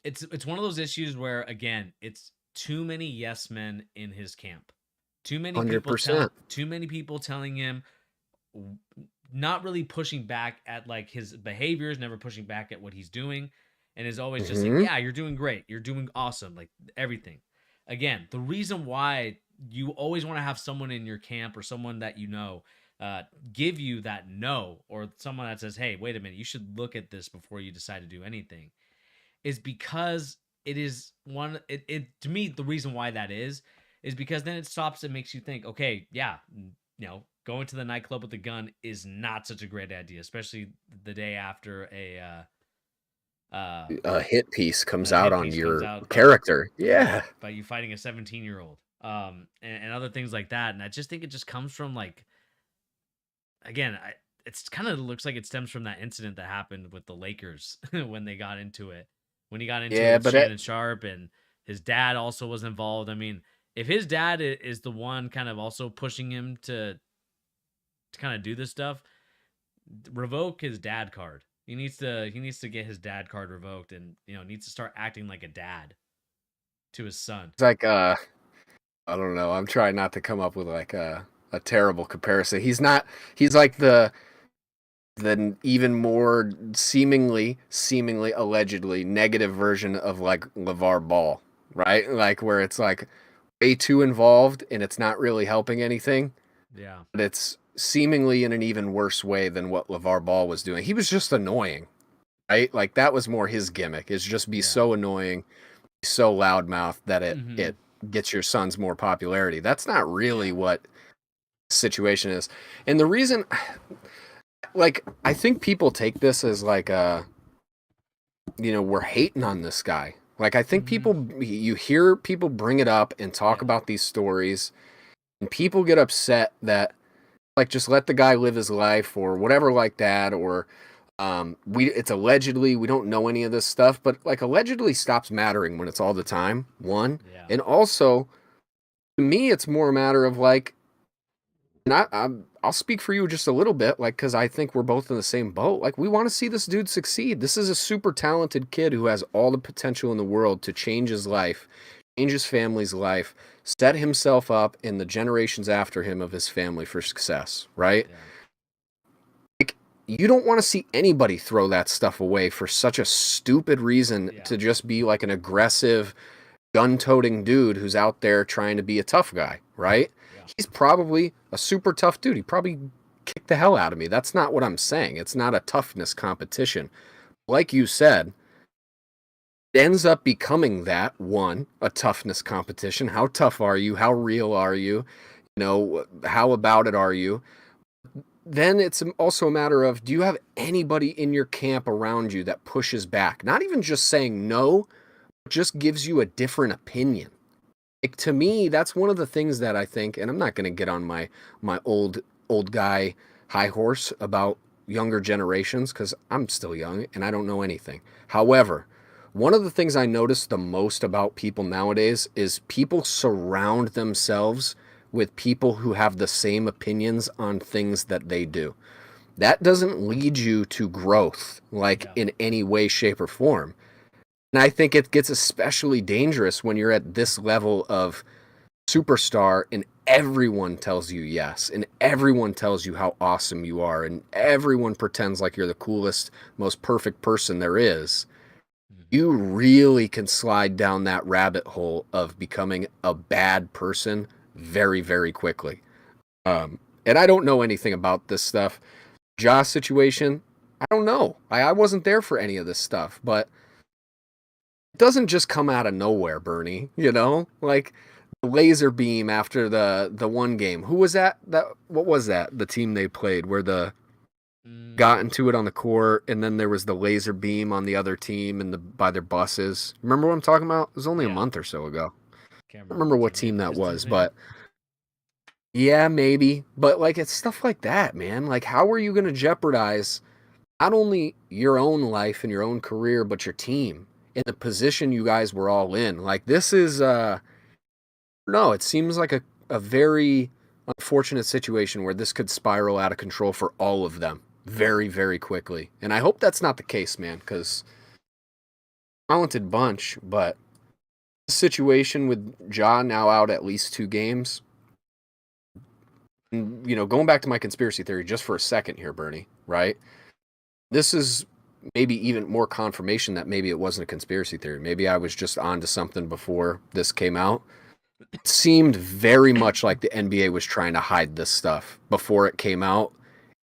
it's one of those issues where, again, it's too many yes men in his camp. Too many 100%. Too many people telling him, not really pushing back at like his behaviors, never pushing back at what he's doing, and is always just like, yeah, you're doing great, you're doing awesome, like everything. Again, the reason why you always want to have someone in your camp or someone that you know give you that no, or someone that says, hey, wait a minute, you should look at this before you decide to do anything, is because it is to me, the reason why that is because then it stops and makes you think, okay, yeah, going to the nightclub with a gun is not such a great idea, especially the day after a hit piece comes out on your character. By you fighting a 17-year-old. And other things like that. And I just think it just comes from, like, again, it's kind of looks like it stems from that incident that happened with the Lakers when they got into it. When he got into it with Shannon Sharpe, and his dad also was involved. I mean, if his dad is the one kind of also pushing him to kind of do this stuff, revoke his dad card. He needs to get his dad card revoked, and needs to start acting like a dad to his son. It's like I don't know. I'm trying not to come up with like a terrible comparison. He's like the even more seemingly allegedly negative version of like LeVar Ball, right? Like where it's like way too involved and it's not really helping anything. Yeah. But it's seemingly in an even worse way than what LeVar Ball was doing. He was just annoying, right? Like that was more his gimmick, is just be so annoying, so loudmouth that it gets your sons more popularity. That's not really what the situation is. And the reason, like, I think people take this as like we're hating on this guy. Like, I think you hear people bring it up and talk about these stories, and people get upset that, like, just let the guy live his life or whatever like that, or it's allegedly, we don't know any of this stuff, but like allegedly stops mattering when it's all the time, one. Yeah. And also, to me, it's more a matter of like, and I'll speak for you just a little bit, like, because I think we're both in the same boat. Like, we want to see this dude succeed. This is a super talented kid who has all the potential in the world to change his life, change his family's life, set himself up and the generations after him of his family for success, right? Yeah. Like, you don't want to see anybody throw that stuff away for such a stupid reason to just be like an aggressive, gun-toting dude who's out there trying to be a tough guy, right? Yeah. He's probably a super tough dude. He probably kicked the hell out of me. That's not what I'm saying. It's not a toughness competition. Like you said, it ends up becoming that, one, a toughness competition. How tough are you? How real are you? How about it are you? Then it's also a matter of, do you have anybody in your camp around you that pushes back? Not even just saying no, but just gives you a different opinion. Like, to me, that's one of the things that I think, and I'm not going to get on my old guy high horse about younger generations, because I'm still young and I don't know anything. However, one of the things I notice the most about people nowadays is people surround themselves with people who have the same opinions on things that they do. That doesn't lead you to growth, in any way, shape, or form. And I think it gets especially dangerous when you're at this level of superstar and everyone tells you yes, and everyone tells you how awesome you are, and everyone pretends like you're the coolest, most perfect person there is, you really can slide down that rabbit hole of becoming a bad person very, very quickly. And I don't know anything about this stuff. Josh situation, I don't know. I wasn't there for any of this stuff, but it doesn't just come out of nowhere, Bernie. Like the laser beam after the one game. Who was that? What was that? The team they played where the got into it on the court, and then there was the laser beam on the other team and by their buses. Remember what I'm talking about? It was only a month or so ago. Can't I don't remember what team they that faced was, maybe. but yeah, maybe. But like it's stuff like that, man. Like how are you going to jeopardize not only your own life and your own career, but your team in the position you guys were all in? Like this is no, it seems like a very unfortunate situation where this could spiral out of control for all of them very, very quickly. And I hope that's not the case, man, because talented bunch, but the situation with Ja now out at least 2 games. And, going back to my conspiracy theory just for a second here, Bernie, right? This is maybe even more confirmation that maybe it wasn't a conspiracy theory. Maybe I was just onto something before this came out. It seemed very much like the NBA was trying to hide this stuff before it came out.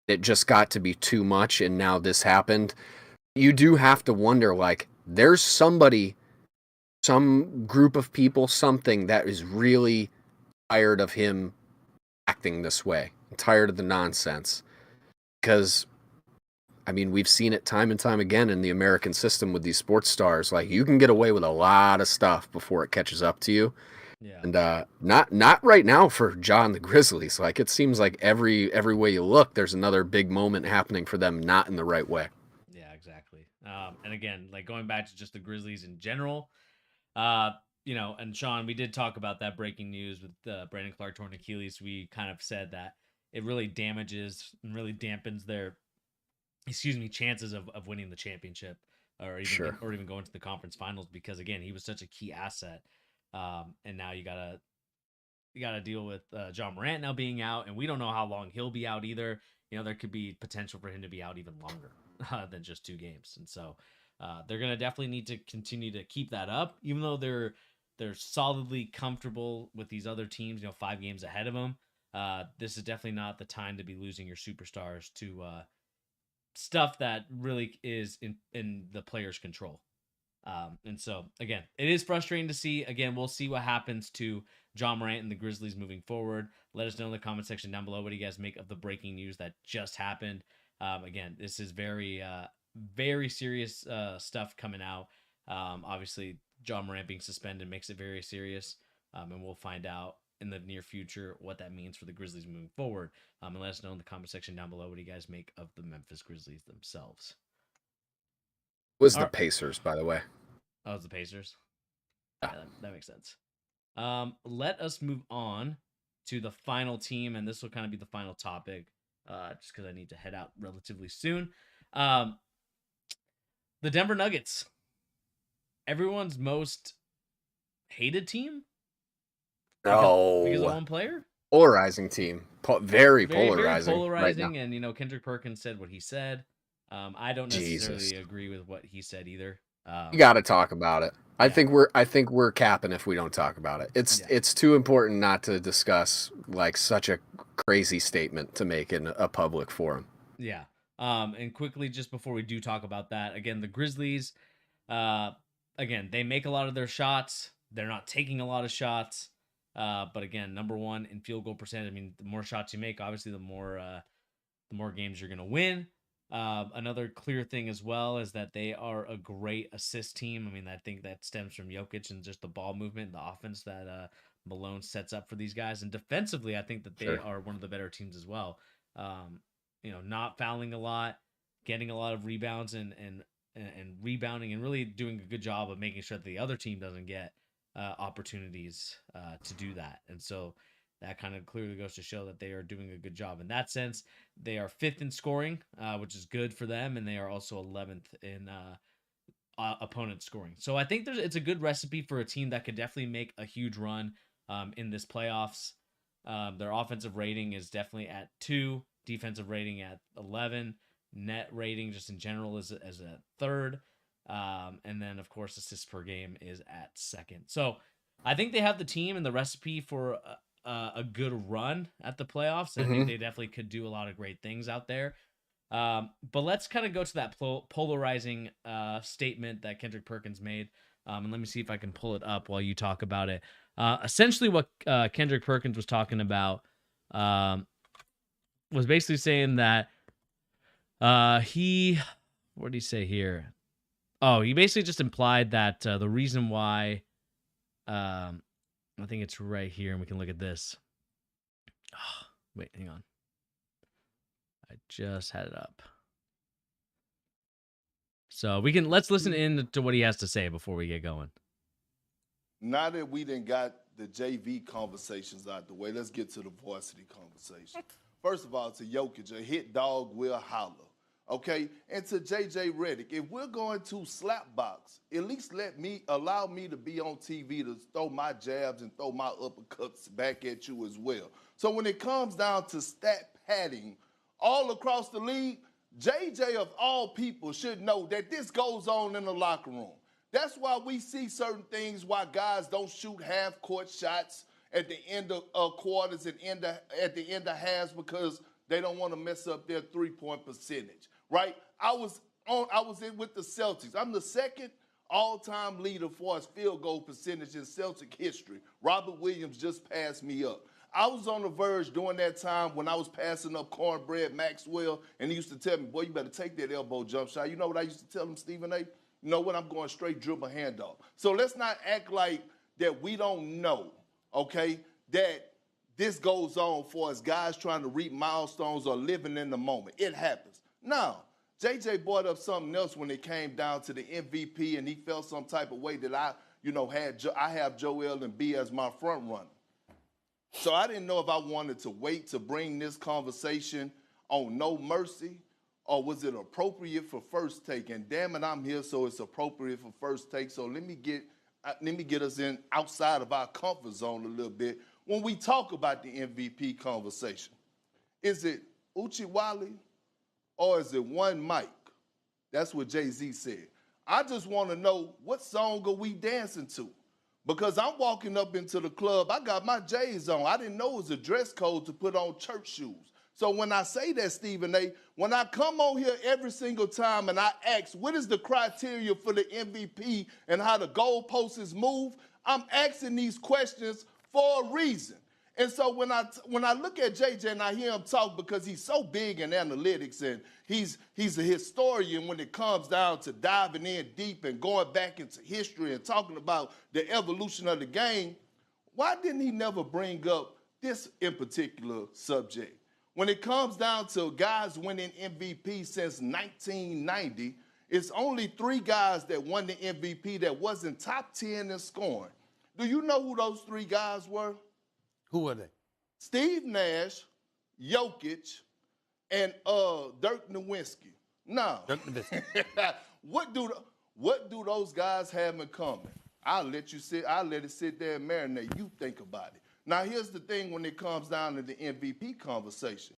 It just got to be too much, and now this happened. You do have to wonder, like, there's somebody, some group of people, something that is really tired of him acting this way, tired of the nonsense. Because, I mean, we've seen it time and time again in the American system with these sports stars. Like, you can get away with a lot of stuff before it catches up to you. Yeah. And not right now for John the Grizzlies. Like it seems like every way you look, there's another big moment happening for them, not in the right way. Yeah, exactly. And again, like going back to just the Grizzlies in general, and Sean, we did talk about that breaking news with Brandon Clark torn Achilles. We kind of said that it really damages and really dampens their, chances of winning the championship or even going to the conference finals because again, he was such a key asset. And now you gotta deal with John Morant now being out, and we don't know how long he'll be out either. There could be potential for him to be out even longer than just 2 games, and so they're gonna definitely need to continue to keep that up, even though they're solidly comfortable with these other teams. 5 games ahead of them. This is definitely not the time to be losing your superstars to stuff that really is in the player's control. And so, again, it is frustrating to see. Again, we'll see what happens to John Morant and the Grizzlies moving forward. Let us know in the comment section down below what do you guys make of the breaking news that just happened. Again, this is very, very serious stuff coming out. Obviously, John Morant being suspended makes it very serious. And we'll find out in the near future what that means for the Grizzlies moving forward. And let us know in the comment section down below what do you guys make of the Memphis Grizzlies themselves. Was the Pacers, by the way. Oh, it's the Pacers. Yeah, that makes sense. Let us move on to the final team, and this will kind of be the final topic, just because I need to head out relatively soon. The Denver Nuggets, everyone's most hated team. Because of one player. Polarizing team, very polarizing. Very polarizing, right, and Kendrick Perkins said what he said. I don't necessarily agree with what he said either. You got to talk about it. I think we're capping if we don't talk about it. It's too important not to discuss like such a crazy statement to make in a public forum. Yeah. And quickly, just before we do talk about that, again, the Grizzlies, again, they make a lot of their shots. They're not taking a lot of shots. But again, number one in field goal percentage. I mean, the more shots you make, obviously, the more games you're gonna win. Another clear thing as well is that they are a great assist team. I mean, I think that stems from Jokic and just the ball movement and the offense that Malone sets up for these guys. And defensively, I think that they are one of the better teams as well. Not fouling a lot, getting a lot of rebounds and rebounding and really doing a good job of making sure that the other team doesn't get opportunities to do that. And so that kind of clearly goes to show that they are doing a good job in that sense. They are 5th in scoring, which is good for them, and they are also 11th in opponent scoring. So I think it's a good recipe for a team that could definitely make a huge run in this playoffs. Their offensive rating is definitely at 2, defensive rating at 11, net rating just in general is as a 3rd, and then of course assists per game is at 2nd. So I think they have the team and the recipe for a good run at the playoffs. I think they definitely could do a lot of great things out there. But let's kind of go to that polarizing statement that Kendrick Perkins made. And let me see if I can pull it up while you talk about it. Essentially what Kendrick Perkins was talking about was basically saying that what did he say here? Oh, he basically just implied that the reason why, I think it's right here, and we can look at this. Oh, wait, hang on. I just had it up. So let's listen in to what he has to say before we get going. Now that we done got the JV conversations out the way, let's get to the varsity conversation. First of all, to Jokic, a hit dog will holler, okay? And to JJ Redick, if we're going to slap box, at least allow me to be on TV to throw my jabs and throw my uppercuts back at you as well. So when it comes down to stat padding all across the league, JJ of all people should know that this goes on in the locker room. That's why we see certain things, why guys don't shoot half-court shots at the end of quarters and at the end of halves, because they don't want to mess up their three-point percentage, right? I was in with the Celtics. I'm the 2nd all-time leader for his field goal percentage in Celtic history. Robert Williams just passed me up. I was on the verge during that time when I was passing up Cornbread Maxwell, and he used to tell me, boy, you better take that elbow jump shot. You know what I used to tell him, Stephen A? You know what? I'm going straight dribble handoff. So let's not act like that we don't know, okay, that this goes on for us guys trying to reach milestones or living in the moment. It happens. Now, JJ brought up something else when it came down to the MVP, and he felt some type of way that I have Joel Embiid as my front runner. So I didn't know if I wanted to wait to bring this conversation on No Mercy, or was it appropriate for First Take? And damn it, I'm here, so it's appropriate for First Take. So let me get us in outside of our comfort zone a little bit when we talk about the MVP conversation. Is it Uchiwali or is it One Mike? That's what Jay-Z said. I just want to know, what song are we dancing to? Because I'm walking up into the club, I got my J's on. I didn't know it was a dress code to put on church shoes. So when I say that, Stephen A., when I come on here every single time and I ask, what is the criteria for the MVP and how the goalposts move, I'm asking these questions for a reason. And so when I look at JJ and I hear him talk, because he's so big in analytics and he's a historian when it comes down to diving in deep and going back into history and talking about the evolution of the game, why didn't he never bring up this in particular subject? When it comes down to guys winning MVP since 1990, it's only 3 guys that won the MVP that wasn't top 10 in scoring. Do you know who those 3 guys were? Who were they? Steve Nash, Jokic, and Dirk Nowitzki. Now, Dirk Nowitzki. what do those guys have in common? I'll let it sit there and marinate. You think about it. Now, here's the thing when it comes down to the MVP conversation.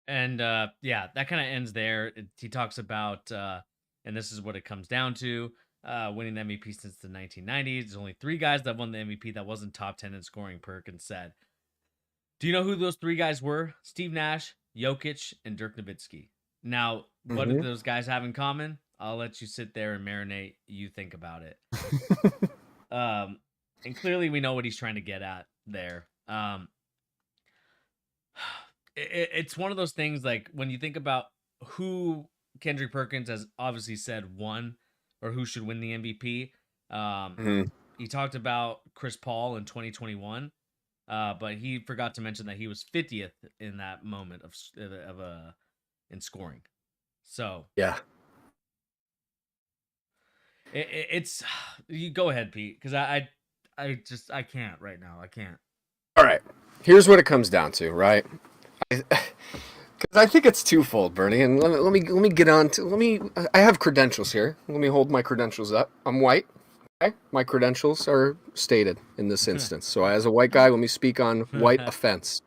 And yeah, that kind of ends there. He talks about, and this is what it comes down to, winning the MVP since the 1990s. There's only 3 guys that won the MVP that wasn't top 10 in scoring, Perkins said. Do you know who those 3 guys were? Steve Nash, Jokic, and Dirk Nowitzki. Now, what do those guys have in common? I'll let you sit there and marinate. You think about it. And clearly we know what he's trying to get at there. It's one of those things, like when you think about who Kendrick Perkins has obviously said won or who should win the MVP. He talked about Chris Paul in 2021, but he forgot to mention that he was 50th in that moment in scoring. So yeah, it's you go ahead, Pete, because I can't right now. I can't. All right, here's what it comes down to, right? Because I think it's twofold, Bernie, and let me get on to I have credentials here. Let me hold my credentials up. I'm white. Okay, my credentials are stated in this instance. So as a white guy, let me speak on white offense.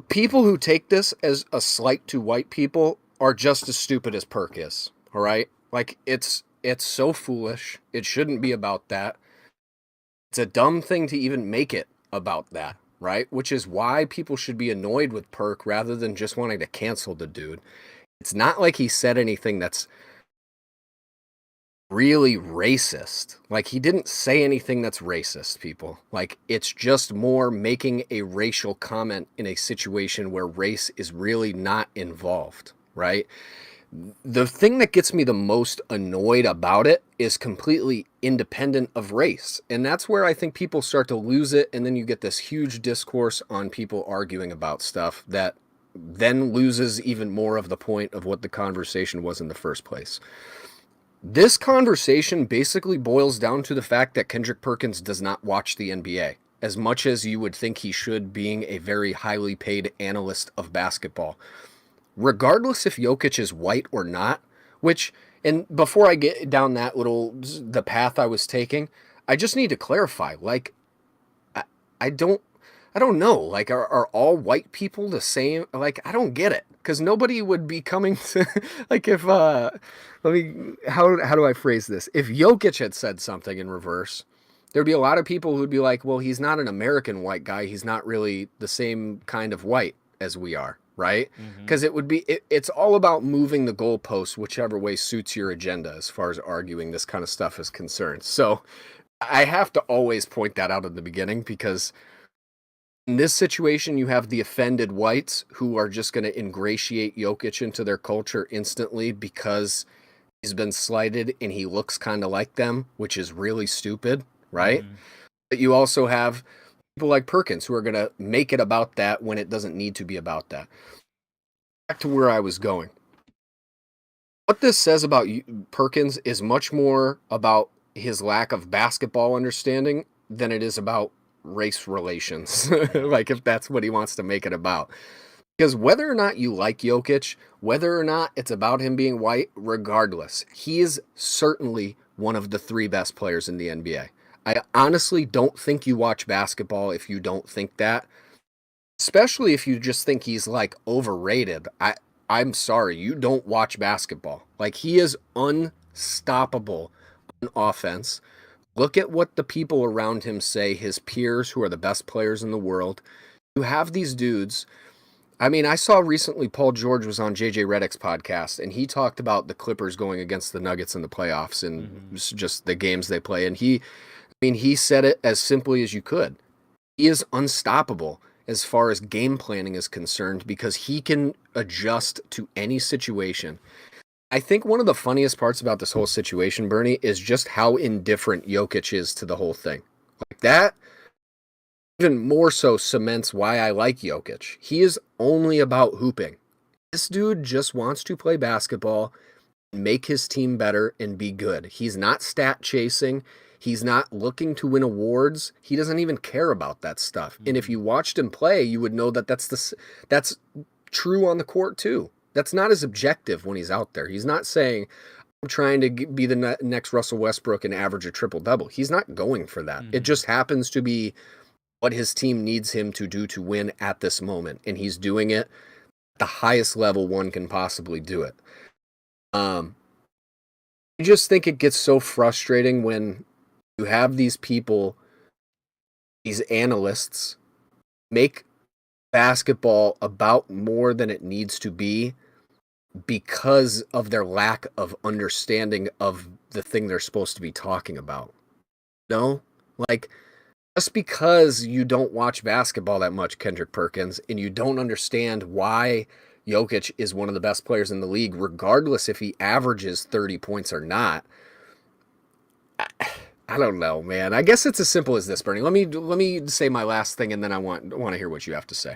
People who take this as a slight to white people are just as stupid as Perk is. All right, like it's so foolish. It shouldn't be about that. It's a dumb thing to even make it about that, right? Which is why people should be annoyed with Perk rather than just wanting to cancel the dude. It's not like he said anything that's really racist. Like, he didn't say anything that's racist, people. Like, it's just more making a racial comment in a situation where race is really not involved, right? The thing that gets me the most annoyed about it is completely independent of race. And that's where I think people start to lose it. And then you get this huge discourse on people arguing about stuff that then loses even more of the point of what the conversation was in the first place. This conversation basically boils down to the fact that Kendrick Perkins does not watch the NBA as much as you would think he should, being a very highly paid analyst of basketball. Regardless if Jokic is white or not, which, and before I get down that the path I was taking, I just need to clarify, like, I don't know, like, are all white people the same? Like, I don't get it, because nobody would be coming to, like, if, how do I phrase this? If Jokic had said something in reverse, there'd be a lot of people who'd be like, well, he's not an American white guy, he's not really the same kind of white as we are. Right? Because it would be, it's all about moving the goalposts whichever way suits your agenda as far as arguing this kind of stuff is concerned. So I have to always point that out at the beginning, because in this situation, you have the offended whites who are just going to ingratiate Jokic into their culture instantly because he's been slighted and he looks kind of like them, which is really stupid, right? But you also have people like Perkins who are going to make it about that when it doesn't need to be about that. Back to where I was going. What this says about Perkins is much more about his lack of basketball understanding than it is about race relations. Like, if that's what he wants to make it about. Because whether or not you like Jokic, whether or not it's about him being white, regardless, he is certainly one of the 3 best players in the NBA. I honestly don't think you watch basketball if you don't think that. Especially if you just think he's, like, overrated. I'm sorry, you don't watch basketball. Like, he is unstoppable on offense. Look at what the people around him say, his peers who are the best players in the world. You have these dudes. I mean, I saw recently Paul George was on JJ Redick's podcast, and he talked about the Clippers going against the Nuggets in the playoffs and just the games they play. And he said it as simply as you could. He is unstoppable as far as game planning is concerned because he can adjust to any situation. I think one of the funniest parts about this whole situation, Bernie, is just how indifferent Jokic is to the whole thing. Like, that even more so cements why I like Jokic. He is only about hooping. This dude just wants to play basketball, make his team better, and be good. He's not stat chasing. He's not looking to win awards. He doesn't even care about that stuff. And if you watched him play, you would know that that's true on the court too. That's not his objective when he's out there. He's not saying, I'm trying to be the next Russell Westbrook and average a triple-double. He's not going for that. It just happens to be what his team needs him to do to win at this moment. And he's doing it at the highest level one can possibly do it. I just think it gets so frustrating when you have these people, these analysts, make basketball about more than it needs to be because of their lack of understanding of the thing they're supposed to be talking about. No? Like, just because you don't watch basketball that much, Kendrick Perkins, and you don't understand why Jokic is one of the best players in the league, regardless if he averages 30 points or not, I don't know, man. I guess it's as simple as this, Bernie. Let me say my last thing, and then I want to hear what you have to say.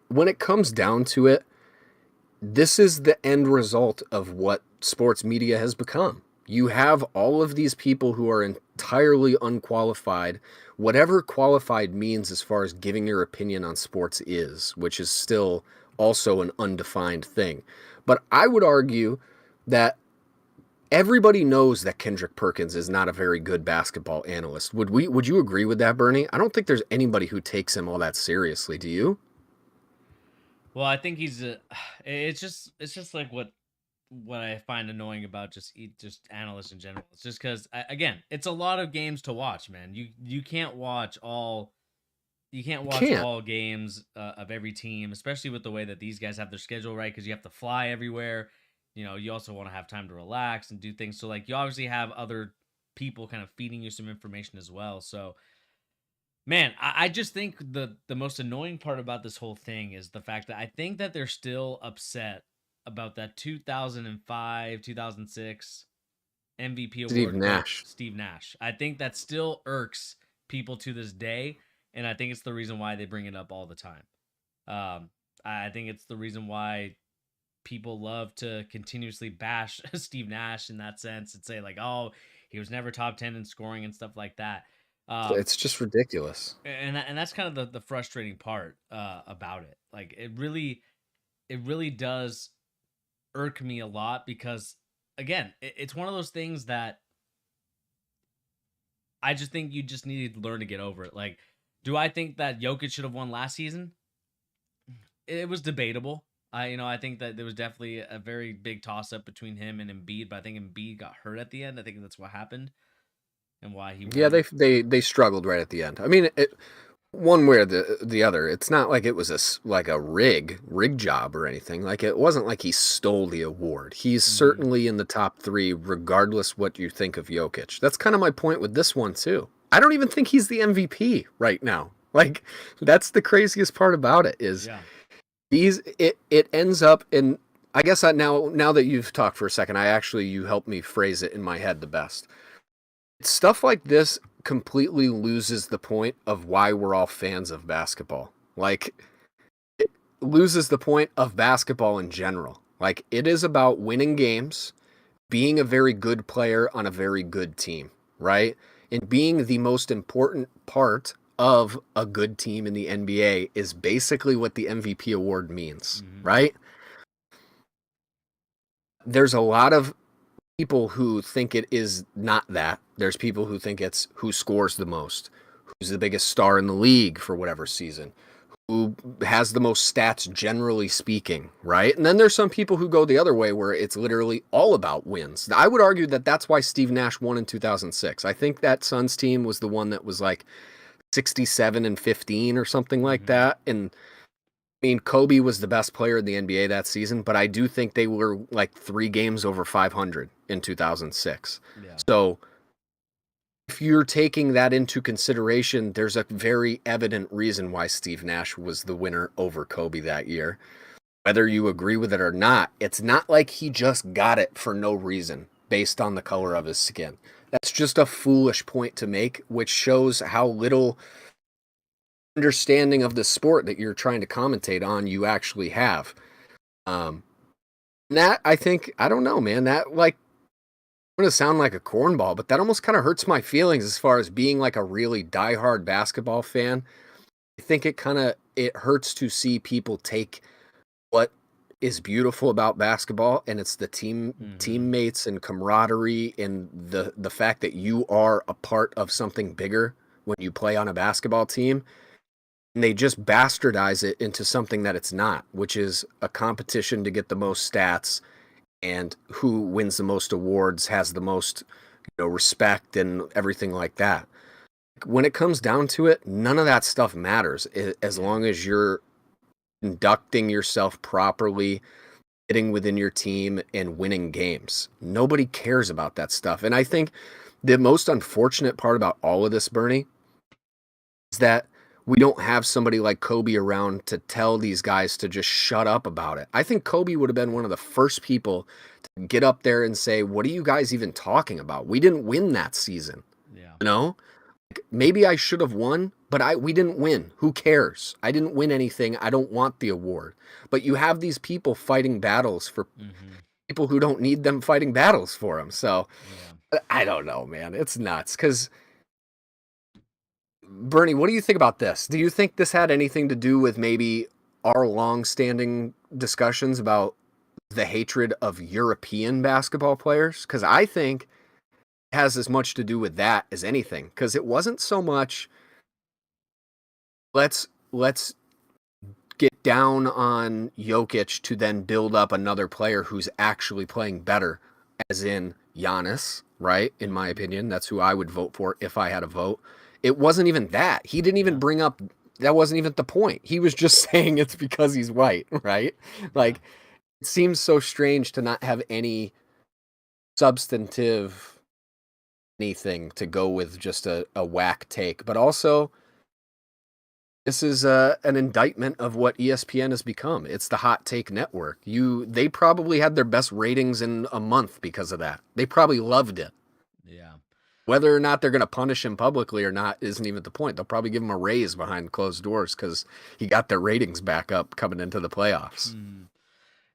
When it comes down to it, this is the end result of what sports media has become. You have all of these people who are entirely unqualified, whatever qualified means as far as giving your opinion on sports is, which is still also an undefined thing. But I would argue that everybody knows that Kendrick Perkins is not a very good basketball analyst. Would you agree with that, Bernie? I don't think there's anybody who takes him all that seriously. Do you? Well, I think he's it's just like what I find annoying about just analysts in general. It's just because again, it's a lot of games to watch, man. You can't watch all games of every team, especially with the way that these guys have their schedule, right? Because you have to fly everywhere. You also want to have time to relax and do things. So like you obviously have other people kind of feeding you some information as well. So man, I just think the most annoying part about this whole thing is the fact that I think that they're still upset about that 2005, 2006 MVP award. Steve Nash. Steve Nash. I think that still irks people to this day, and I think it's the reason why they bring it up all the time. I think it's the reason why people love to continuously bash Steve Nash in that sense and say like, oh, he was never top 10 in scoring and stuff like that. It's just ridiculous. And that's kind of the frustrating part about it. Like it really does irk me a lot because again, it's one of those things that I just think you just need to learn to get over it. Like, do I think that Jokic should have won last season? It was debatable. I think that there was definitely a very big toss up between him and Embiid, but I think Embiid got hurt at the end. I think that's what happened and why he won. Yeah, they struggled right at the end. I mean, one way or the other, it's not like it was a rig job or anything. Like it wasn't like he stole the award. He's certainly in the top 3, regardless what you think of Jokic. That's kind of my point with this one too. I don't even think he's the MVP right now. Like that's the craziest part about it is it ends up in. I guess now that you've talked for a second, you helped me phrase it in my head the best. Stuff like this completely loses the point of why we're all fans of basketball. Like, it loses the point of basketball in general. Like, it is about winning games, being a very good player on a very good team, right? And being the most important part of a good team in the NBA is basically what the MVP award means, right? There's a lot of people who think it is not that. There's people who think it's who scores the most, who's the biggest star in the league for whatever season, who has the most stats generally speaking, right? And then there's some people who go the other way where it's literally all about wins. I would argue that that's why Steve Nash won in 2006. I think that Suns team was the one that was like 67-15 or something like that. And I mean, Kobe was the best player in the NBA that season, but I do think they were like 3 games over 500 in 2006. Yeah. So if you're taking that into consideration, there's a very evident reason why Steve Nash was the winner over Kobe that year. Whether you agree with it or not, it's not like he just got it for no reason based on the color of his skin. That's just a foolish point to make, which shows how little understanding of the sport that you're trying to commentate on you actually have. That I think, I don't know, man, that like, I'm going to sound like a cornball, but that almost kind of hurts my feelings as far as being like a really diehard basketball fan. I think it hurts to see people take what is beautiful about basketball, and it's the teammates and camaraderie and the fact that you are a part of something bigger when you play on a basketball team. And they just bastardize it into something that it's not, which is a competition to get the most stats, and who wins the most awards has the most, respect and everything like that. When it comes down to it, none of that stuff matters as long as you're conducting yourself properly, hitting within your team, and winning games. Nobody cares about that stuff. And I think the most unfortunate part about all of this, Bernie, is that we don't have somebody like Kobe around to tell these guys to just shut up about it. I think Kobe would have been one of the first people to get up there and say, what are you guys even talking about? We didn't win that season. Yeah. Like, maybe I should have won, but we didn't win. Who cares? I didn't win anything. I don't want the award. But you have these people fighting battles for people who don't need them fighting battles for them. So I don't know, man. It's nuts because Bernie, what do you think about this? Do you think this had anything to do with maybe our long-standing discussions about the hatred of European basketball players, because I think it has as much to do with that as anything. Because it wasn't so much let's get down on Jokic to then build up another player who's actually playing better, as in Giannis, right? In my opinion, that's who I would vote for if I had a vote. It wasn't even that. He didn't even bring up that wasn't even the point. He was just saying it's because he's white, right? Like, it seems so strange to not have any substantive anything to go with just a whack take. But also, this is an indictment of what ESPN has become. It's the hot take network. They probably had their best ratings in a month because of that. They probably loved it. Yeah. Whether or not they're going to punish him publicly or not isn't even the point. They'll probably give him a raise behind closed doors because he got their ratings back up coming into the playoffs.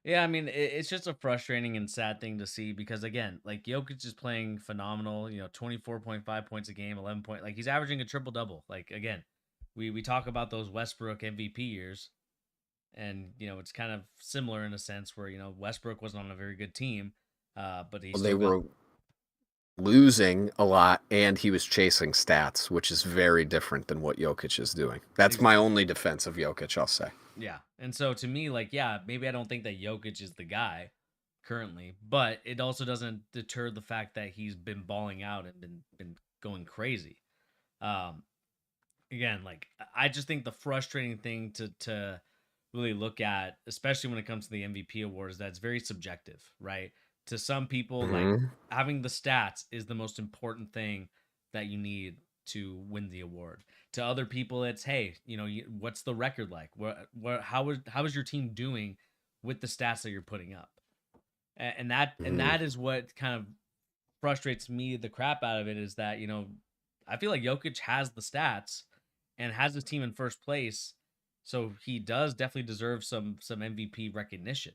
Yeah, I mean, it's just a frustrating and sad thing to see because, again, like Jokic is playing phenomenal, 24.5 points a game, 11 point, like he's averaging a triple double. Like, again, we talk about those Westbrook MVP years, and, it's kind of similar in a sense where, Westbrook wasn't on a very good team, but they were losing a lot, and he was chasing stats, which is very different than what Jokic is doing. That's my only defense of Jokic, I'll say. Yeah. And so to me, like, yeah, maybe I don't think that Jokic is the guy currently, but it also doesn't deter the fact that he's been balling out and been going crazy. Again, like, I just think the frustrating thing to really look at, especially when it comes to the MVP awards, that's very subjective, right? To some people, like, having the stats is the most important thing that you need to win the award. To other people, it's, hey, what's the record like? How is your team doing with the stats that you're putting up? And that is what kind of frustrates me the crap out of it, is that, I feel like Jokic has the stats and has his team in first place, so he does definitely deserve some MVP recognition.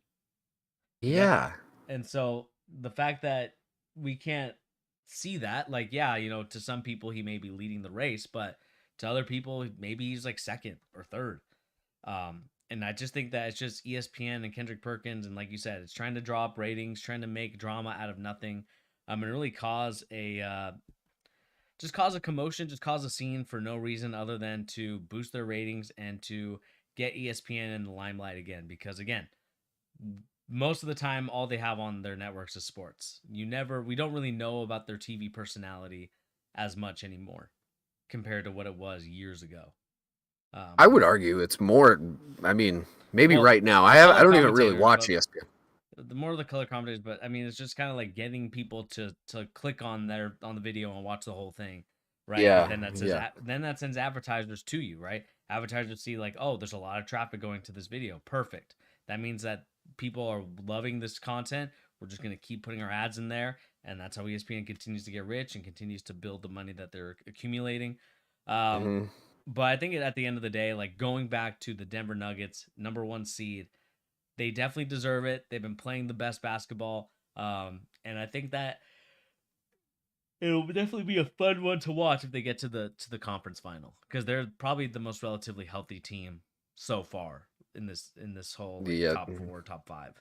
Yeah. And so the fact that we can't see that, like, yeah, to some people he may be leading the race, but to other people maybe he's like second or third. And I just think that it's just ESPN and Kendrick Perkins, and like you said, it's trying to draw up ratings, trying to make drama out of nothing, and really cause a commotion, just cause a scene for no reason other than to boost their ratings and to get ESPN in the limelight again. Because, again, most of the time all they have on their networks is sports. We don't really know about their TV personality as much anymore compared to what it was years ago. I would argue it's more, I mean, maybe right now. I don't even really watch ESPN. The more of the color commentators, but I mean, it's just kind of like getting people to click on the video and watch the whole thing, right? Yeah. And then that sends advertisers to you, right? Advertisers see, like, oh, there's a lot of traffic going to this video. Perfect. That means that people are loving this content. We're just going to keep putting our ads in there, and that's how ESPN continues to get rich and continues to build the money that they're accumulating. But I think at the end of the day, like, going back to the Denver Nuggets, number 1 seed, they definitely deserve it. They've been playing the best basketball, and I think that it'll definitely be a fun one to watch if they get to the conference final, because they're probably the most relatively healthy team so far in this whole top 4, top 5.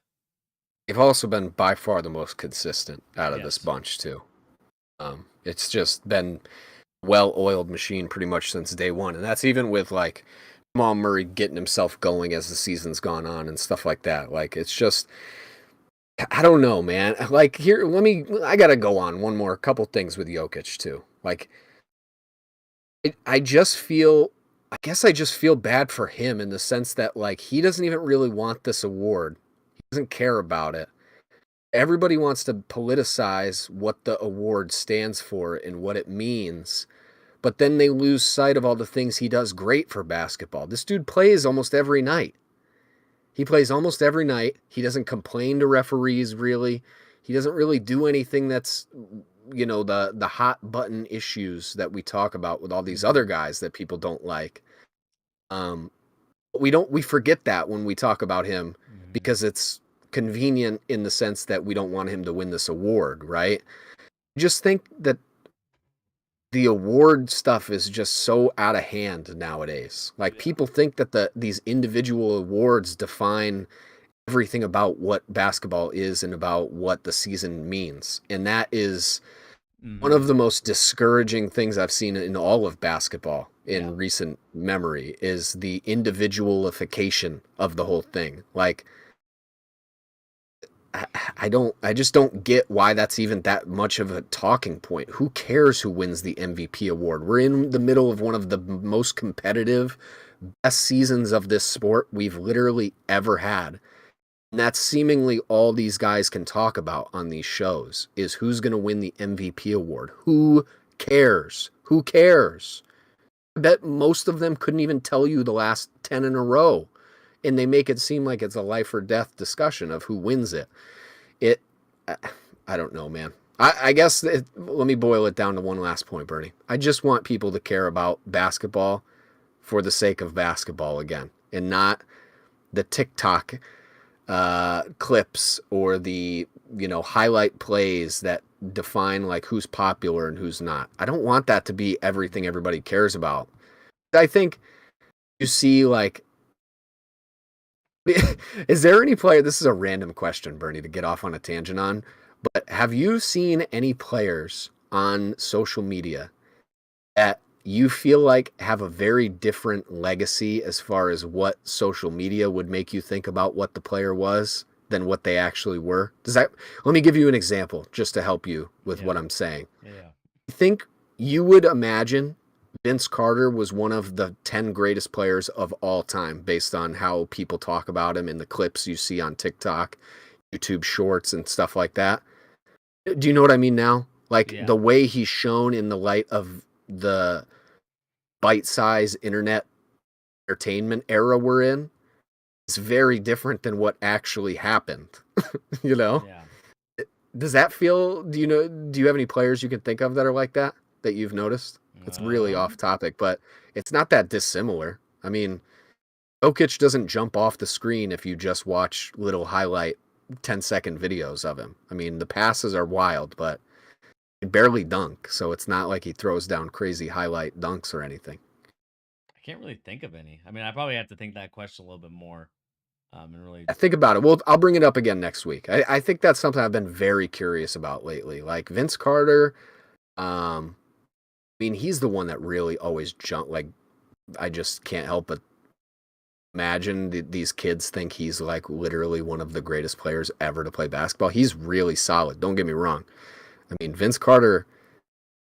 They've also been by far the most consistent out of this bunch too. It's just been well-oiled machine pretty much since day one, and that's even with like Jamal Murray getting himself going as the season's gone on and stuff like that. Like, it's just, I don't know, man. Like, here, I gotta go on one more couple things with Jokic too. Like, I just feel bad for him in the sense that, like, he doesn't even really want this award. He doesn't care about it. Everybody wants to politicize what the award stands for and what it means, but then they lose sight of all the things he does great for basketball. This dude plays almost every night. He plays almost every night. He doesn't complain to referees, really. He doesn't really do anything that's, the hot button issues that we talk about with all these other guys that people don't like. We forget that when we talk about him, because it's convenient in the sense that we don't want him to win this award, right? Just think that the award stuff is just so out of hand nowadays. Like, people think that these individual awards define everything about what basketball is and about what the season means. And that is one of the most discouraging things I've seen in all of basketball in recent memory is the individualification of the whole thing. Like, I just don't get why that's even that much of a talking point. Who cares who wins the MVP award? We're in the middle of one of the most competitive, best seasons of this sport we've literally ever had. And that's seemingly all these guys can talk about on these shows is who's going to win the MVP award. Who cares? Who cares? I bet most of them couldn't even tell you the last 10 in a row. And they make it seem like it's a life or death discussion of who wins it. I don't know, man. I guess let me boil it down to one last point, Bernie. I just want people to care about basketball for the sake of basketball again, and not the TikTok clips or the highlight plays that define like who's popular and who's not. I don't want that to be everything everybody cares about. I think you see like is there any player, this is a random question, Bernie, to get off on a tangent on, but have you seen any players on social media that you feel like have a very different legacy as far as what social media would make you think about what the player was than what they actually were? Let me give you an example just to help you with what I'm saying. I think you would imagine Vince Carter was one of the 10 greatest players of all time based on how people talk about him in the clips you see on TikTok, YouTube shorts and stuff like that. Do you know what I mean now? Like the way he's shown in the light of the bite-sized internet entertainment era we're in is very different than what actually happened. Does that feel, do you have any players you can think of that are like that you've noticed? It's really off topic, but it's not that dissimilar. I mean, Jokic doesn't jump off the screen if you just watch little highlight 10-second videos of him. I mean, the passes are wild, but he barely dunk, so it's not like he throws down crazy highlight dunks or anything. I can't really think of any. I mean, I probably have to think that question a little bit more. And really think about it. Well, I'll bring it up again next week. I think that's something I've been very curious about lately. Like Vince Carter, I mean, he's the one that really always jumped. Like, I just can't help but imagine these kids think he's like literally one of the greatest players ever to play basketball. He's really solid. Don't get me wrong. I mean, Vince Carter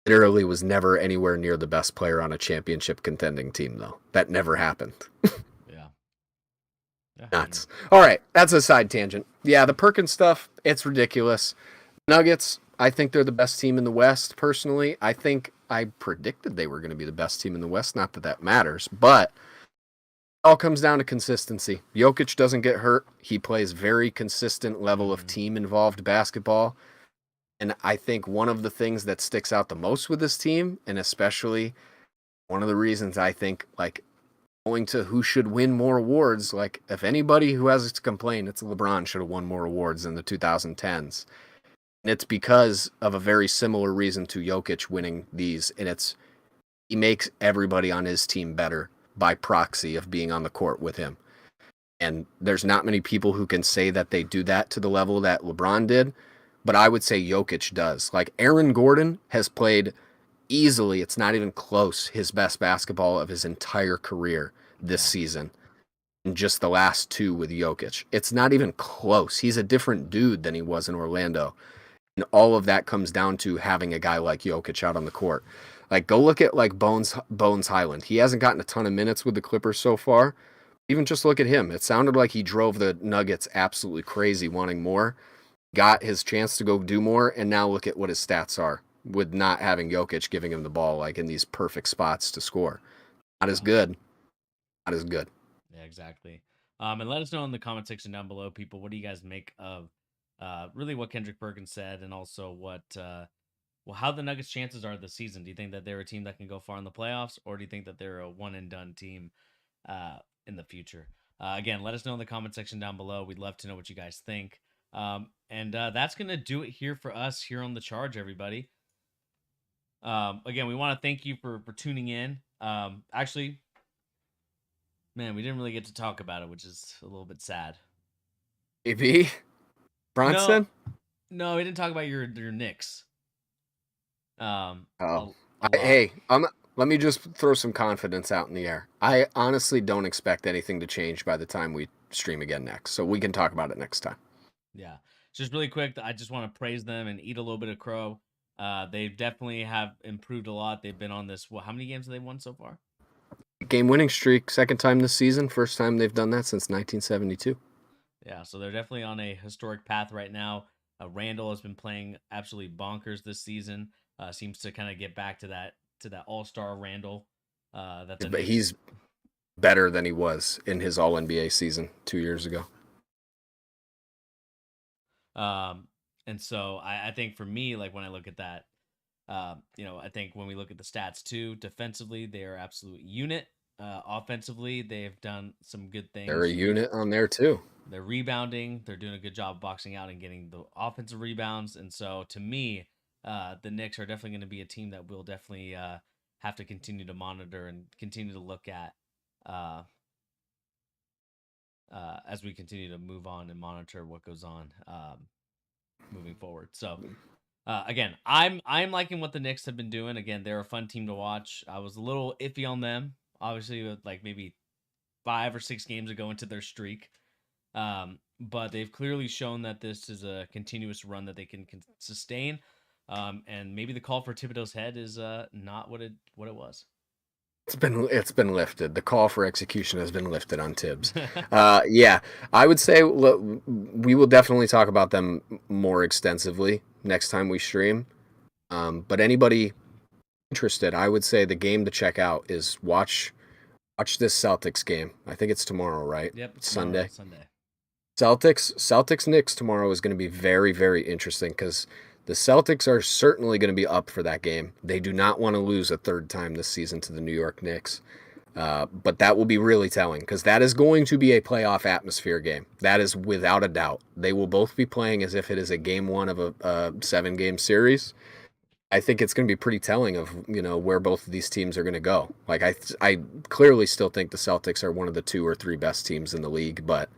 literally was never anywhere near the best player on a championship contending team, though. That never happened. Nuts. All right, that's a side tangent. Yeah, the Perkins stuff, it's ridiculous. Nuggets, I think they're the best team in the West, personally. I think I predicted they were going to be the best team in the West. Not that that matters, but it all comes down to consistency. Jokic doesn't get hurt. He plays very consistent level of team-involved basketball. And I think one of the things that sticks out the most with this team, and especially one of the reasons I think, like, going to who should win more awards, like, if anybody who has to complain, it's LeBron should have won more awards in the 2010s. And it's because of a very similar reason to Jokic winning these, and it's he makes everybody on his team better by proxy of being on the court with him. And there's not many people who can say that they do that to the level that LeBron did, but I would say Jokic does. Like, Aaron Gordon has played easily, it's not even close, his best basketball of his entire career this season. And just the last two with Jokic. It's not even close. He's a different dude than he was in Orlando. And all of that comes down to having a guy like Jokic out on the court. Like, go look at like Bones Highland. He hasn't gotten a ton of minutes with the Clippers so far. Even just look at him. It sounded like he drove the Nuggets absolutely crazy, wanting more. Got his chance to go do more, and now look at what his stats are with not having Jokic giving him the ball like in these perfect spots to score. Not as good. Not as good. Yeah, exactly. And let us know in the comment section down below, people, what do you guys make of really what Kendrick Perkins said, and also what how the Nuggets' chances are this season? Do you think that they're a team that can go far in the playoffs, or do you think that they're a one and done team in the future? Again, let us know in the comment section down below. We'd love to know what you guys think. And that's gonna do it here for us here on The Charge, everybody. Again, we want to thank you for tuning in. Actually, man, we didn't really get to talk about it, which is a little bit sad. AB Bronson. No, we didn't talk about your Knicks. Oh, A lot. hey, let me just throw some confidence out in the air. I honestly don't expect anything to change by the time we stream again next, so we can talk about it next time. Yeah. Just really quick, I just want to praise them and eat a little bit of crow. They definitely have improved a lot. They've been on this. Well, how many games have they won so far? Game winning streak, second time this season, first time they've done that since 1972. Yeah, so they're definitely on a historic path right now. Randall has been playing absolutely bonkers this season. Seems to kind of get back to that all-star Randall. But he's better than he was in his All NBA season 2 years ago. And so I think for me, like when I look at that, I think when we look at the stats too, defensively they are absolute unit. Offensively, they've done some good things. They're a unit on there too. They're rebounding. They're doing a good job boxing out and getting the offensive rebounds. And so to me, the Knicks are definitely going to be a team that we'll definitely have to continue to monitor and continue to look at as we continue to move on and monitor what goes on moving forward. So again, I'm liking what the Knicks have been doing. Again, they're a fun team to watch. I was a little iffy on them, obviously, with like maybe 5 or 6 games ago into their streak. But they've clearly shown that this is a continuous run that they can sustain. And maybe the call for Thibodeau's head is not what it was. It's been lifted. The call for execution has been lifted on Tibbs. Yeah, I would say we will definitely talk about them more extensively next time we stream. But anybody interested, I would say the game to check out is watch this Celtics game. I think it's tomorrow, right? Yep, Sunday. Sunday. Celtics Knicks tomorrow is going to be very, very interesting because the Celtics are certainly going to be up for that game. They do not want to lose a third time this season to the New York Knicks. But that will be really telling because that is going to be a playoff atmosphere game. That is without a doubt. They will both be playing as if it is a game 1 of a 7-game series. I think it's going to be pretty telling of, where both of these teams are going to go. Like I clearly still think the Celtics are one of the 2 or 3 best teams in the league, but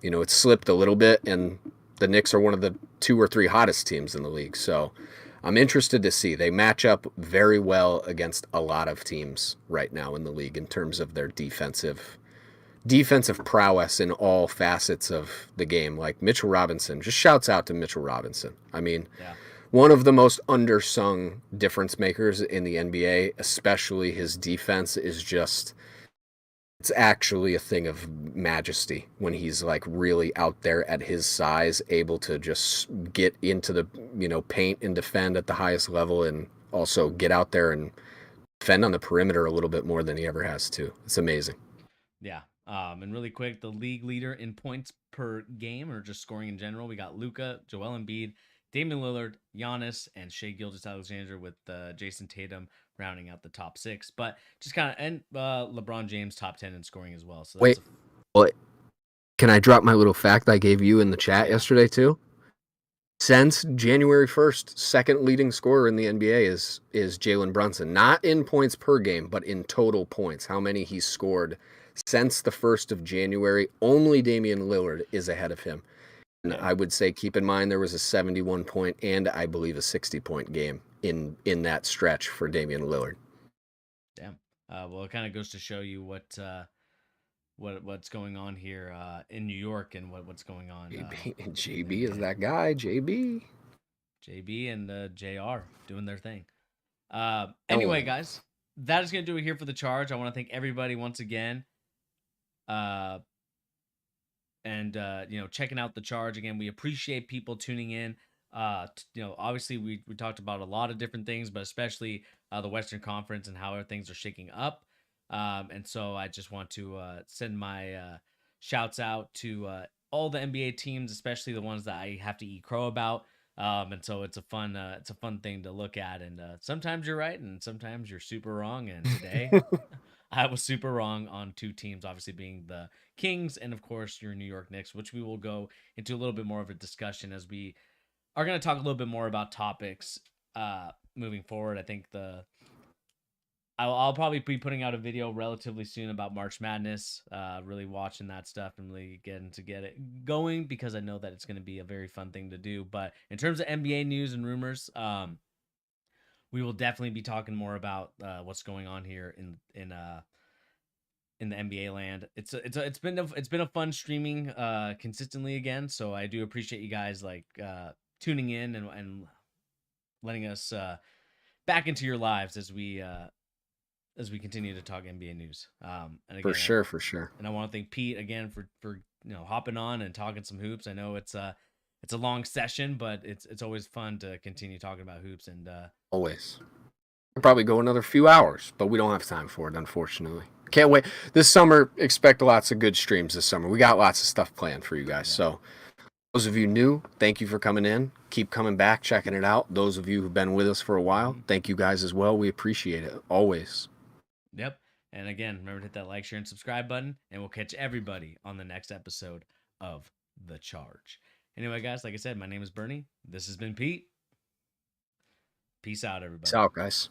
it's slipped a little bit, and the Knicks are one of the 2 or 3 hottest teams in the league. So I'm interested to see. They match up very well against a lot of teams right now in the league in terms of their defensive prowess in all facets of the game. Like Mitchell Robinson, just shouts out to Mitchell Robinson. I mean, one of the most undersung difference makers in the NBA, especially his defense, is just, it's actually a thing of majesty when he's like really out there at his size, able to just get into the, paint and defend at the highest level, and also get out there and defend on the perimeter a little bit more than he ever has to. It's amazing. Yeah. And really quick, the league leader in points per game or just scoring in general, we got Luka, Joel Embiid, Damian Lillard, Giannis, and Shai Gilgeous-Alexander, with Jason Tatum rounding out the top 6. But just kind of, and LeBron James top 10 in scoring as well. So that's wait, can I drop my little fact I gave you in the chat yesterday too? Since January 1st, second leading scorer in the NBA is Jalen Brunson. Not in points per game, but in total points, how many he's scored since the 1st of January. Only Damian Lillard is ahead of him. And I would say keep in mind there was a 71-point and I believe a 60-point game in that stretch for Damian Lillard. Damn. Well, it kind of goes to show you what's going on here in New York and what's going on. JB is that guy. JB and JR doing their thing. Anyway, guys, that is going to do it here for the charge. I want to thank everybody once again. And checking out the charge again. We appreciate people tuning in. Obviously we talked about a lot of different things, but especially the Western Conference and how things are shaking up. And so I just want to send my shouts out to all the NBA teams, especially the ones that I have to eat crow about. And so it's a fun thing to look at. And sometimes you're right, and sometimes you're super wrong. And today I was super wrong on 2 teams, obviously being the Kings and, of course, your New York Knicks, which we will go into a little bit more of a discussion as we are going to talk a little bit more about topics moving forward. I think the I'll probably be putting out a video relatively soon about March Madness. Really watching that stuff and really getting to get it going because I know that it's going to be a very fun thing to do. But in terms of NBA news and rumors, we will definitely be talking more about what's going on here in the NBA land. It's been a fun streaming consistently again. So I do appreciate you guys like tuning in and letting us back into your lives as we continue to talk NBA news. And again, For sure. And I want to thank Pete again for hopping on and talking some hoops. I know it's a long session, but it's always fun to continue talking about hoops and Always. We'll probably go another few hours, but we don't have time for it, unfortunately. Can't wait. This summer, expect lots of good streams this summer. We got lots of stuff planned for you guys. Yeah. So those of you new, thank you for coming in. Keep coming back, checking it out. Those of you who've been with us for a while, thank you guys as well. We appreciate it, always. Yep. And again, remember to hit that like, share, and subscribe button, and we'll catch everybody on the next episode of The Charge. Anyway, guys, like I said, my name is Bernie. This has been Pete. Peace out, everybody. Peace out, guys.